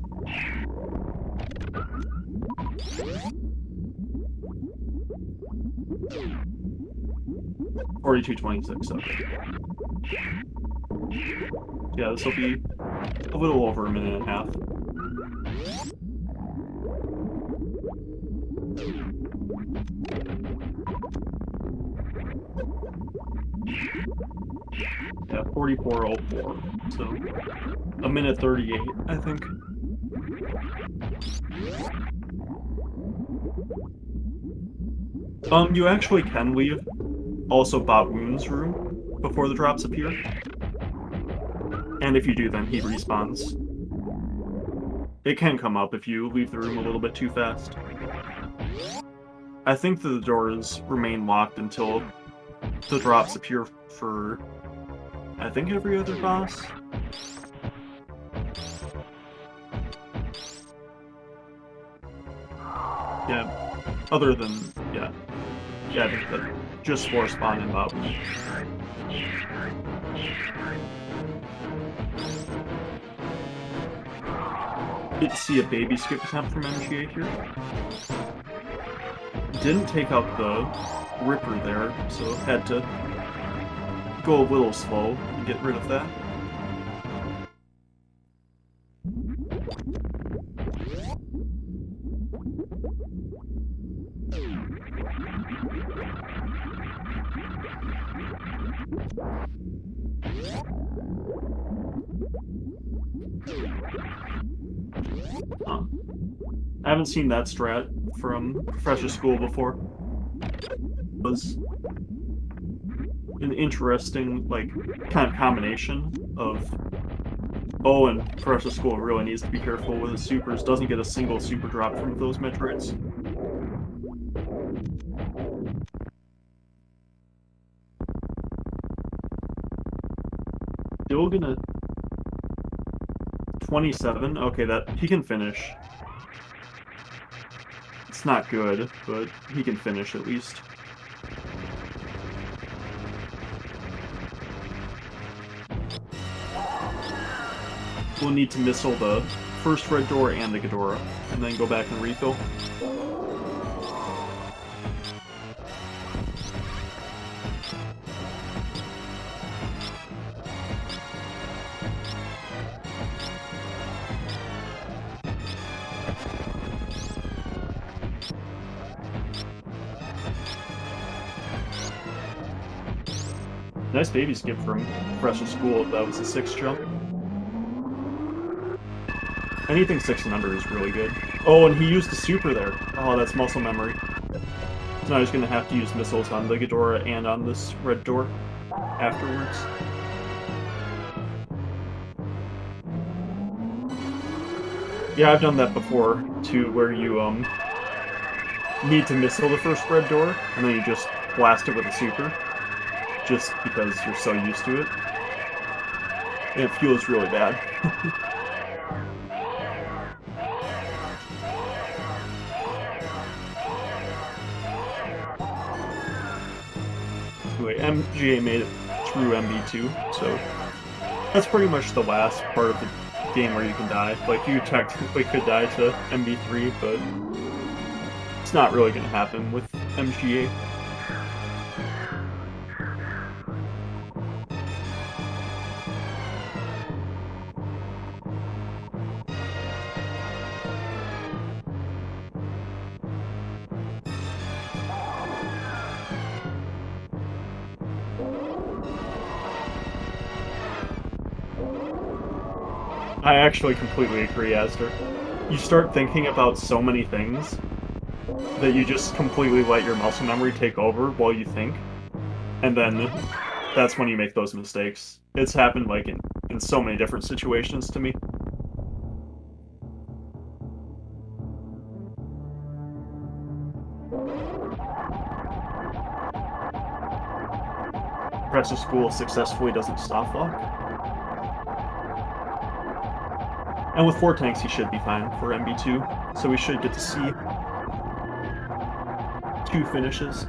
42:26. Okay. Yeah, this will be a little over a minute and a half. Yeah, 44:04. So a minute 38, I think. You actually can leave also Wound's room before the drops appear. And if you do, then he respawns. It can come up if you leave the room a little bit too fast. I think the doors remain locked until the drops appear for, I think, every other boss. Yeah, other than, yeah, I think that just for spawn and Wound. Did see a baby skip attempt from MGA here. Didn't take out the Ripper there, so had to go a little slow and get rid of that. I haven't seen that strat from ProfessorSchool before. It was an interesting, like, kind of combination of, oh, and ProfessorSchool really needs to be careful with his supers, doesn't get a single super drop from those Metroids. Still gonna 27. Okay, that he can finish. It's not good, but he can finish at least. We'll need to missile the first red door and the Ghidorah, and then go back and refill. Nice baby skip from ProfessorSchool. That was a 6 jump. Anything 6 and under is really good. Oh, and he used a super there. Oh, that's muscle memory. So now he's going to have to use missiles on the Ghidorah and on this red door afterwards. Yeah, I've done that before, too, where you need to missile the first red door, and then you just blast it with a super. Just because you're so used to it. And it feels really bad. Anyway, MGA made it through MB2, so that's pretty much the last part of the game where you can die. Like, you technically could die to MB3, but it's not really going to happen with MGA. I actually completely agree, Aster. You start thinking about so many things that you just completely let your muscle memory take over while you think, and then that's when you make those mistakes. It's happened like in so many different situations to me. ProfessorSchool successfully doesn't stop lock. And with 4 tanks, he should be fine for MB2. So we should get to see 2 finishes.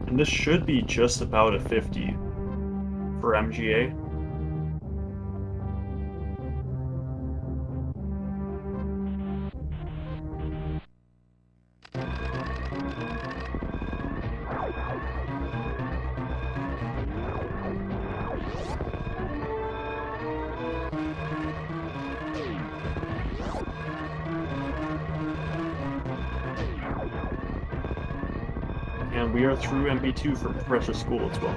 And this should be just about a 50 for MGA. And we are through MB2 for Professor School as well.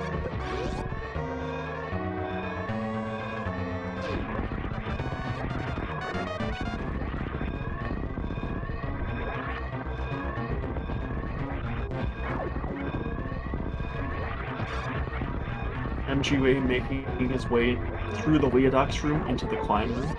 MGA making his way through the Cat-Ext room into the climb room.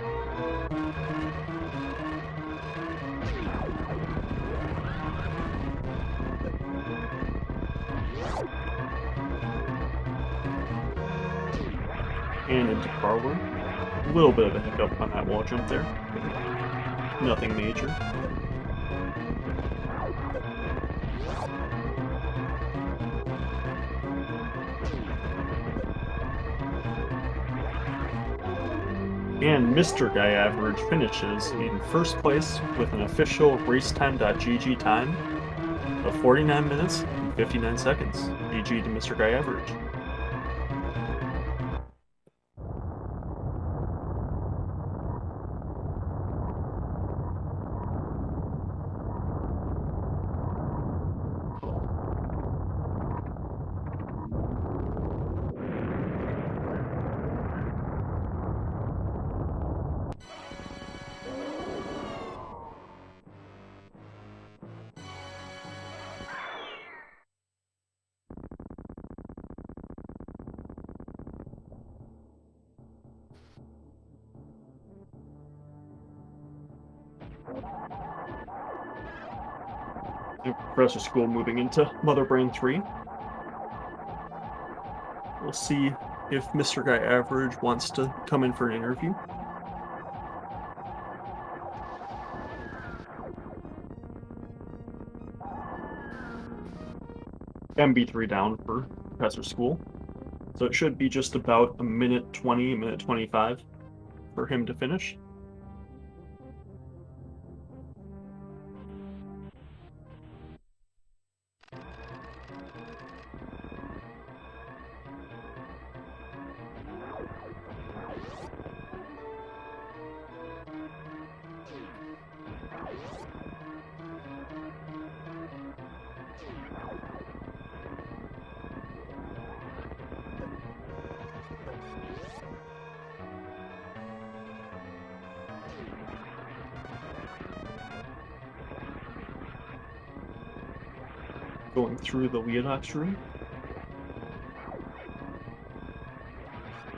And into car room. A little bit of a hiccup on that wall jump there. Nothing major. And MrGuyAverage finishes in first place with an official racetime.gg time of 49 minutes and 59 seconds. GG to MrGuyAverage. Professor School moving into Mother Brain 3. We'll see if MrGuyAverage wants to come in for an interview. MB3 down for Professor School. So it should be just about a minute 20, minute 25 for him to finish. Going through the Cat-Ext room.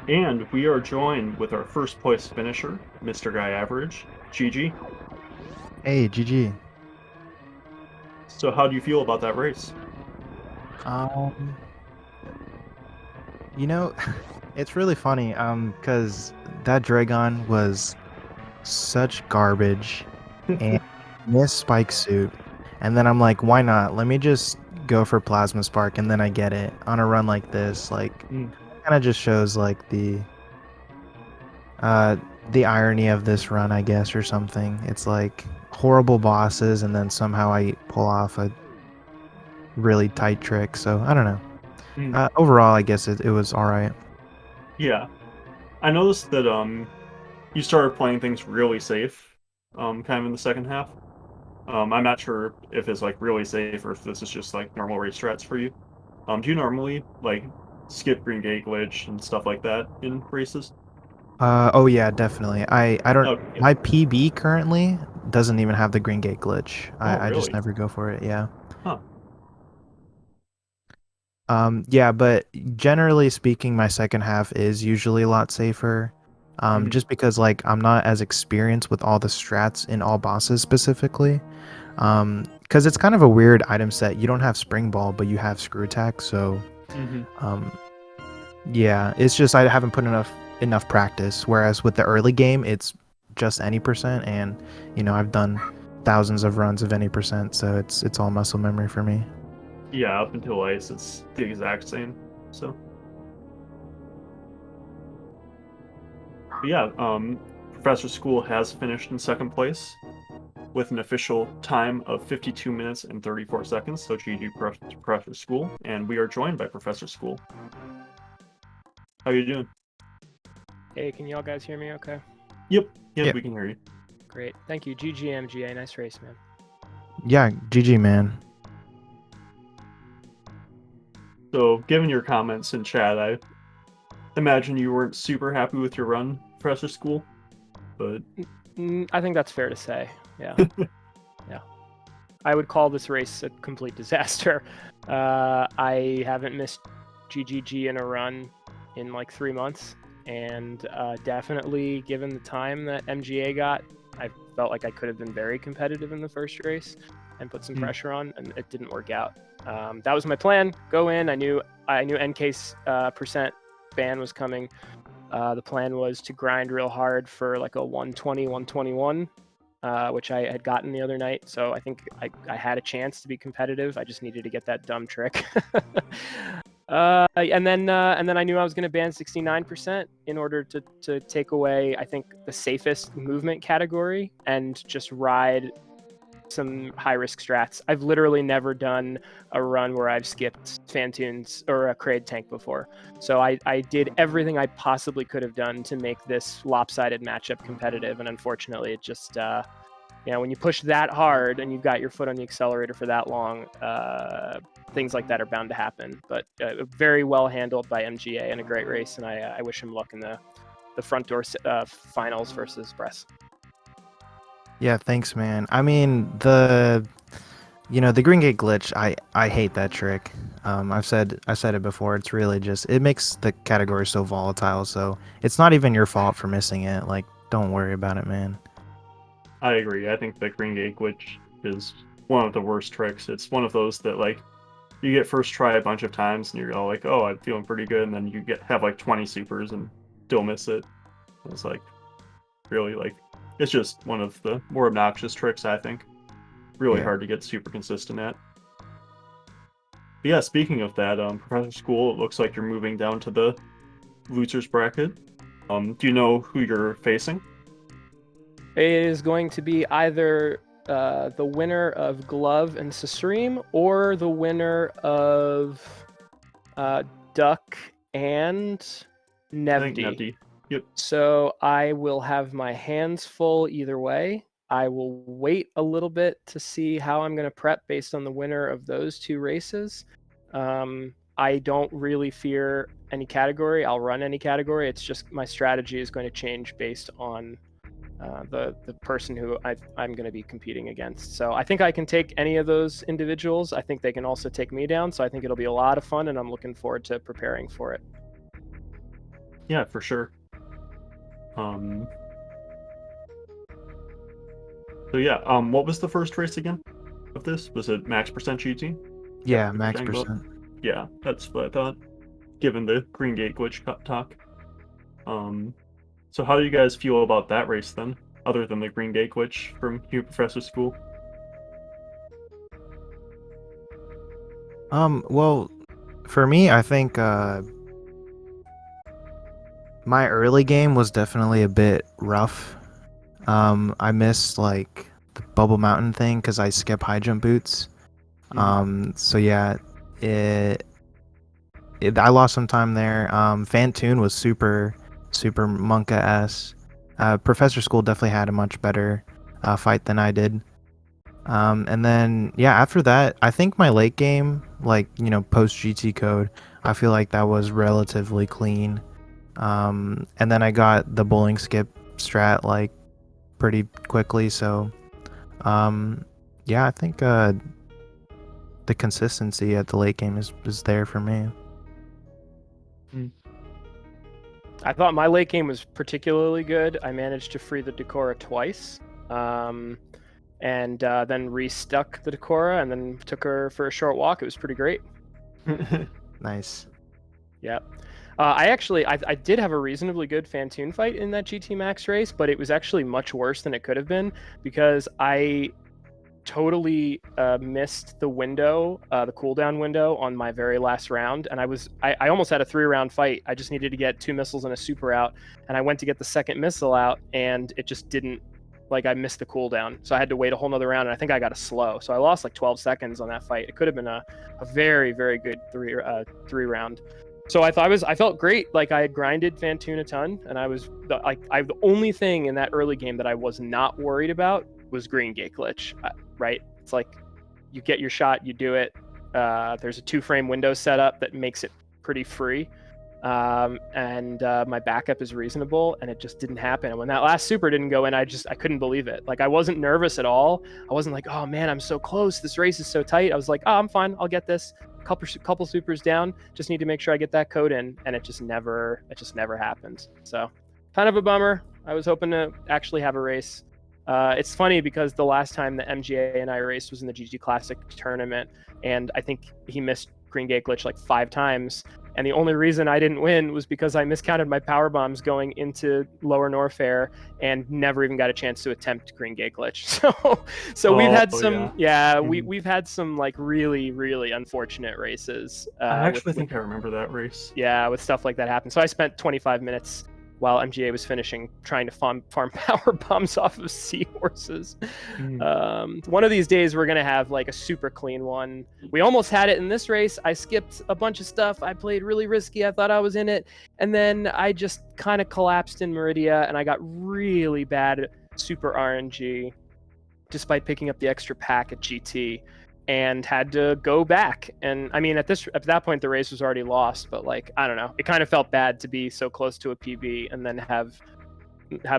And we are joined with our first place finisher, MrGuyAverage. GG. Hey, GG. So how do you feel about that race? You know, it's really funny, because that Dragon was such garbage and missed Spike Suit. And then I'm like, why not? Let me just go for Plasma Spark, and then I get it on a run like this. Like, kind of just shows like the irony of this run, I guess, or something. It's like horrible bosses, and then somehow I pull off a really tight trick. So I don't know. Overall, I guess it was all right. Yeah, I noticed that you started playing things really safe, kind of in the second half. I'm not sure if it's like really safe or if this is just like normal race strats for you. Do you normally like skip green gate glitch and stuff like that in races? Oh yeah, definitely. I don't. Oh, yeah. My PB currently doesn't even have the green gate glitch. Oh, I just really? never go for it. Yeah. Huh. Yeah, but generally speaking, my second half is usually a lot safer. Just because like I'm not as experienced with all the strats in all bosses specifically. Because it's kind of a weird item set. You don't have Spring Ball, but you have Screw Attack, so Yeah, it's just I haven't put enough practice. Whereas with the early game, it's just any percent, and I've done thousands of runs of any percent, so it's all muscle memory for me. Yeah, up until ice, it's the exact same. So, but yeah, Professor School has finished in second place with an official time of 52 minutes and 34 seconds. So GG Professor School, and we are joined by Professor School. How you doing? Hey, can y'all guys hear me okay? Yep, Yep. we can hear you. Great. Thank you. GG, nice race, man. Yeah, GG, man. So, given your comments in chat, I imagine you weren't super happy with your run, Professor School, but I think that's fair to say. Yeah. Yeah. I would call this race a complete disaster. I haven't missed GGG in a run in like 3 months, and definitely given the time that MGA got, I felt like I could have been very competitive in the first race and put some pressure on, and it didn't work out. That was my plan. Go in. I knew NK's percent ban was coming. The plan was to grind real hard for like a 120, 121, which I had gotten the other night. So I think I had a chance to be competitive. I just needed to get that dumb trick. And then I knew I was going to ban 69% in order to take away, I think, the safest movement category and just ride some high-risk strats. I've literally never done a run where I've skipped Fantoons or a Kraid tank before. So I did everything I possibly could have done to make this lopsided matchup competitive, and unfortunately it just, when you push that hard and you've got your foot on the accelerator for that long, things like that are bound to happen. But very well handled by MGA and a great race, and I wish him luck in the front door finals versus Bress. Yeah, thanks, man. I mean, the Green Gate glitch, I hate that trick. I said it before. It's really just, it makes the category so volatile. So it's not even your fault for missing it. Like, don't worry about it, man. I agree. I think the Green Gate glitch is one of the worst tricks. It's one of those that, like, you get first try a bunch of times and you're all like, oh, I'm feeling pretty good, and then you have like 20 supers and still miss it. It's like, really, like, it's just one of the more obnoxious tricks, I think. Really hard to get super consistent at. But yeah, speaking of that, Professor School, it looks like you're moving down to the losers bracket. Do you know who you're facing? It is going to be either the winner of Glove and Sasreem or the winner of Duck and I think Nevdi. Nevdi. Yep. So I will have my hands full either way. I will wait a little bit to see how I'm going to prep based on the winner of those two races. I don't really fear any category. I'll run any category. It's just my strategy is going to change based on the person who I'm going to be competing against. So I think I can take any of those individuals. I think they can also take me down. So I think it'll be a lot of fun, and I'm looking forward to preparing for it. Yeah, for sure. So yeah, what was the first race again of this? Was it max percent GT? Yeah, max percent. Yeah, that's what I thought, given the Green Gate glitch talk. So how do you guys feel about that race then, other than the Green Gate glitch from you, Professor School? Well, for me, I think my early game was definitely a bit rough. I missed like the Bubble Mountain thing because I skip high jump boots. So yeah, I lost some time there. Fantoon was super Monka S. Professor School definitely had a much better fight than I did. And then yeah, after that, I think my late game, like post GT code, I feel like that was relatively clean. And then I got the bowling skip strat like pretty quickly. So yeah, I think the consistency at the late game is there for me. I thought my late game was particularly good. I managed to free the Decora twice, and then restuck the Decora and then took her for a short walk. It was pretty great. Nice. Yeah. I did have a reasonably good Fantoon fight in that GT Max race, but it was actually much worse than it could have been because I totally missed the window, the cooldown window on my very last round, and I almost had a 3-round fight. I just needed to get 2 missiles and a super out, and I went to get the second missile out, and it just didn't. Like, I missed the cooldown, so I had to wait a whole nother round, and I think I got a slow, so I lost like 12 seconds on that fight. It could have been a very, very good 3-round. So I felt great. Like, I had grinded Fantoon a ton, and the only thing in that early game that I was not worried about was green gate glitch. Right? It's like you get your shot, you do it. There's a 2-frame window setup that makes it pretty free. And my backup is reasonable, and it just didn't happen. And when that last super didn't go in, I couldn't believe it. Like, I wasn't nervous at all. I wasn't like, oh man, I'm so close. This race is so tight. I was like, oh, I'm fine. I'll get this. Couple supers down. Just need to make sure I get that code in, and it just never happened. So, kind of a bummer. I was hoping to actually have a race. It's funny because the last time that MGA and I raced was in the GG Classic tournament, and I think he missed green gate glitch like 5 times. And the only reason I didn't win was because I miscounted my power bombs going into lower Norfair and never even got a chance to attempt green gate glitch. So we've had some, we've had some like really, really unfortunate races. I actually think I remember that race. Yeah, with stuff like that happen. So I spent 25 minutes while MGA was finishing trying to farm power bombs off of seahorses. One of these days we're going to have like a super clean one. We almost had it in this race. I skipped a bunch of stuff. I played really risky. I thought I was in it. And then I just kind of collapsed in Meridia, and I got really bad super RNG despite picking up the extra pack at GT, and had to go back. And I mean, at that point the race was already lost, but like, I don't know, it kind of felt bad to be so close to a PB and then have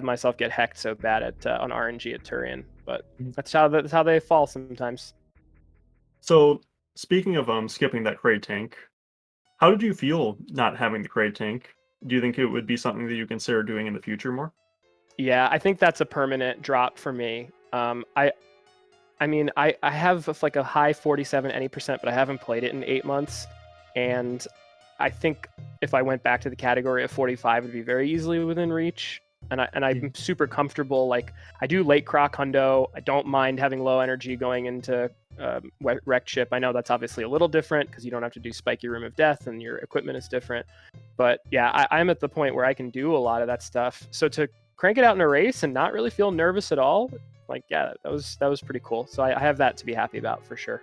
myself get hecked so bad at on RNG at Turian. But that's how they fall sometimes. So speaking of skipping that crate tank, how did you feel not having the crate tank? Do you think it would be something that you consider doing in the future more? Yeah, I think that's a permanent drop for me. I mean, I have like a high 47 any percent, but I haven't played it in 8 months. And I think if I went back to the category of 45, it'd be very easily within reach. And I'm super comfortable. Like, I do late croc hundo. I don't mind having low energy going into wrecked ship. I know that's obviously a little different because you don't have to do spiky room of death and your equipment is different. But yeah, I'm at the point where I can do a lot of that stuff. So to crank it out in a race and not really feel nervous at all, like, yeah, that was pretty cool. So I have that to be happy about for sure.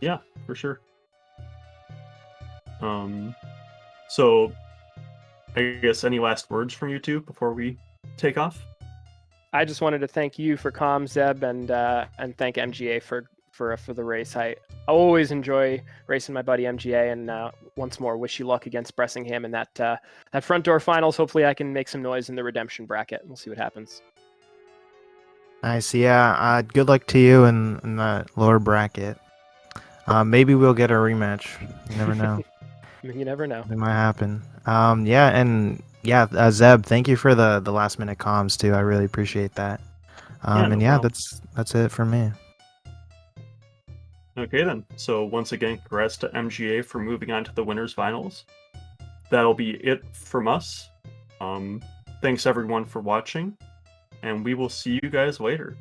Yeah, for sure. So I guess any last words from you two before we take off? I just wanted to thank you for comms, Zeb, and thank MGA for the race. I always enjoy racing my buddy MGA, and once more, wish you luck against Bressingham in that front door finals. Hopefully, I can make some noise in the redemption bracket. We'll see what happens. Nice, yeah. Good luck to you in that lower bracket. Maybe we'll get a rematch. You never know. You never know. It might happen. Zeb, thank you for the last minute comms too. I really appreciate that. That's it for me. Okay then. So once again, congrats to MGA for moving on to the winners finals. That'll be it from us. Thanks everyone for watching, and we will see you guys later.